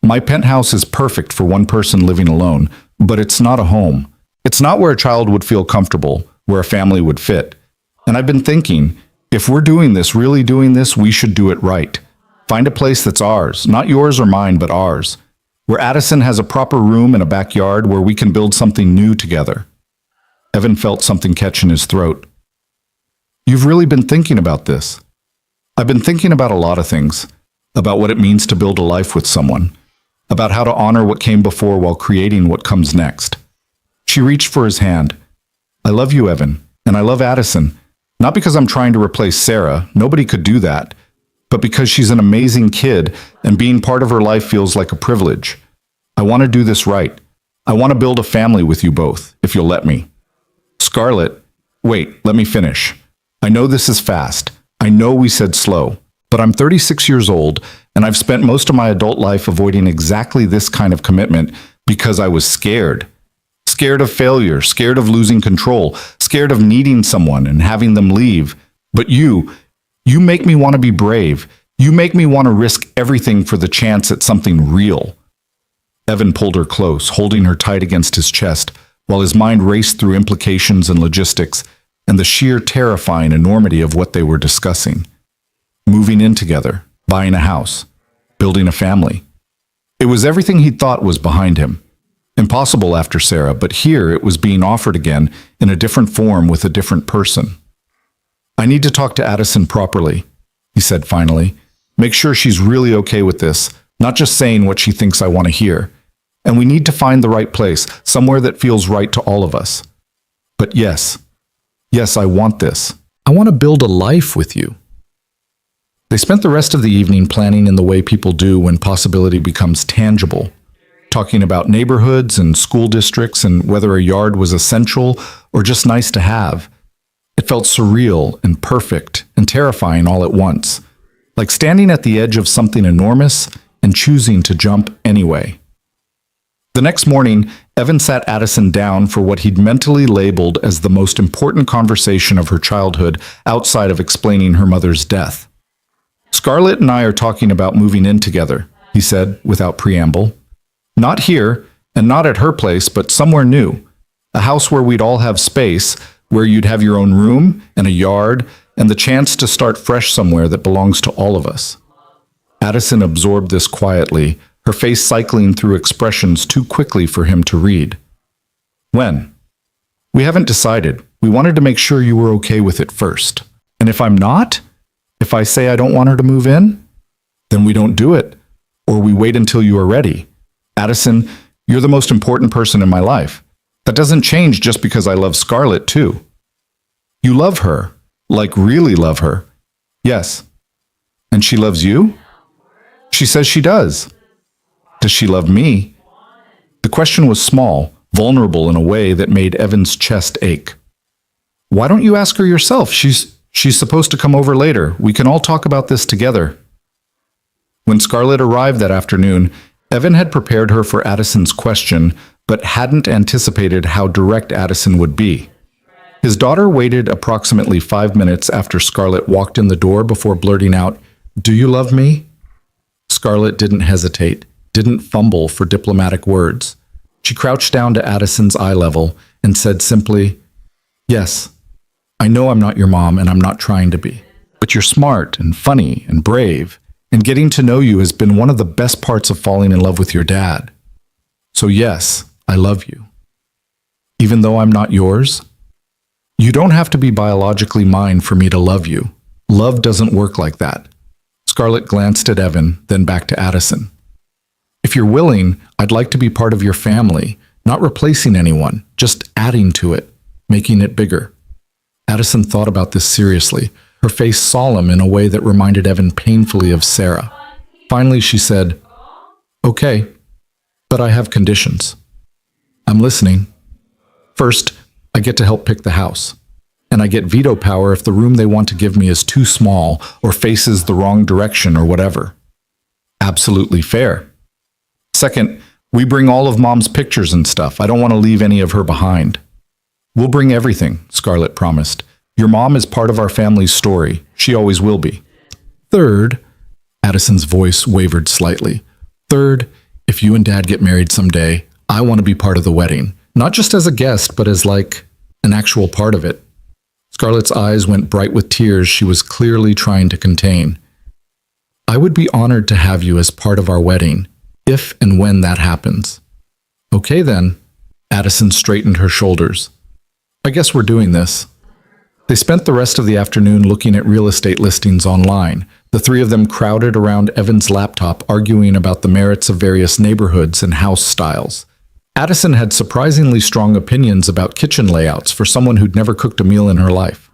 My penthouse is perfect for one person living alone, but it's not a home. It's not where a child would feel comfortable, where a family would fit. And I've been thinking, if we're doing this, really doing this, we should do it right. Find a place that's ours, not yours or mine, but ours, where Addison has a proper room and a backyard where we can build something new together. Evan felt something catch in his throat. You've really been thinking about this. I've been thinking about a lot of things, about what it means to build a life with someone, about how to honor what came before while creating what comes next. She reached for his hand. I love you, Evan, and I love Addison, not because I'm trying to replace Sarah, nobody could do that, but because she's an amazing kid and being part of her life feels like a privilege. I want to do this right. I want to build a family with you both, if you'll let me. Scarlett, wait, let me finish. I know this is fast. I know we said slow, but I'm 36 years old and I've spent most of my adult life avoiding exactly this kind of commitment because I was scared. Scared of failure, scared of losing control, scared of needing someone and having them leave. But you make me want to be brave. You make me want to risk everything for the chance at something real. Evan pulled her close, holding her tight against his chest, while his mind raced through implications and logistics and the sheer terrifying enormity of what they were discussing. Moving in together, buying a house, building a family. It was everything he thought was behind him. Impossible after Sarah, but here it was being offered again in a different form with a different person. I need to talk to Addison properly, he said finally. Make sure she's really okay with this, not just saying what she thinks I want to hear. And we need to find the right place, somewhere that feels right to all of us. But yes, I want this. I want to build a life with you. They spent the rest of the evening planning in the way people do when possibility becomes tangible, talking about neighborhoods and school districts and whether a yard was essential or just nice to have. It felt surreal and perfect and terrifying all at once, like standing at the edge of something enormous and choosing to jump anyway. The next morning, Evan sat Addison down for what he'd mentally labeled as the most important conversation of her childhood outside of explaining her mother's death. Scarlett and I are talking about moving in together, he said without preamble. Not here, and not at her place, but somewhere new. A house where we'd all have space, where you'd have your own room and a yard, and the chance to start fresh somewhere that belongs to all of us. Addison absorbed this quietly, her face cycling through expressions too quickly for him to read. When? We haven't decided. We wanted to make sure you were okay with it first. And if I'm not? If I say I don't want her to move in? Then we don't do it. Or we wait until you are ready. Addison, you're the most important person in my life. That doesn't change just because I love Scarlett, too. You love her. Like really love her. Yes. And she loves you? She says she does. Does she love me? The question was small, vulnerable in a way that made Evan's chest ache. Why don't you ask her yourself? She's supposed to come over later. We can all talk about this together. When Scarlett arrived that afternoon, Evan had prepared her for Addison's question, but hadn't anticipated how direct Addison would be. His daughter waited approximately 5 minutes after Scarlett walked in the door before blurting out, "Do you love me?" Scarlett didn't hesitate, didn't fumble for diplomatic words. She crouched down to Addison's eye level and said simply, "Yes, I know I'm not your mom and I'm not trying to be, but you're smart and funny and brave, and getting to know you has been one of the best parts of falling in love with your dad. So yes, I love you. Even though I'm not yours, you don't have to be biologically mine for me to love you. Love doesn't work like that." Scarlett glanced at Evan, then back to Addison. "If you're willing, I'd like to be part of your family, not replacing anyone, just adding to it, making it bigger." Addison thought about this seriously, her face solemn in a way that reminded Evan painfully of Sarah. Finally, she said, "Okay, but I have conditions." "I'm listening." "First, I get to help pick the house. And I get veto power if the room they want to give me is too small or faces the wrong direction or whatever." "Absolutely fair." "Second, we bring all of Mom's pictures and stuff. I don't want to leave any of her behind." "We'll bring everything," Scarlett promised. "Your mom is part of our family's story. She always will be." "Third," Addison's voice wavered slightly, "third, if you and Dad get married someday, I want to be part of the wedding. Not just as a guest, but as like an actual part of it. Scarlett's eyes went bright with tears she was clearly trying to contain. I would be honored to have you as part of our wedding, if and when that happens. Okay then. Addison straightened her shoulders. I guess we're doing this. They spent the rest of the afternoon looking at real estate listings online. The three of them crowded around Evan's laptop, arguing about the merits of various neighborhoods and house styles. Addison had surprisingly strong opinions about kitchen layouts for someone who'd never cooked a meal in her life.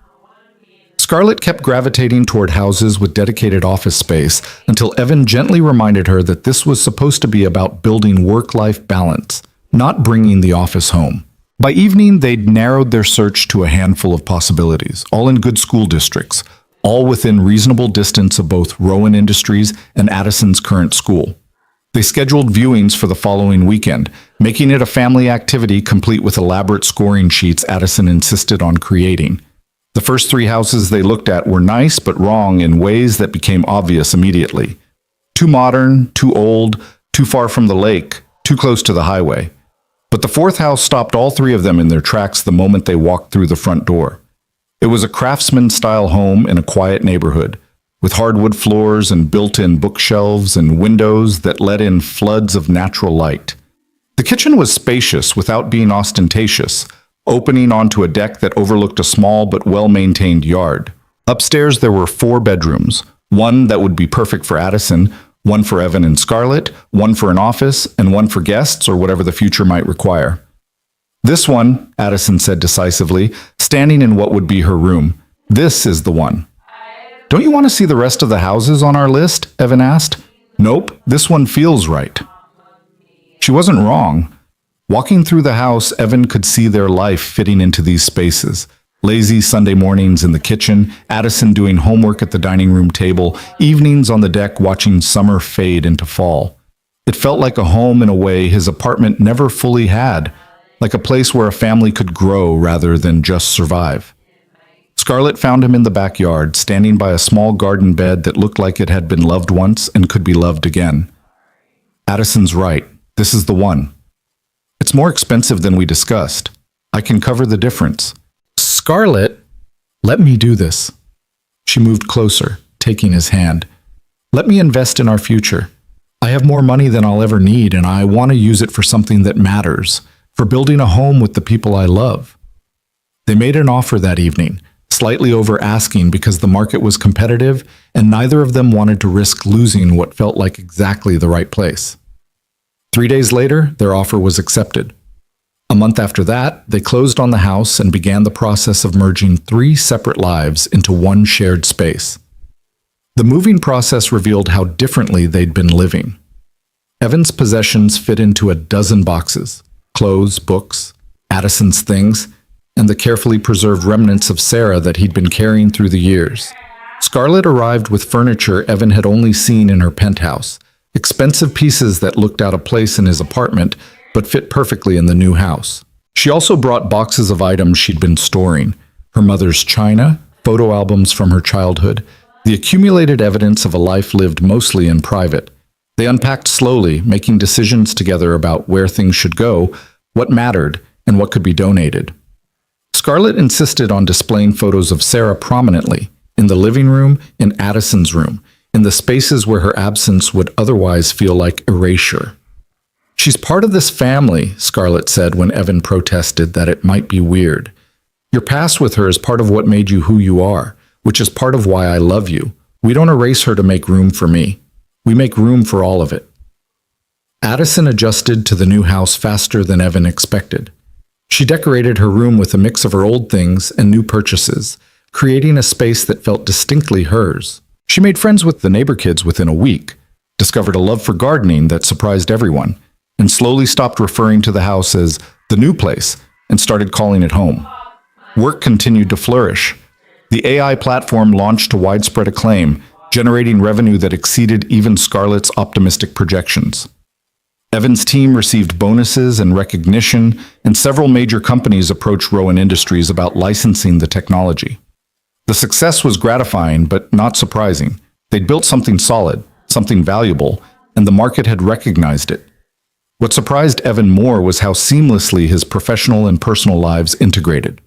Scarlett kept gravitating toward houses with dedicated office space until Evan gently reminded her that this was supposed to be about building work-life balance, not bringing the office home. By evening, they'd narrowed their search to a handful of possibilities, all in good school districts, all within reasonable distance of both Rowan Industries and Addison's current school. They scheduled viewings for the following weekend, making it a family activity complete with elaborate scoring sheets Addison insisted on creating. The first three houses they looked at were nice but wrong in ways that became obvious immediately. Too modern, too old, too far from the lake, too close to the highway. But the fourth house stopped all three of them in their tracks the moment they walked through the front door. It was a craftsman-style home in a quiet neighborhood, with hardwood floors and built-in bookshelves and windows that let in floods of natural light. The kitchen was spacious without being ostentatious, opening onto a deck that overlooked a small but well-maintained yard. Upstairs there were 4 bedrooms, one that would be perfect for Addison, one for Evan and Scarlett, one for an office, and one for guests or whatever the future might require. This one, Addison said decisively, standing in what would be her room. This is the one. Don't you want to see the rest of the houses on our list? Evan asked. Nope, this one feels right. She wasn't wrong. Walking through the house, Evan could see their life fitting into these spaces. Lazy Sunday mornings in the kitchen, Addison doing homework at the dining room table, evenings on the deck watching summer fade into fall. It felt like a home in a way his apartment never fully had, like a place where a family could grow rather than just survive. Scarlett found him in the backyard, standing by a small garden bed that looked like it had been loved once and could be loved again. Addison's right. This is the one. It's more expensive than we discussed. I can cover the difference. Scarlett, let me do this. She moved closer, taking his hand. Let me invest in our future. I have more money than I'll ever need, and I want to use it for something that matters, for building a home with the people I love. They made an offer that evening, slightly over asking because the market was competitive, and neither of them wanted to risk losing what felt like exactly the right place. 3 days later, their offer was accepted. A month after that, they closed on the house and began the process of merging 3 separate lives into one shared space. The moving process revealed how differently they'd been living. Evan's possessions fit into a dozen boxes: clothes, books, Addison's things, and the carefully preserved remnants of Sarah that he'd been carrying through the years. Scarlett arrived with furniture Evan had only seen in her penthouse, expensive pieces that looked out of place in his apartment but fit perfectly in the new house. She also brought boxes of items she'd been storing: her mother's china, photo albums from her childhood, the accumulated evidence of a life lived mostly in private. They unpacked slowly, making decisions together about where things should go, what mattered, and what could be donated. Scarlett insisted on displaying photos of Sarah prominently, in the living room, in Addison's room, in the spaces where her absence would otherwise feel like erasure. She's part of this family, Scarlett said when Evan protested that it might be weird. Your past with her is part of what made you who you are, which is part of why I love you. We don't erase her to make room for me. We make room for all of it. Addison adjusted to the new house faster than Evan expected. She decorated her room with a mix of her old things and new purchases, creating a space that felt distinctly hers. She made friends with the neighbor kids within a week, discovered a love for gardening that surprised everyone, and slowly stopped referring to the house as the new place and started calling it home. Work continued to flourish. The AI platform launched to widespread acclaim, generating revenue that exceeded even Scarlett's optimistic projections. Evan's team received bonuses and recognition, and several major companies approached Rowan Industries about licensing the technology. The success was gratifying, but not surprising. They'd built something solid, something valuable, and the market had recognized it. What surprised Evan more was how seamlessly his professional and personal lives integrated.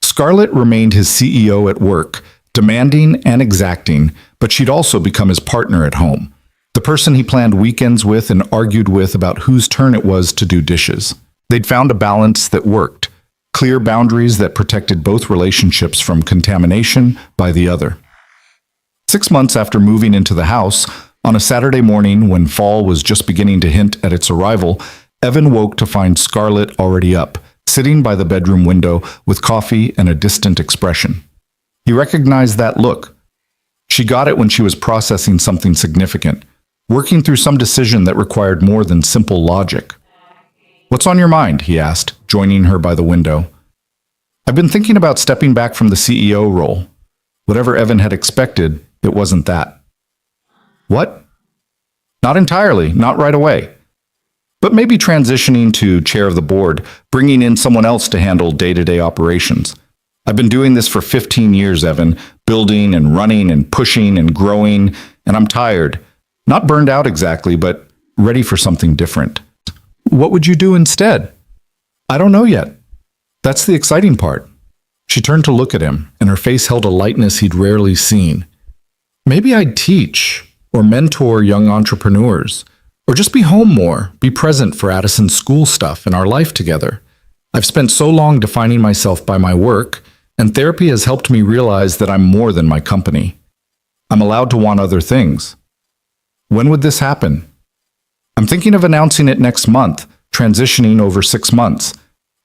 Scarlett remained his CEO at work, demanding and exacting, but she'd also become his partner at home, the person he planned weekends with and argued with about whose turn it was to do dishes. They'd found a balance that worked, clear boundaries that protected both relationships from contamination by the other. 6 months after moving into the house, on a Saturday morning when fall was just beginning to hint at its arrival, Evan woke to find Scarlett already up, sitting by the bedroom window with coffee and a distant expression. He recognized that look. She got it when she was processing something significant, working through some decision that required more than simple logic. "What's on your mind?" he asked, joining her by the window. "I've been thinking about stepping back from the CEO role." Whatever Evan had expected, it wasn't that. "What?" "Not entirely, not right away. But maybe transitioning to chair of the board, bringing in someone else to handle day-to-day operations. I've been doing this for 15 years, Evan, building and running and pushing and growing, and I'm tired. Not burned out exactly, but ready for something different." "What would you do instead?" "I don't know yet. That's the exciting part." She turned to look at him, and her face held a lightness he'd rarely seen. "Maybe I'd teach or mentor young entrepreneurs, or just be home more, be present for Addison's school stuff and our life together. I've spent so long defining myself by my work, and therapy has helped me realize that I'm more than my company. I'm allowed to want other things." "When would this happen?" "I'm thinking of announcing it next month, transitioning over 6 months.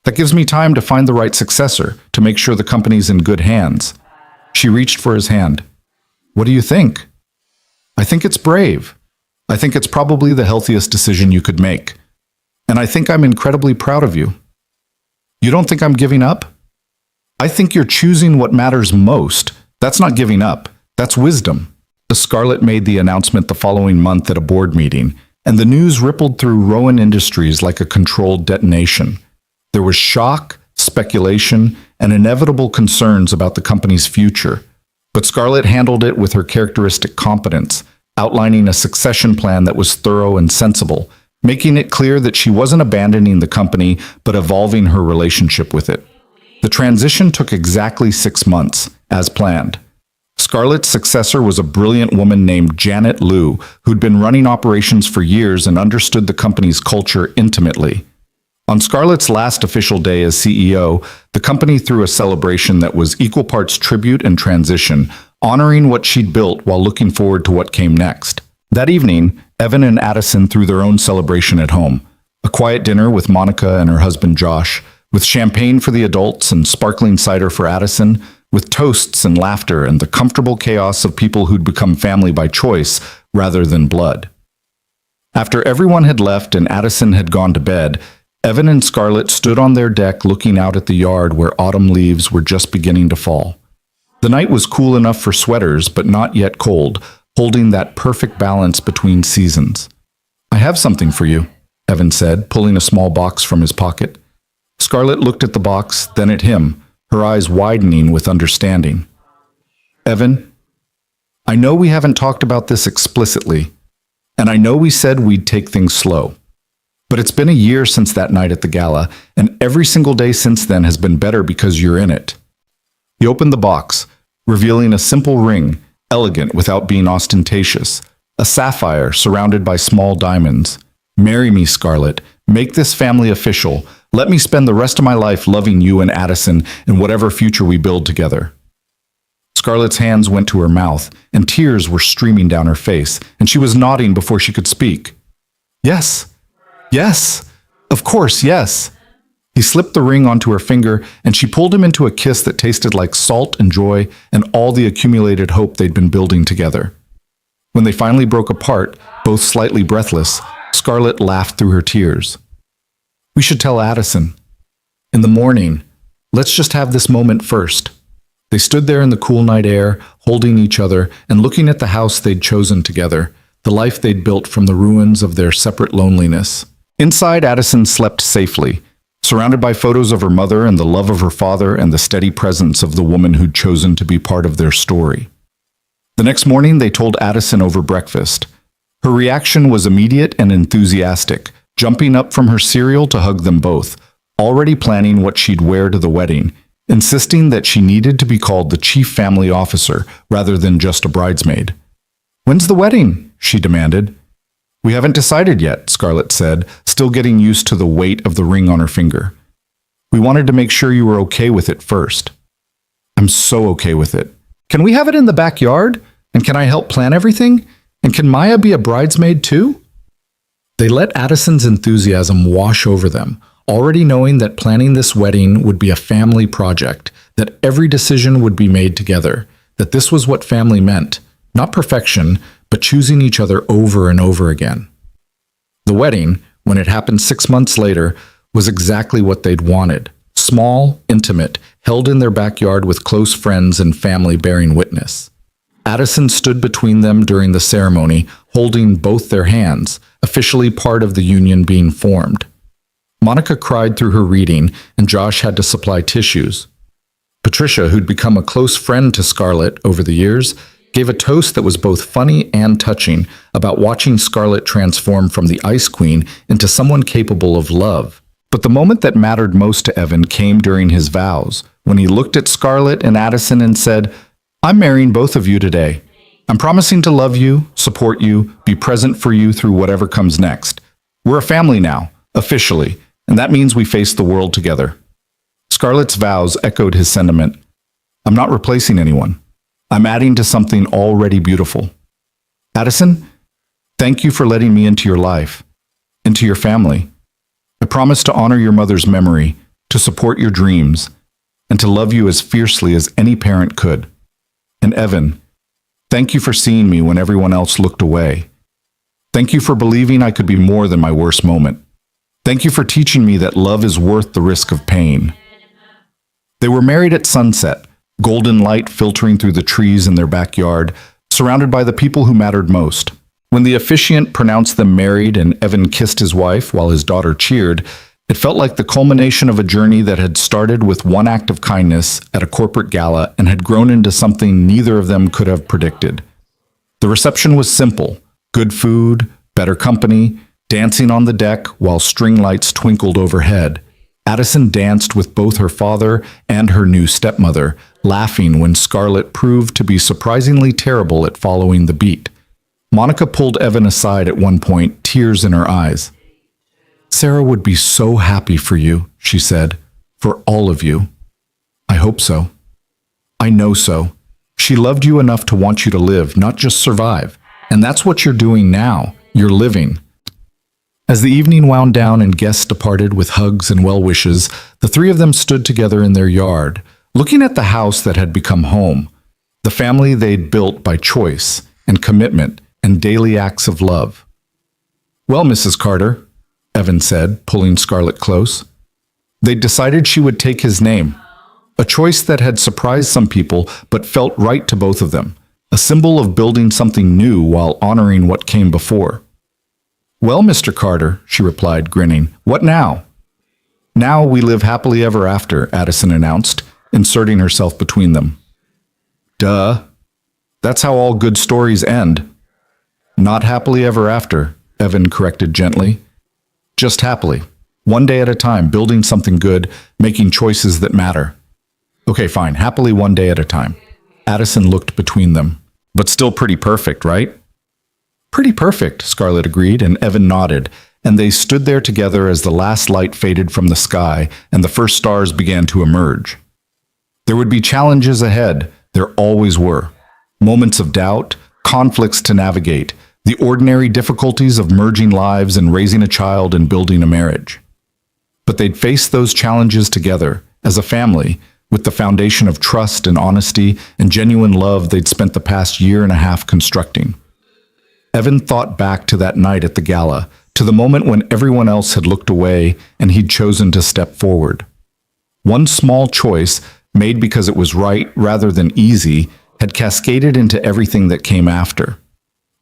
That gives me time to find the right successor, to make sure the company's in good hands." She reached for his hand. "What do you think?" "I think it's brave. I think it's probably the healthiest decision you could make. And I think I'm incredibly proud of you." "You don't think I'm giving up?" "I think you're choosing what matters most. That's not giving up. That's wisdom." Scarlett made the announcement the following month at a board meeting, and the news rippled through Rowan Industries like a controlled detonation. There was shock, speculation, and inevitable concerns about the company's future. But Scarlett handled it with her characteristic competence, outlining a succession plan that was thorough and sensible, making it clear that she wasn't abandoning the company, but evolving her relationship with it. The transition took exactly 6 months, as planned. Scarlett's successor was a brilliant woman named Janet Liu, who'd been running operations for years and understood the company's culture intimately. On Scarlett's last official day as CEO, the company threw a celebration that was equal parts tribute and transition, honoring what she'd built while looking forward to what came next. That evening, Evan and Addison threw their own celebration at home. A quiet dinner with Monica and her husband Josh, with champagne for the adults and sparkling cider for Addison, with toasts and laughter and the comfortable chaos of people who'd become family by choice rather than blood. After everyone had left and Addison had gone to bed, Evan and Scarlett stood on their deck looking out at the yard where autumn leaves were just beginning to fall. The night was cool enough for sweaters, but not yet cold, holding that perfect balance between seasons. "I have something for you," Evan said, pulling a small box from his pocket. Scarlett looked at the box, then at him, her eyes widening with understanding. "Evan, I know we haven't talked about this explicitly, and I know we said we'd take things slow. But it's been a year since that night at the gala, and every single day since then has been better because you're in it." He opened the box, revealing a simple ring, elegant without being ostentatious, a sapphire surrounded by small diamonds. "Marry me, Scarlett. Make this family official. Let me spend the rest of my life loving you and Addison and whatever future we build together." Scarlett's hands went to her mouth, and tears were streaming down her face, and she was nodding before she could speak. "Yes. Yes. Of course, yes." He slipped the ring onto her finger, and she pulled him into a kiss that tasted like salt and joy and all the accumulated hope they'd been building together. When they finally broke apart, both slightly breathless, Scarlett laughed through her tears. "We should tell Addison. In the morning. Let's just have this moment first." They stood there in the cool night air, holding each other and looking at the house they'd chosen together, the life they'd built from the ruins of their separate loneliness. Inside, Addison slept safely, surrounded by photos of her mother and the love of her father and the steady presence of the woman who'd chosen to be part of their story. The next morning, they told Addison over breakfast. Her reaction was immediate and enthusiastic, jumping up from her cereal to hug them both, already planning what she'd wear to the wedding, insisting that she needed to be called the chief family officer rather than just a bridesmaid. "When's the wedding?" she demanded. "We haven't decided yet," Scarlett said, still getting used to the weight of the ring on her finger. "We wanted to make sure you were okay with it first." "I'm so okay with it. Can we have it in the backyard? And can I help plan everything? And can Maya be a bridesmaid too?" They let Addison's enthusiasm wash over them, already knowing that planning this wedding would be a family project, that every decision would be made together, that this was what family meant, not perfection, but choosing each other over and over again. The wedding, when it happened 6 months later, was exactly what they'd wanted. Small, intimate, held in their backyard with close friends and family bearing witness. Addison stood between them during the ceremony, holding both their hands, officially part of the union being formed. Monica cried through her reading, and Josh had to supply tissues. Patricia, who'd become a close friend to Scarlett over the years, gave a toast that was both funny and touching about watching Scarlett transform from the Ice Queen into someone capable of love. But the moment that mattered most to Evan came during his vows, when he looked at Scarlett and Addison and said, "I'm marrying both of you today. I'm promising to love you, support you, be present for you through whatever comes next. We're a family now, officially, and that means we face the world together." Scarlett's vows echoed his sentiment. "I'm not replacing anyone. I'm adding to something already beautiful. Addison, thank you for letting me into your life, into your family. I promise to honor your mother's memory, to support your dreams, and to love you as fiercely as any parent could. And Evan, thank you for seeing me when everyone else looked away. Thank you for believing I could be more than my worst moment. Thank you for teaching me that love is worth the risk of pain." They were married at sunset, golden light filtering through the trees in their backyard, surrounded by the people who mattered most. When the officiant pronounced them married and Evan kissed his wife while his daughter cheered, it felt like the culmination of a journey that had started with one act of kindness at a corporate gala and had grown into something neither of them could have predicted. The reception was simple: good food, better company, dancing on the deck while string lights twinkled overhead. Addison danced with both her father and her new stepmother, laughing when Scarlett proved to be surprisingly terrible at following the beat. Monica pulled Evan aside at one point, tears in her eyes. "Sarah would be so happy for you," she said, "for all of you." "I hope so. I know so. She loved you enough to want you to live, not just survive. And that's what you're doing now. You're living." As the evening wound down and guests departed with hugs and well wishes, the three of them stood together in their yard, looking at the house that had become home, the family they'd built by choice and commitment and daily acts of love. "Well, Mrs. Carter," Evan said, pulling Scarlett close. They'd decided she would take his name, a choice that had surprised some people but felt right to both of them, a symbol of building something new while honoring what came before. "Well, Mr. Carter," she replied, grinning, "what now?" "Now we live happily ever after," Addison announced, inserting herself between them. "Duh. That's how all good stories end." "Not happily ever after," Evan corrected gently. "Just happily. One day at a time, building something good, making choices that matter." "Okay, fine. Happily one day at a time." Addison looked between them. "But still pretty perfect, right?" "Pretty perfect," Scarlett agreed, and Evan nodded, and they stood there together as the last light faded from the sky and the first stars began to emerge. There would be challenges ahead. There always were. Moments of doubt, conflicts to navigate, the ordinary difficulties of merging lives and raising a child and building a marriage. But they'd face those challenges together, as a family, with the foundation of trust and honesty and genuine love they'd spent the past year and a half constructing. Evan thought back to that night at the gala, to the moment when everyone else had looked away and he'd chosen to step forward. One small choice, made because it was right rather than easy, had cascaded into everything that came after.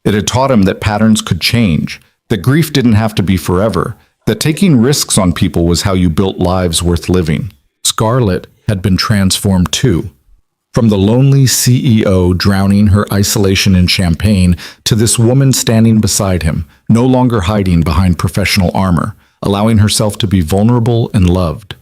It had taught him that patterns could change, that grief didn't have to be forever, that taking risks on people was how you built lives worth living. Scarlett had been transformed too. From the lonely CEO drowning her isolation in champagne to this woman standing beside him, no longer hiding behind professional armor, allowing herself to be vulnerable and loved.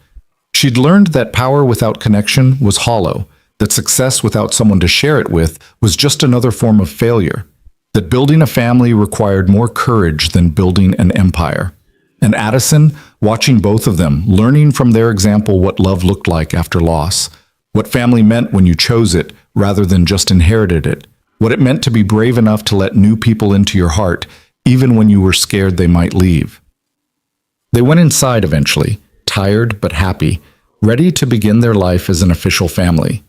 She'd learned that power without connection was hollow, that success without someone to share it with was just another form of failure, that building a family required more courage than building an empire. And Addison, watching both of them, learning from their example what love looked like after loss, what family meant when you chose it rather than just inherited it, what it meant to be brave enough to let new people into your heart, even when you were scared they might leave. They went inside eventually, tired but happy, ready to begin their life as an official family.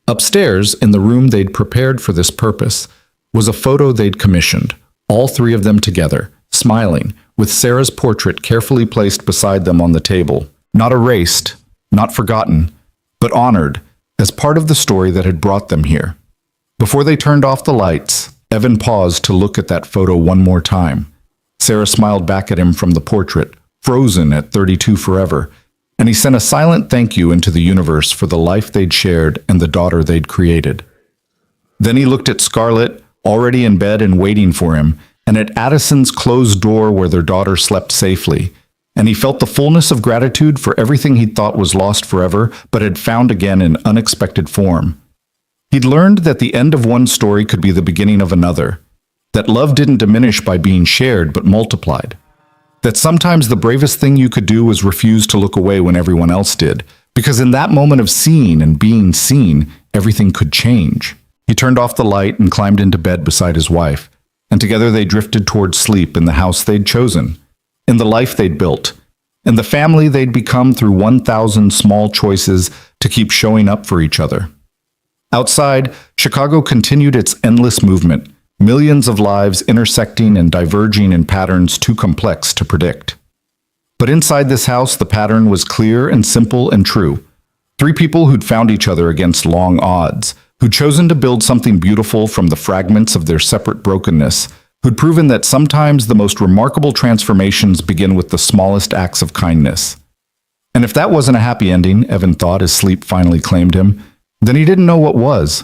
Upstairs, in the room they'd prepared for this purpose, was a photo they'd commissioned, all three of them together, smiling, with Sarah's portrait carefully placed beside them on the table, not erased, not forgotten, but honored as part of the story that had brought them here. Before they turned off the lights, Evan paused to look at that photo one more time. Sarah smiled back at him from the portrait, frozen at 32 forever, and he sent a silent thank you into the universe for the life they'd shared and the daughter they'd created. Then he looked at Scarlett, already in bed and waiting for him, and at Addison's closed door where their daughter slept safely, and he felt the fullness of gratitude for everything he'd thought was lost forever but had found again in unexpected form. He'd learned that the end of one story could be the beginning of another, that love didn't diminish by being shared but multiplied, that sometimes the bravest thing you could do was refuse to look away when everyone else did, because in that moment of seeing and being seen, everything could change. He turned off the light and climbed into bed beside his wife, and together they drifted towards sleep in the house they'd chosen, in the life they'd built, in the family they'd become through 1,000 small choices to keep showing up for each other. Outside, Chicago continued its endless movement, millions of lives intersecting and diverging in patterns too complex to predict. But inside this house, the pattern was clear and simple and true. Three people who'd found each other against long odds, who'd chosen to build something beautiful from the fragments of their separate brokenness, who'd proven that sometimes the most remarkable transformations begin with the smallest acts of kindness. And if that wasn't a happy ending, Evan thought as sleep finally claimed him, then he didn't know what was.